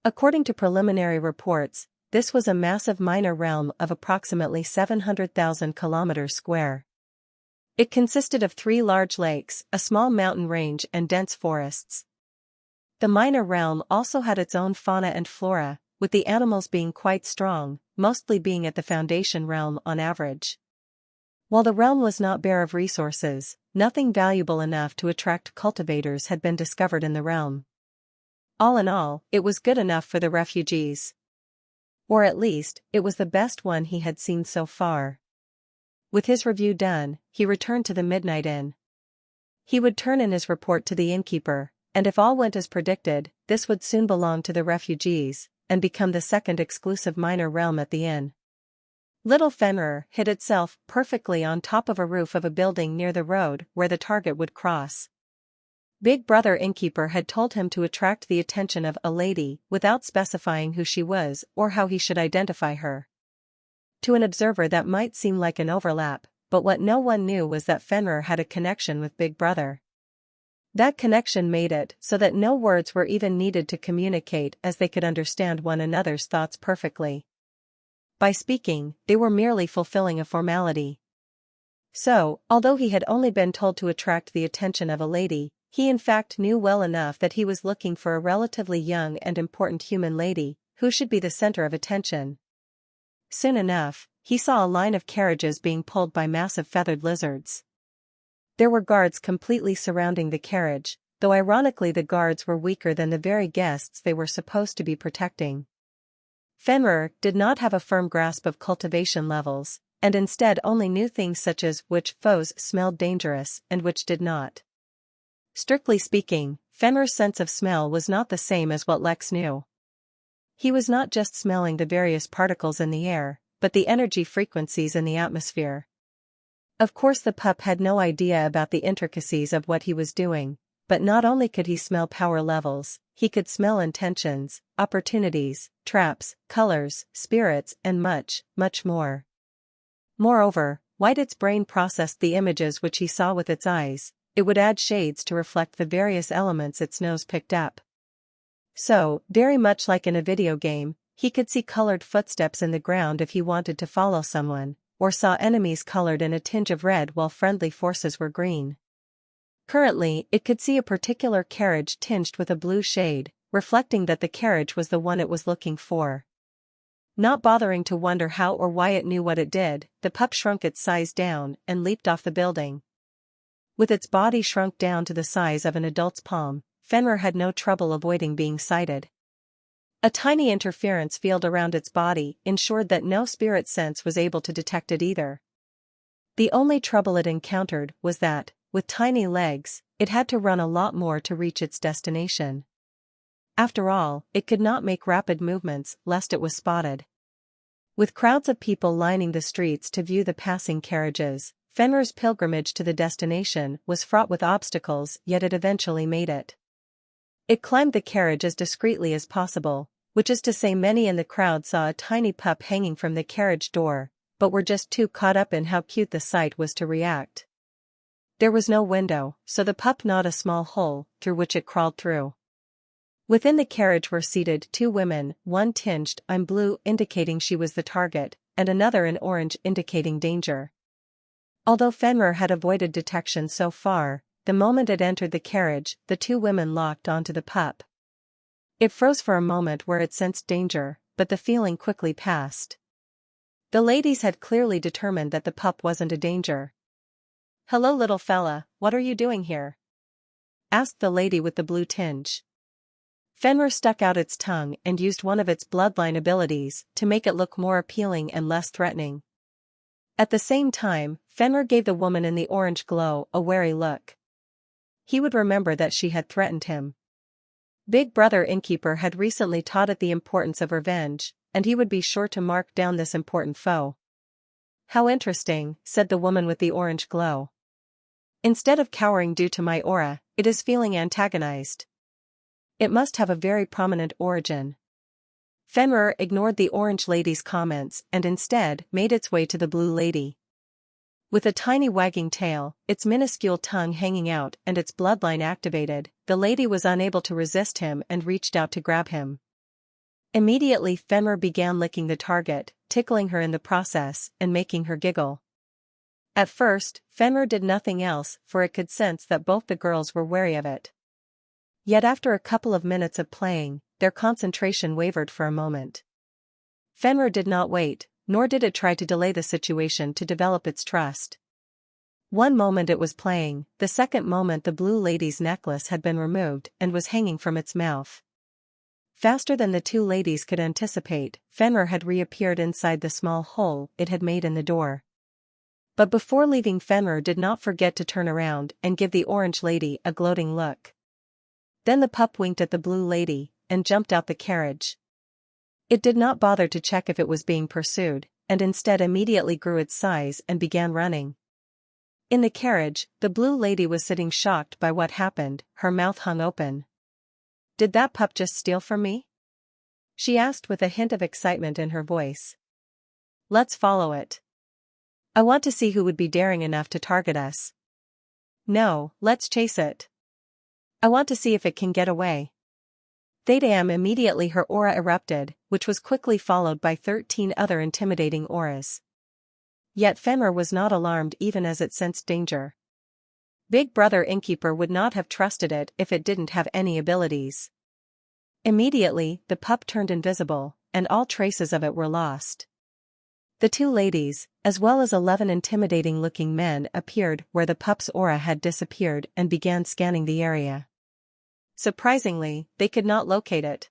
According to preliminary reports, this was a massive minor realm of approximately 700,000 kilometers square. It consisted of 3 large lakes, a small mountain range and dense forests. The minor realm also had its own fauna and flora, with the animals being quite strong, mostly being at the foundation realm on average. While the realm was not bare of resources, nothing valuable enough to attract cultivators had been discovered in the realm. All in all, it was good enough for the refugees. Or at least, it was the best one he had seen so far. With his review done, he returned to the Midnight Inn. He would turn in his report to the innkeeper, and if all went as predicted, this would soon belong to the refugees, and become the second exclusive minor realm at the inn. Little Fenrir hid itself perfectly on top of a roof of a building near the road where the target would cross. Big Brother Innkeeper had told him to attract the attention of a lady without specifying who she was or how he should identify her. To an observer that might seem like an overlap, but what no one knew was that Fenrir had a connection with Big Brother. That connection made it so that no words were even needed to communicate, as they could understand one another's thoughts perfectly. By speaking, they were merely fulfilling a formality. So, although he had only been told to attract the attention of a lady, he in fact knew well enough that he was looking for a relatively young and important human lady, who should be the center of attention. Soon enough, he saw a line of carriages being pulled by massive feathered lizards. There were guards completely surrounding the carriage, though ironically the guards were weaker than the very guests they were supposed to be protecting. Fenrir did not have a firm grasp of cultivation levels, and instead only knew things such as which foes smelled dangerous and which did not. Strictly speaking, Fenrir's sense of smell was not the same as what Lex knew. He was not just smelling the various particles in the air, but the energy frequencies in the atmosphere. Of course the pup had no idea about the intricacies of what he was doing, but not only could he smell power levels, he could smell intentions, opportunities, traps, colors, spirits, and much, much more. Moreover, while its brain processed the images which he saw with its eyes, it would add shades to reflect the various elements its nose picked up. So, very much like in a video game, he could see colored footsteps in the ground if he wanted to follow someone, or saw enemies colored in a tinge of red while friendly forces were green. Currently, it could see a particular carriage tinged with a blue shade, reflecting that the carriage was the one it was looking for. Not bothering to wonder how or why it knew what it did, the pup shrunk its size down and leaped off the building. With its body shrunk down to the size of an adult's palm, Fenrir had no trouble avoiding being sighted. A tiny interference field around its body ensured that no spirit sense was able to detect it either. The only trouble it encountered was that, with tiny legs, it had to run a lot more to reach its destination. After all, it could not make rapid movements lest it was spotted. With crowds of people lining the streets to view the passing carriages, Fenrir's pilgrimage to the destination was fraught with obstacles, yet it eventually made it. It climbed the carriage as discreetly as possible, which is to say many in the crowd saw a tiny pup hanging from the carriage door, but were just too caught up in how cute the sight was to react. There was no window, so the pup gnawed a small hole, through which it crawled through. Within the carriage were seated two women, one tinged in blue indicating she was the target, and another in orange indicating danger. Although Fenrir had avoided detection so far, the moment it entered the carriage, the two women locked onto the pup. It froze for a moment where it sensed danger, but the feeling quickly passed. The ladies had clearly determined that the pup wasn't a danger. "Hello little fella, what are you doing here?" asked the lady with the blue tinge. Fenrir stuck out its tongue and used one of its bloodline abilities to make it look more appealing and less threatening. At the same time, Fenrir gave the woman in the orange glow a wary look. He would remember that she had threatened him. Big Brother Innkeeper had recently taught it the importance of revenge, and he would be sure to mark down this important foe. "How interesting," said the woman with the orange glow. "Instead of cowering due to my aura, it is feeling antagonized. It must have a very prominent origin." Fenrir ignored the orange lady's comments and instead made its way to the blue lady. With a tiny wagging tail, its minuscule tongue hanging out and its bloodline activated, the lady was unable to resist him and reached out to grab him. Immediately Fenrir began licking the target, tickling her in the process and making her giggle. At first, Fenrir did nothing else, for it could sense that both the girls were wary of it. Yet after a couple of minutes of playing, their concentration wavered for a moment. Fenrir did not wait, nor did it try to delay the situation to develop its trust. One moment it was playing, the second moment the blue lady's necklace had been removed and was hanging from its mouth. Faster than the two ladies could anticipate, Fenrir had reappeared inside the small hole it had made in the door. But before leaving, Fenrir did not forget to turn around and give the orange lady a gloating look. Then the pup winked at the blue lady and jumped out the carriage. It did not bother to check if it was being pursued, and instead immediately grew its size and began running. In the carriage, the blue lady was sitting shocked by what happened, her mouth hung open. "Did that pup just steal from me?" she asked with a hint of excitement in her voice. "Let's follow it. I want to see who would be daring enough to target us." "No, let's chase it. I want to see if it can get away." Thadam immediately her aura erupted, which was quickly followed by 13 other intimidating auras. Yet Fenrir was not alarmed even as it sensed danger. Big Brother Innkeeper would not have trusted it if it didn't have any abilities. Immediately, the pup turned invisible, and all traces of it were lost. The two ladies, as well as 11 intimidating-looking men, appeared where the pup's aura had disappeared and began scanning the area. Surprisingly, they could not locate it.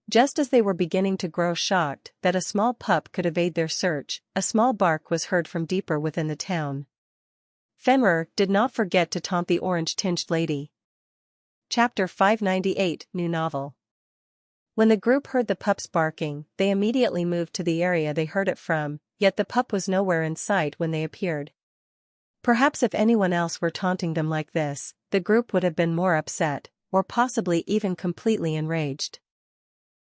Just as they were beginning to grow shocked that a small pup could evade their search, a small bark was heard from deeper within the town. Fenrir did not forget to taunt the orange-tinged lady. Chapter 598, New Novel. When the group heard the pups barking, they immediately moved to the area they heard it from, yet the pup was nowhere in sight when they appeared. Perhaps if anyone else were taunting them like this, the group would have been more upset, or possibly even completely enraged.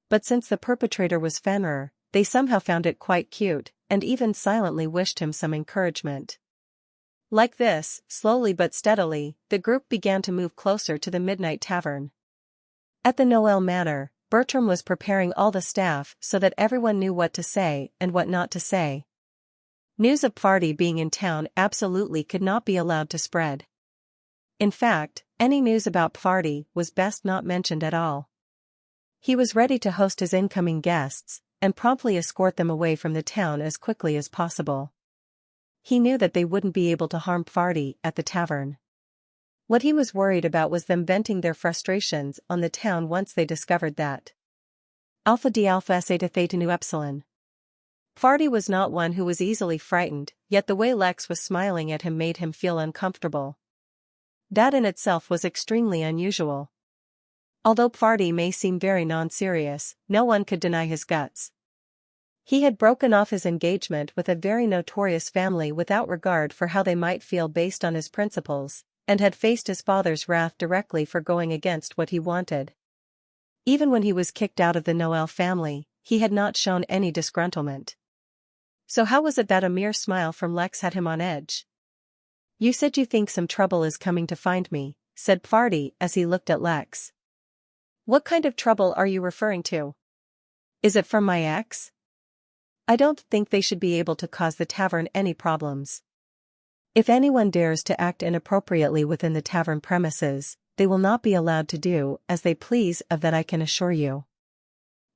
But since the perpetrator was Fenrir, they somehow found it quite cute, and even silently wished him some encouragement. Like this, slowly but steadily, the group began to move closer to the Midnight Tavern. At the Noel Manor, Bertram was preparing all the staff so that everyone knew what to say and what not to say. News of Farty being in town absolutely could not be allowed to spread. In fact, any news about Farty was best not mentioned at all. He was ready to host his incoming guests, and promptly escort them away from the town as quickly as possible. He knew that they wouldn't be able to harm Farty at the tavern. What he was worried about was them venting their frustrations on the town once they discovered that. Alpha D Alpha Eta Theta Nu Epsilon. Farty was not one who was easily frightened, yet the way Lex was smiling at him made him feel uncomfortable. That in itself was extremely unusual. Although Farty may seem very non-serious, no one could deny his guts. He had broken off his engagement with a very notorious family without regard for how they might feel based on his principles, and had faced his father's wrath directly for going against what he wanted. Even when he was kicked out of the Noel family, he had not shown any disgruntlement. So how was it that a mere smile from Lex had him on edge? "You said you think some trouble is coming to find me," said Farty as he looked at Lex. "What kind of trouble are you referring to? Is it from my ex? I don't think they should be able to cause the tavern any problems. If anyone dares to act inappropriately within the tavern premises, they will not be allowed to do as they please, of that I can assure you.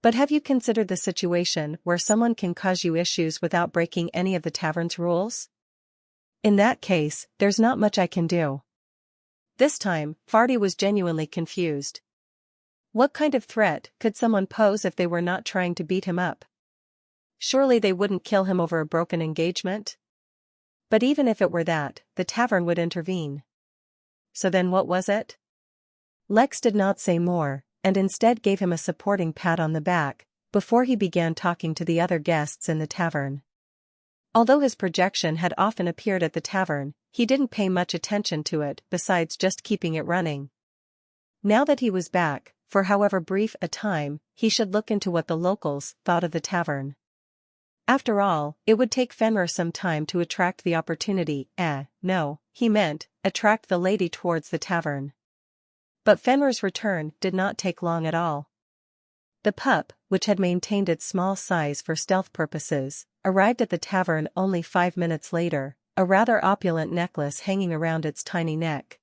But have you considered the situation where someone can cause you issues without breaking any of the tavern's rules? In that case, there's not much I can do." This time, Farty was genuinely confused. What kind of threat could someone pose if they were not trying to beat him up? Surely they wouldn't kill him over a broken engagement? But even if it were that, the tavern would intervene. So then what was it? Lex did not say more, and instead gave him a supporting pat on the back, before he began talking to the other guests in the tavern. Although his projection had often appeared at the tavern, he didn't pay much attention to it besides just keeping it running. Now that he was back, for however brief a time, he should look into what the locals thought of the tavern. After all, it would take Fenrir some time to attract the opportunity, no, he meant, attract the lady towards the tavern. But Fenrir's return did not take long at all. The pup, which had maintained its small size for stealth purposes, arrived at the tavern only 5 minutes later, a rather opulent necklace hanging around its tiny neck.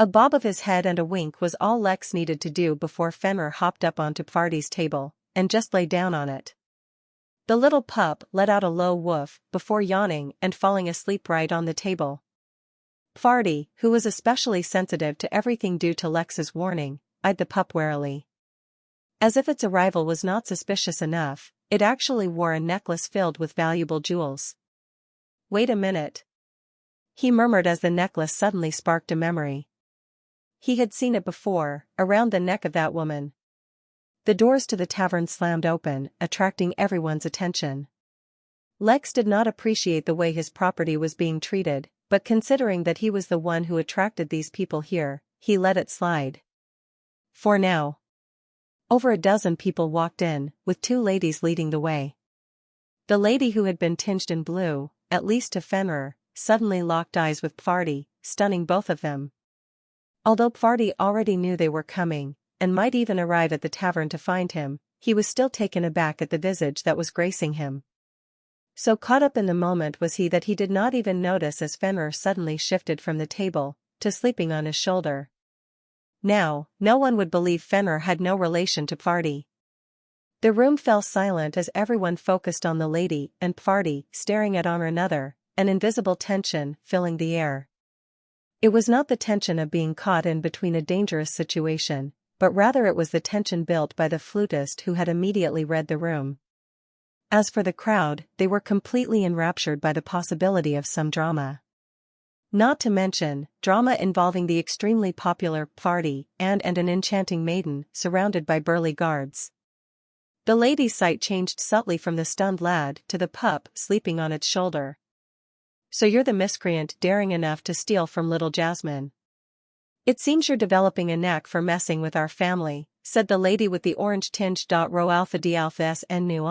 A bob of his head and a wink was all Lex needed to do before Fenrir hopped up onto Farty's table, and just lay down on it. The little pup let out a low woof before yawning and falling asleep right on the table. Farty, who was especially sensitive to everything due to Lex's warning, eyed the pup warily. As if its arrival was not suspicious enough, it actually wore a necklace filled with valuable jewels. Wait a minute. He murmured as the necklace suddenly sparked a memory. He had seen it before, around the neck of that woman. The doors to the tavern slammed open, attracting everyone's attention. Lex did not appreciate the way his property was being treated, but considering that he was the one who attracted these people here, he let it slide. For now. Over a dozen people walked in, with two ladies leading the way. The lady who had been tinged in blue, at least to Fenrir, suddenly locked eyes with Pfardy, stunning both of them. Although Pfardy already knew they were coming, and might even arrive at the tavern to find him, he was still taken aback at the visage that was gracing him. So caught up in the moment was he that he did not even notice as Fenrir suddenly shifted from the table, to sleeping on his shoulder. Now, no one would believe Fenrir had no relation to Pfardy. The room fell silent as everyone focused on the lady and Pfardy staring at one another, an invisible tension filling the air. It was not the tension of being caught in between a dangerous situation, but rather it was the tension built by the flutist who had immediately read the room. As for the crowd, they were completely enraptured by the possibility of some drama. Not to mention, drama involving the extremely popular Pfardy and an enchanting maiden surrounded by burly guards. The lady's sight changed subtly from the stunned lad to the pup sleeping on its shoulder. So you're the miscreant daring enough to steal from little Jasmine. It seems you're developing a knack for messing with our family, said the lady with the orange tinge. Rho alpha d alpha s n nu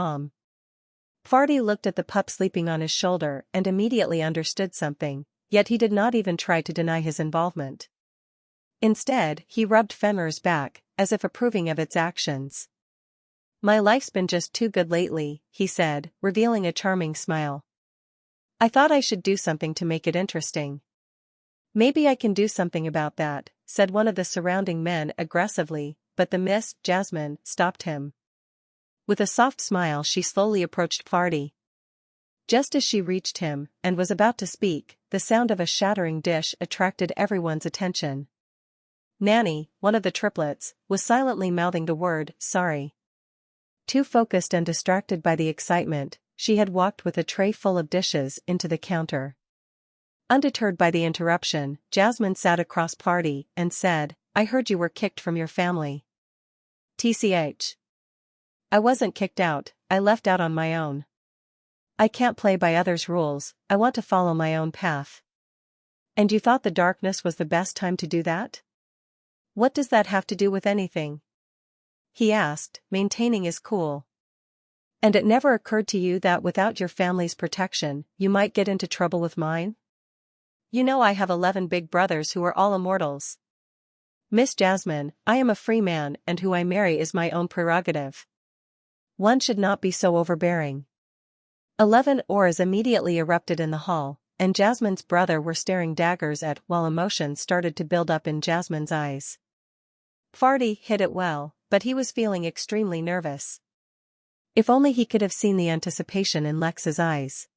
Pfardy looked at the pup sleeping on his shoulder and immediately understood something, yet he did not even try to deny his involvement. Instead, he rubbed Fenrir's back, as if approving of its actions. My life's been just too good lately, he said, revealing a charming smile. I thought I should do something to make it interesting. Maybe I can do something about that, said one of the surrounding men aggressively, but the Miss Jasmine stopped him. With a soft smile she slowly approached Pfardy. Just as she reached him, and was about to speak, the sound of a shattering dish attracted everyone's attention. Nanny, one of the triplets, was silently mouthing the word, sorry. Too focused and distracted by the excitement, she had walked with a tray full of dishes into the counter. Undeterred by the interruption, Jasmine sat across Pfardy and said, I heard you were kicked from your family. TCH. I wasn't kicked out, I left out on my own. I can't play by others' rules, I want to follow my own path. And you thought the darkness was the best time to do that? What does that have to do with anything? He asked, maintaining his cool. And it never occurred to you that without your family's protection, you might get into trouble with mine? You know I have 11 big brothers who are all immortals. Miss Jasmine, I am a free man and who I marry is my own prerogative. One should not be so overbearing. 11 auras immediately erupted in the hall, and Jasmine's brother were staring daggers at while emotions started to build up in Jasmine's eyes. Pfardy hid it well, but he was feeling extremely nervous. If only he could have seen the anticipation in Lex's eyes.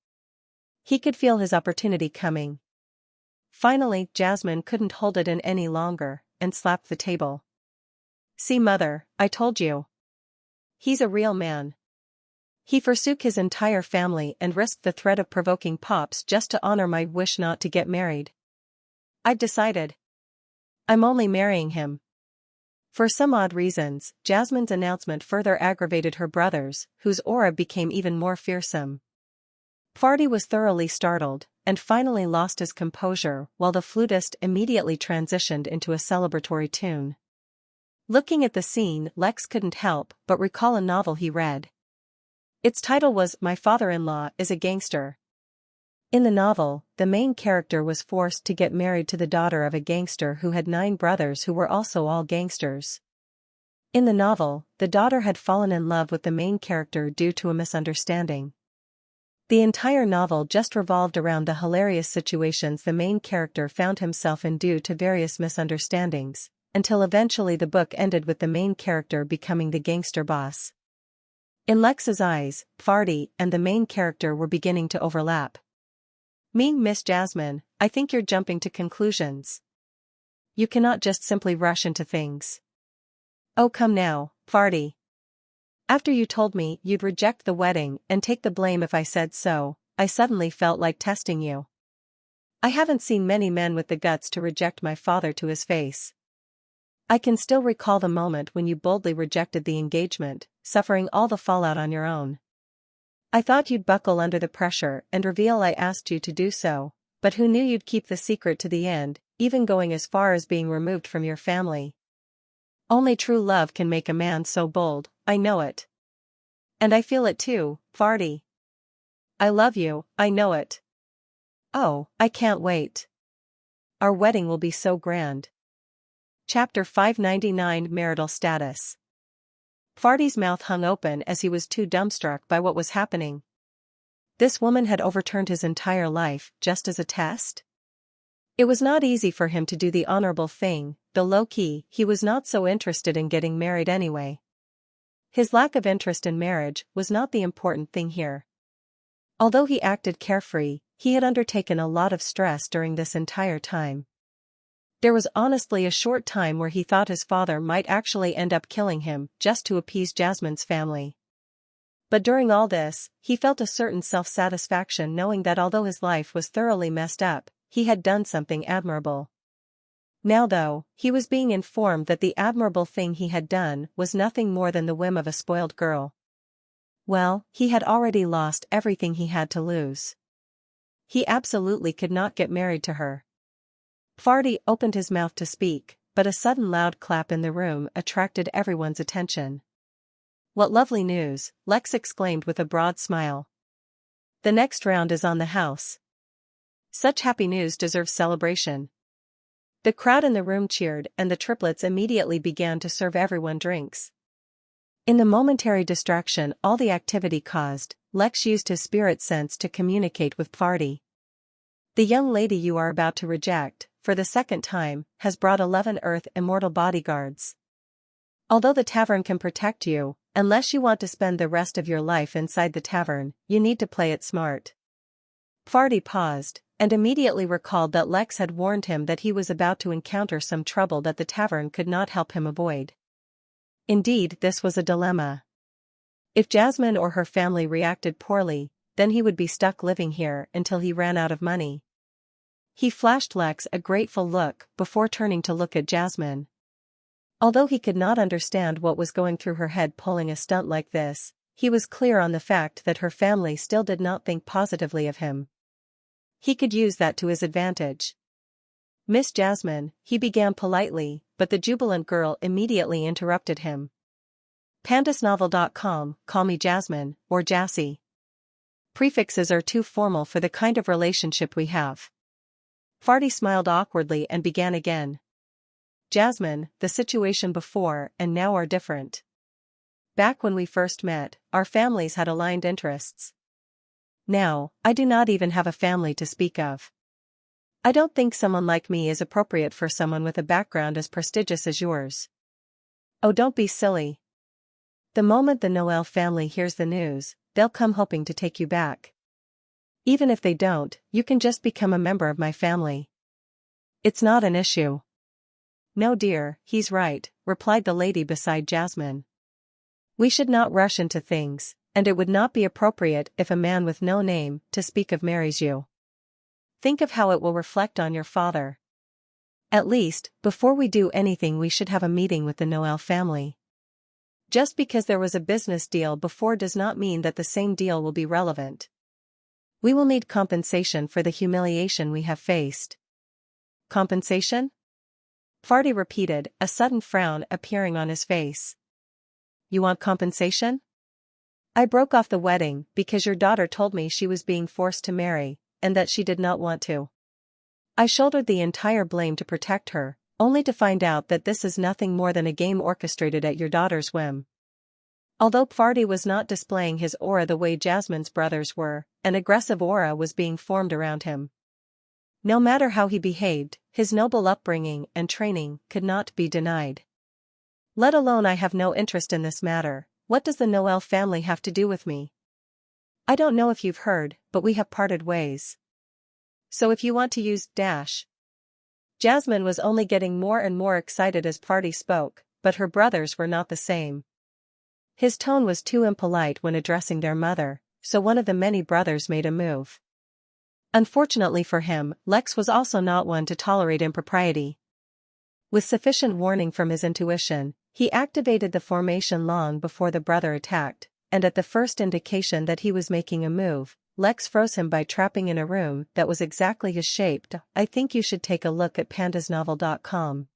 He could feel his opportunity coming. Finally, Jasmine couldn't hold it in any longer, and slapped the table. See mother, I told you. He's a real man. He forsook his entire family and risked the threat of provoking Pops just to honor my wish not to get married. I've decided. I'm only marrying him. For some odd reasons, Jasmine's announcement further aggravated her brothers, whose aura became even more fearsome. Pfardy was thoroughly startled, and finally lost his composure while the flutist immediately transitioned into a celebratory tune. Looking at the scene, Lex couldn't help but recall a novel he read. Its title was My Father-in-Law is a Gangster. In the novel, the main character was forced to get married to the daughter of a gangster who had 9 brothers who were also all gangsters. In the novel, the daughter had fallen in love with the main character due to a misunderstanding. The entire novel just revolved around the hilarious situations the main character found himself in due to various misunderstandings, until eventually the book ended with the main character becoming the gangster boss. In Lex's eyes, Pfardy and the main character were beginning to overlap. Miss Jasmine, I think you're jumping to conclusions. You cannot just simply rush into things. Oh come now, Pfardy. After you told me you'd reject the wedding and take the blame if I said so, I suddenly felt like testing you. I haven't seen many men with the guts to reject my father to his face. I can still recall the moment when you boldly rejected the engagement, suffering all the fallout on your own. I thought you'd buckle under the pressure and reveal I asked you to do so, but who knew you'd keep the secret to the end, even going as far as being removed from your family. Only true love can make a man so bold, I know it. And I feel it too, Farty. I love you, I know it. Oh, I can't wait. Our wedding will be so grand. Chapter 599 Marital Status. Farty's mouth hung open as he was too dumbstruck by what was happening. This woman had overturned his entire life, just as a test? It was not easy for him to do the honorable thing, though low-key, he was not so interested in getting married anyway. His lack of interest in marriage was not the important thing here. Although he acted carefree, he had undertaken a lot of stress during this entire time. There was honestly a short time where he thought his father might actually end up killing him just to appease Jasmine's family. But during all this, he felt a certain self-satisfaction knowing that although his life was thoroughly messed up, he had done something admirable. Now though, he was being informed that the admirable thing he had done was nothing more than the whim of a spoiled girl. Well, he had already lost everything he had to lose. He absolutely could not get married to her. Farty opened his mouth to speak, but a sudden loud clap in the room attracted everyone's attention. What lovely news, Lex exclaimed with a broad smile. The next round is on the house. Such happy news deserves celebration. The crowd in the room cheered and the triplets immediately began to serve everyone drinks. In the momentary distraction all the activity caused, Lex used his spirit sense to communicate with Farty. The young lady you are about to reject, for the second time, has brought 11 Earth immortal bodyguards. Although the tavern can protect you, unless you want to spend the rest of your life inside the tavern, you need to play it smart. Farty paused, and immediately recalled that Lex had warned him that he was about to encounter some trouble that the tavern could not help him avoid. Indeed, this was a dilemma. If Jasmine or her family reacted poorly, then he would be stuck living here until he ran out of money. He flashed Lex a grateful look before turning to look at Jasmine. Although he could not understand what was going through her head pulling a stunt like this, he was clear on the fact that her family still did not think positively of him. He could use that to his advantage. Miss Jasmine, he began politely, but the jubilant girl immediately interrupted him. Pandasnovel.com, call me Jasmine, or Jassy. Prefixes are too formal for the kind of relationship we have. Farty smiled awkwardly and began again. Jasmine, the situation before and now are different. Back when we first met, our families had aligned interests. Now, I do not even have a family to speak of. I don't think someone like me is appropriate for someone with a background as prestigious as yours. Oh, don't be silly. The moment the Noel family hears the news, they'll come hoping to take you back. Even if they don't, you can just become a member of my family. It's not an issue. No dear, he's right, replied the lady beside Jasmine. We should not rush into things, and it would not be appropriate if a man with no name to speak of marries you. Think of how it will reflect on your father. At least, before we do anything we should have a meeting with the Noel family. Just because there was a business deal before does not mean that the same deal will be relevant. We will need compensation for the humiliation we have faced. Compensation? Farty repeated, a sudden frown appearing on his face. You want compensation? I broke off the wedding because your daughter told me she was being forced to marry, and that she did not want to. I shouldered the entire blame to protect her, only to find out that this is nothing more than a game orchestrated at your daughter's whim. Although Farty was not displaying his aura the way Jasmine's brothers were, an aggressive aura was being formed around him. No matter how he behaved, his noble upbringing and training could not be denied. Let alone I have no interest in this matter. What does the Noel family have to do with me? I don't know if you've heard, but we have parted ways. So if you want to use dash. Jasmine was only getting more and more excited as Farty spoke, but her brothers were not the same. His tone was too impolite when addressing their mother, so one of the many brothers made a move. Unfortunately for him, Lex was also not one to tolerate impropriety. With sufficient warning from his intuition, he activated the formation long before the brother attacked, and at the first indication that he was making a move, Lex froze him by trapping in a room that was exactly his shape. I think you should take a look at pandasnovel.com.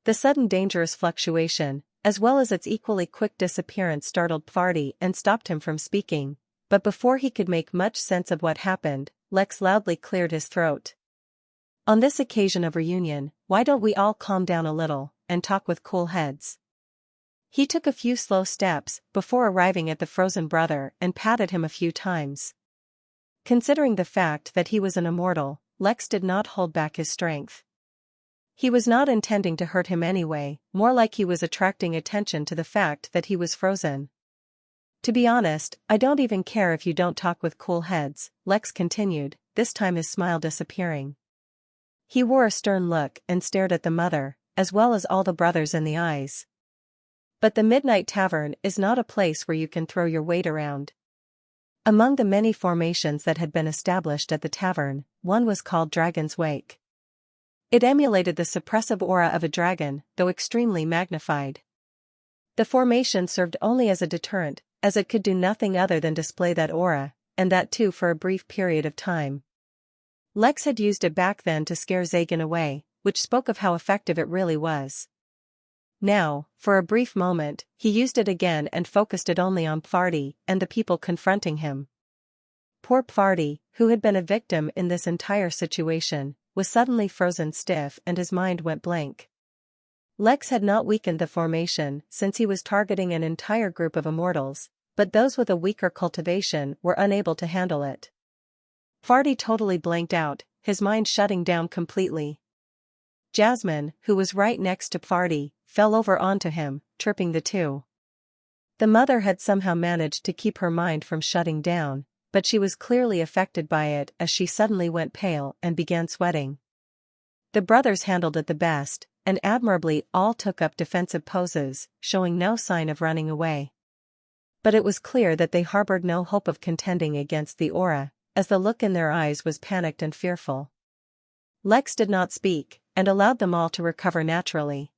The sudden dangerous fluctuation, as well as its equally quick disappearance, startled Pfardy and stopped him from speaking, but before he could make much sense of what happened, Lex loudly cleared his throat. On this occasion of reunion, why don't we all calm down a little, and talk with cool heads? He took a few slow steps before arriving at the frozen brother and patted him a few times. Considering the fact that he was an immortal, Lex did not hold back his strength. He was not intending to hurt him anyway, more like he was attracting attention to the fact that he was frozen. To be honest, I don't even care if you don't talk with cool heads, Lex continued, this time his smile disappearing. He wore a stern look and stared at the mother, as well as all the brothers in the eyes. But the Midnight Tavern is not a place where you can throw your weight around. Among the many formations that had been established at the tavern, one was called Dragon's Wake. It emulated the suppressive aura of a dragon, though extremely magnified. The formation served only as a deterrent, as it could do nothing other than display that aura, and that too for a brief period of time. Lex had used it back then to scare Zagan away, which spoke of how effective it really was. Now, for a brief moment, he used it again and focused it only on Pfardy and the people confronting him. Poor Pfardy, who had been a victim in this entire situation, was suddenly frozen stiff and his mind went blank. Lex had not weakened the formation since he was targeting an entire group of immortals, but those with a weaker cultivation were unable to handle it. Pfardy totally blanked out, his mind shutting down completely. Jasmine, who was right next to Pfardy, fell over onto him, tripping the two. The mother had somehow managed to keep her mind from shutting down, but she was clearly affected by it as she suddenly went pale and began sweating. The brothers handled it the best, and admirably all took up defensive poses, showing no sign of running away. But it was clear that they harbored no hope of contending against the aura, as the look in their eyes was panicked and fearful. Lex did not speak, and allowed them all to recover naturally.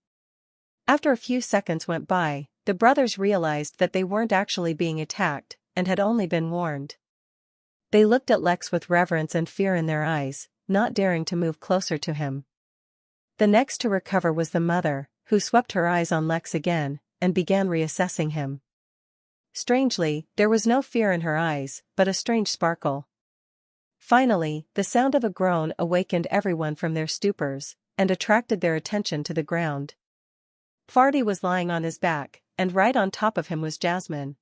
After a few seconds went by, the brothers realized that they weren't actually being attacked, and had only been warned. They looked at Lex with reverence and fear in their eyes, not daring to move closer to him. The next to recover was the mother, who swept her eyes on Lex again, and began reassessing him. Strangely, there was no fear in her eyes, but a strange sparkle. Finally, the sound of a groan awakened everyone from their stupors, and attracted their attention to the ground. Pfardy was lying on his back, and right on top of him was Jasmine.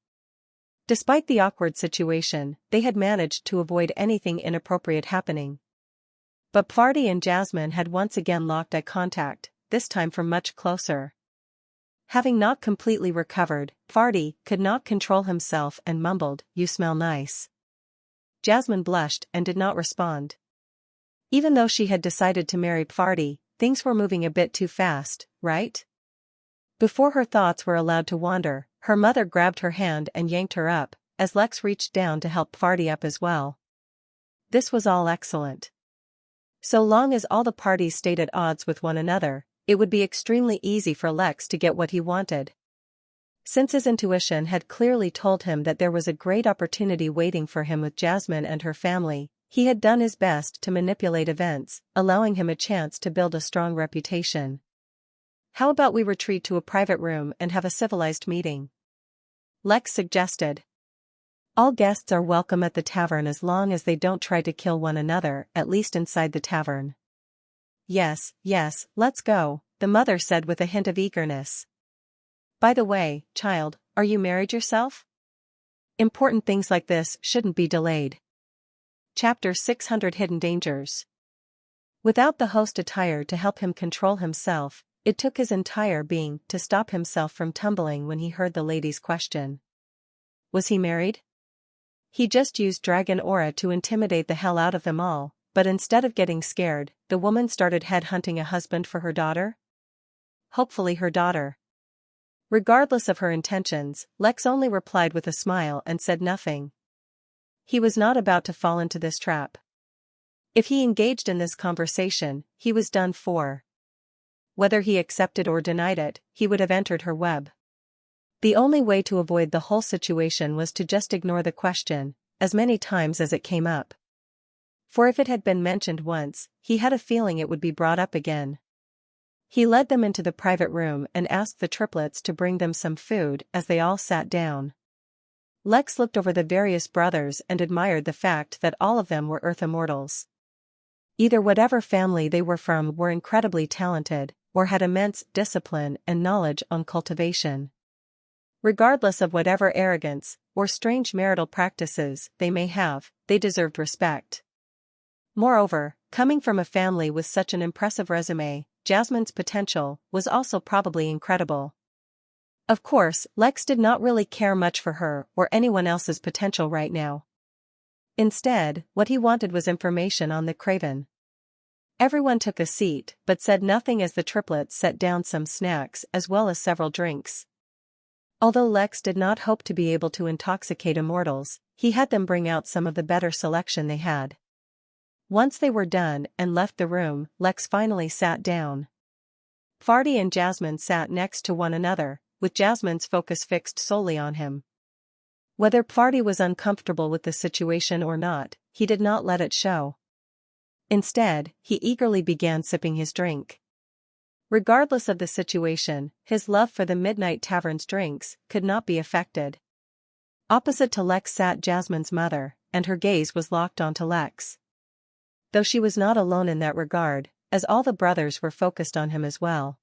Despite the awkward situation, they had managed to avoid anything inappropriate happening. But Pfardy and Jasmine had once again locked eye contact, this time from much closer. Having not completely recovered, Pfardy could not control himself and mumbled, "You smell nice." Jasmine blushed and did not respond. Even though she had decided to marry Pfardy, things were moving a bit too fast, right? Before her thoughts were allowed to wander, her mother grabbed her hand and yanked her up, as Lex reached down to help Pfardy up as well. This was all excellent. So long as all the parties stayed at odds with one another, it would be extremely easy for Lex to get what he wanted. Since his intuition had clearly told him that there was a great opportunity waiting for him with Jasmine and her family, he had done his best to manipulate events, allowing him a chance to build a strong reputation. "How about we retreat to a private room and have a civilized meeting?" Lex suggested. "All guests are welcome at the tavern as long as they don't try to kill one another, at least inside the tavern." Yes, let's go," the mother said with a hint of eagerness. "By the way, child, are you married yourself? Important things like this shouldn't be delayed." Chapter 600 Hidden Dangers. Without the host attire to help him control himself, it took his entire being to stop himself from tumbling when he heard the lady's question. Was he married? He just used dragon aura to intimidate the hell out of them all, but instead of getting scared, the woman started headhunting a husband for her daughter? Hopefully her daughter. Regardless of her intentions, Lex only replied with a smile and said nothing. he was not about to fall into this trap. If he engaged in this conversation, he was done for. Whether he accepted or denied it, he would have entered her web. The only way to avoid the whole situation was to just ignore the question, as many times as it came up. For if it had been mentioned once, he had a feeling it would be brought up again. He led them into the private room and asked the triplets to bring them some food as they all sat down. Lex looked over the various brothers and admired the fact that all of them were Earth immortals. Either whatever family they were from were incredibly talented, or had immense discipline and knowledge on cultivation. Regardless of whatever arrogance, or strange marital practices they may have, they deserved respect. Moreover, coming from a family with such an impressive resume, Jasmine's potential was also probably incredible. Of course, Lex did not really care much for her or anyone else's potential right now. Instead, what he wanted was information on the Craven. Everyone took a seat but said nothing as the triplets set down some snacks as well as several drinks. Although Lex did not hope to be able to intoxicate immortals, he had them bring out some of the better selection they had. Once they were done and left the room, Lex finally sat down. Farty and Jasmine sat next to one another, with Jasmine's focus fixed solely on him. Whether Farty was uncomfortable with the situation or not, he did not let it show. Instead, he eagerly began sipping his drink. Regardless of the situation, his love for the Midnight Tavern's drinks could not be affected. Opposite to Lex sat Jasmine's mother, and her gaze was locked onto Lex. Though she was not alone in that regard, as all the brothers were focused on him as well.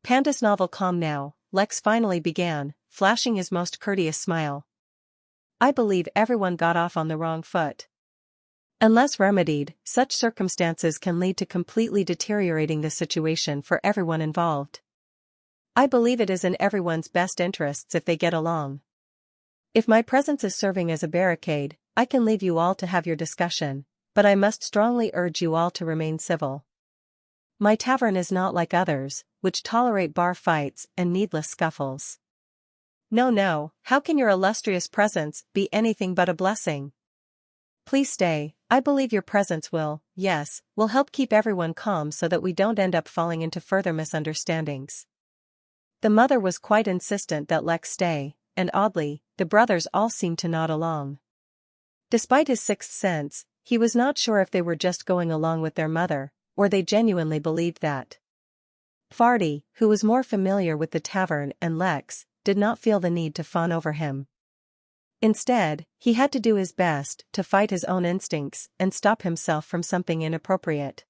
Panda's novel calm now, Lex finally began, flashing his most courteous smile. I believe everyone got off on the wrong foot. Unless remedied, such circumstances can lead to completely deteriorating the situation for everyone involved. I believe it is in everyone's best interests if they get along. If my presence is serving as a barricade, I can leave you all to have your discussion, but I must strongly urge you all to remain civil. My tavern is not like others, which tolerate bar fights and needless scuffles. No, how can your illustrious presence be anything but a blessing? Please stay, I believe your presence will help keep everyone calm so that we don't end up falling into further misunderstandings. The mother was quite insistent that Lex stay, and oddly, the brothers all seemed to nod along. Despite his sixth sense, he was not sure if they were just going along with their mother, or they genuinely believed that. Farty, who was more familiar with the tavern and Lex, did not feel the need to fawn over him. Instead, he had to do his best to fight his own instincts and stop himself from something inappropriate.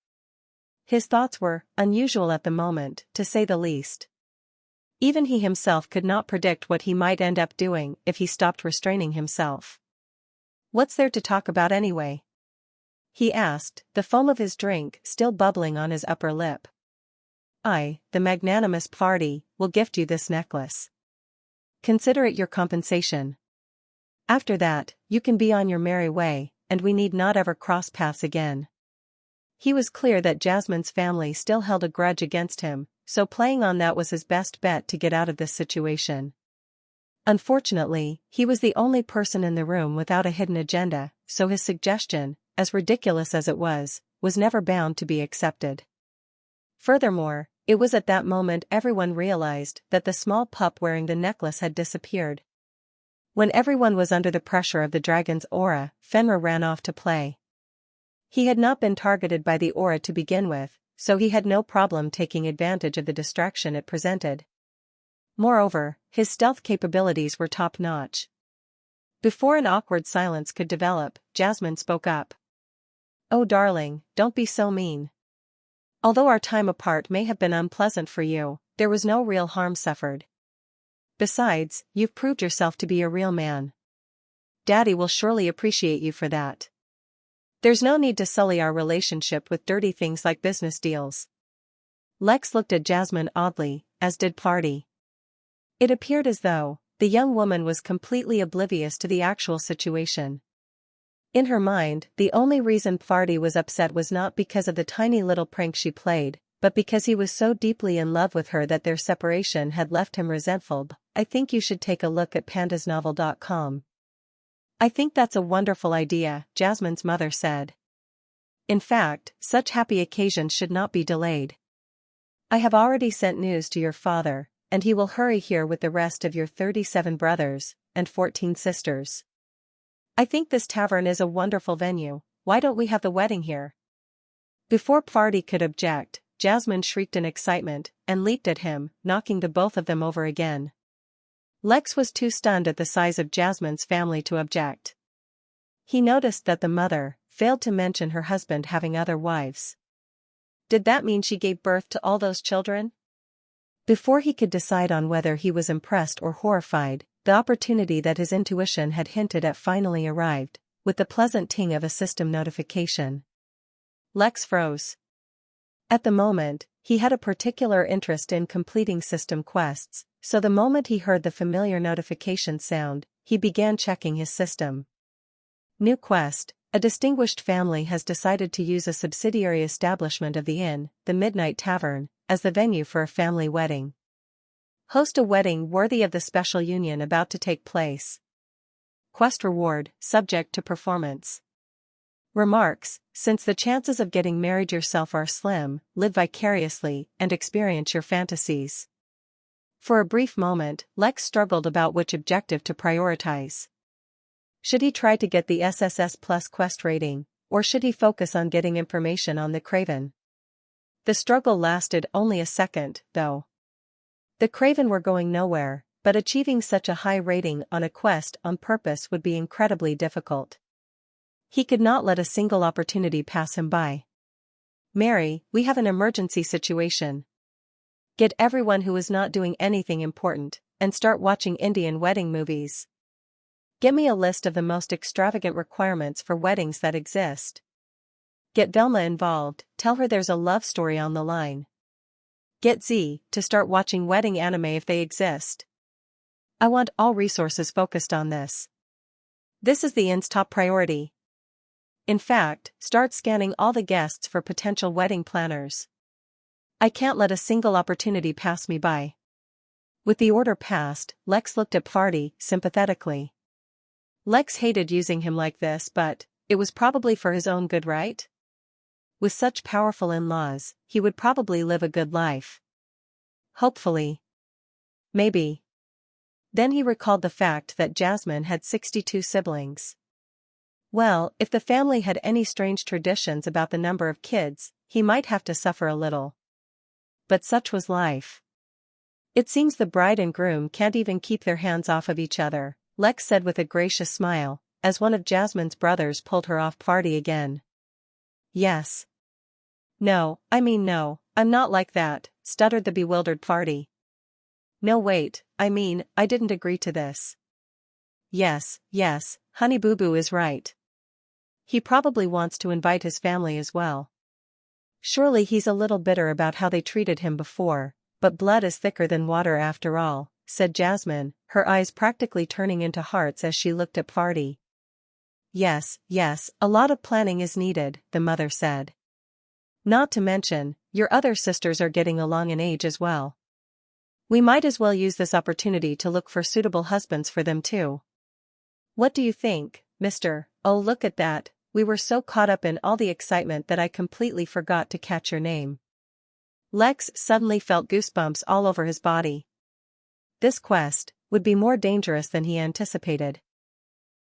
His thoughts were unusual at the moment, to say the least. Even he himself could not predict what he might end up doing if he stopped restraining himself. What's there to talk about anyway? He asked, the foam of his drink still bubbling on his upper lip. I, the magnanimous Farty, will gift you this necklace. Consider it your compensation. After that, you can be on your merry way, and we need not ever cross paths again. He was clear that Jasmine's family still held a grudge against him, so playing on that was his best bet to get out of this situation. Unfortunately, he was the only person in the room without a hidden agenda, so his suggestion, as ridiculous as it was never bound to be accepted. Furthermore, it was at that moment everyone realized that the small pup wearing the necklace had disappeared. When everyone was under the pressure of the dragon's aura, Fenrir ran off to play. He had not been targeted by the aura to begin with, so he had no problem taking advantage of the distraction it presented. Moreover, his stealth capabilities were top-notch. Before an awkward silence could develop, Jasmine spoke up. Oh darling, don't be so mean. Although our time apart may have been unpleasant for you, there was no real harm suffered. Besides, you've proved yourself to be a real man. Daddy will surely appreciate you for that. There's no need to sully our relationship with dirty things like business deals. Lex looked at Jasmine oddly, as did Farty. It appeared as though the young woman was completely oblivious to the actual situation. In her mind, the only reason Farty was upset was not because of the tiny little prank she played, but because he was so deeply in love with her that their separation had left him resentful. I think you should take a look at pandasnovel.com. I think that's a wonderful idea, Jasmine's mother said. In fact, such happy occasions should not be delayed. I have already sent news to your father, and he will hurry here with the rest of your 37 brothers and 14 sisters. I think this tavern is a wonderful venue. Why don't we have the wedding here? Before Party could object, Jasmine shrieked in excitement and leaped at him, knocking the both of them over again. Lex was too stunned at the size of Jasmine's family to object. He noticed that the mother failed to mention her husband having other wives. Did that mean she gave birth to all those children? Before he could decide on whether he was impressed or horrified, the opportunity that his intuition had hinted at finally arrived, with the pleasant ting of a system notification. Lex froze. At the moment, he had a particular interest in completing system quests, so the moment he heard the familiar notification sound, he began checking his system. New quest: a distinguished family has decided to use a subsidiary establishment of the inn, the Midnight Tavern, as the venue for a family wedding. Host a wedding worthy of the special union about to take place. Quest reward, subject to performance. Remarks: since the chances of getting married yourself are slim, live vicariously and experience your fantasies. For a brief moment, Lex struggled about which objective to prioritize. Should he try to get the SSS Plus quest rating, or should he focus on getting information on the Craven? The struggle lasted only a second, though. The Craven were going nowhere, but achieving such a high rating on a quest on purpose would be incredibly difficult. He could not let a single opportunity pass him by. Mary, we have an emergency situation. Get everyone who is not doing anything important, and start watching Indian wedding movies. Get me a list of the most extravagant requirements for weddings that exist. Get Velma involved, tell her there's a love story on the line. Get Z to start watching wedding anime if they exist. I want all resources focused on this. This is the inn's top priority. In fact, start scanning all the guests for potential wedding planners. I can't let a single opportunity pass me by. With the order passed, Lex looked at Party sympathetically. Lex hated using him like this, but it was probably for his own good, right? With such powerful in-laws, he would probably live a good life. Hopefully. Maybe. Then he recalled the fact that Jasmine had 62 siblings. Well, if the family had any strange traditions about the number of kids, he might have to suffer a little. But such was life. It seems the bride and groom can't even keep their hands off of each other, Lex said with a gracious smile, as one of Jasmine's brothers pulled her off Party again. Yes. No, I'm not like that, stuttered the bewildered Party. No wait, I didn't agree to this. Yes, Honey Boo Boo is right. He probably wants to invite his family as well. Surely he's a little bitter about how they treated him before, but blood is thicker than water after all, said Jasmine, her eyes practically turning into hearts as she looked at Party. Yes, a lot of planning is needed, the mother said. Not to mention, your other sisters are getting along in age as well. We might as well use this opportunity to look for suitable husbands for them too. What do you think, Mr.? Oh, look at that, we were so caught up in all the excitement that I completely forgot to catch your name. Lex suddenly felt goosebumps all over his body. This quest would be more dangerous than he anticipated.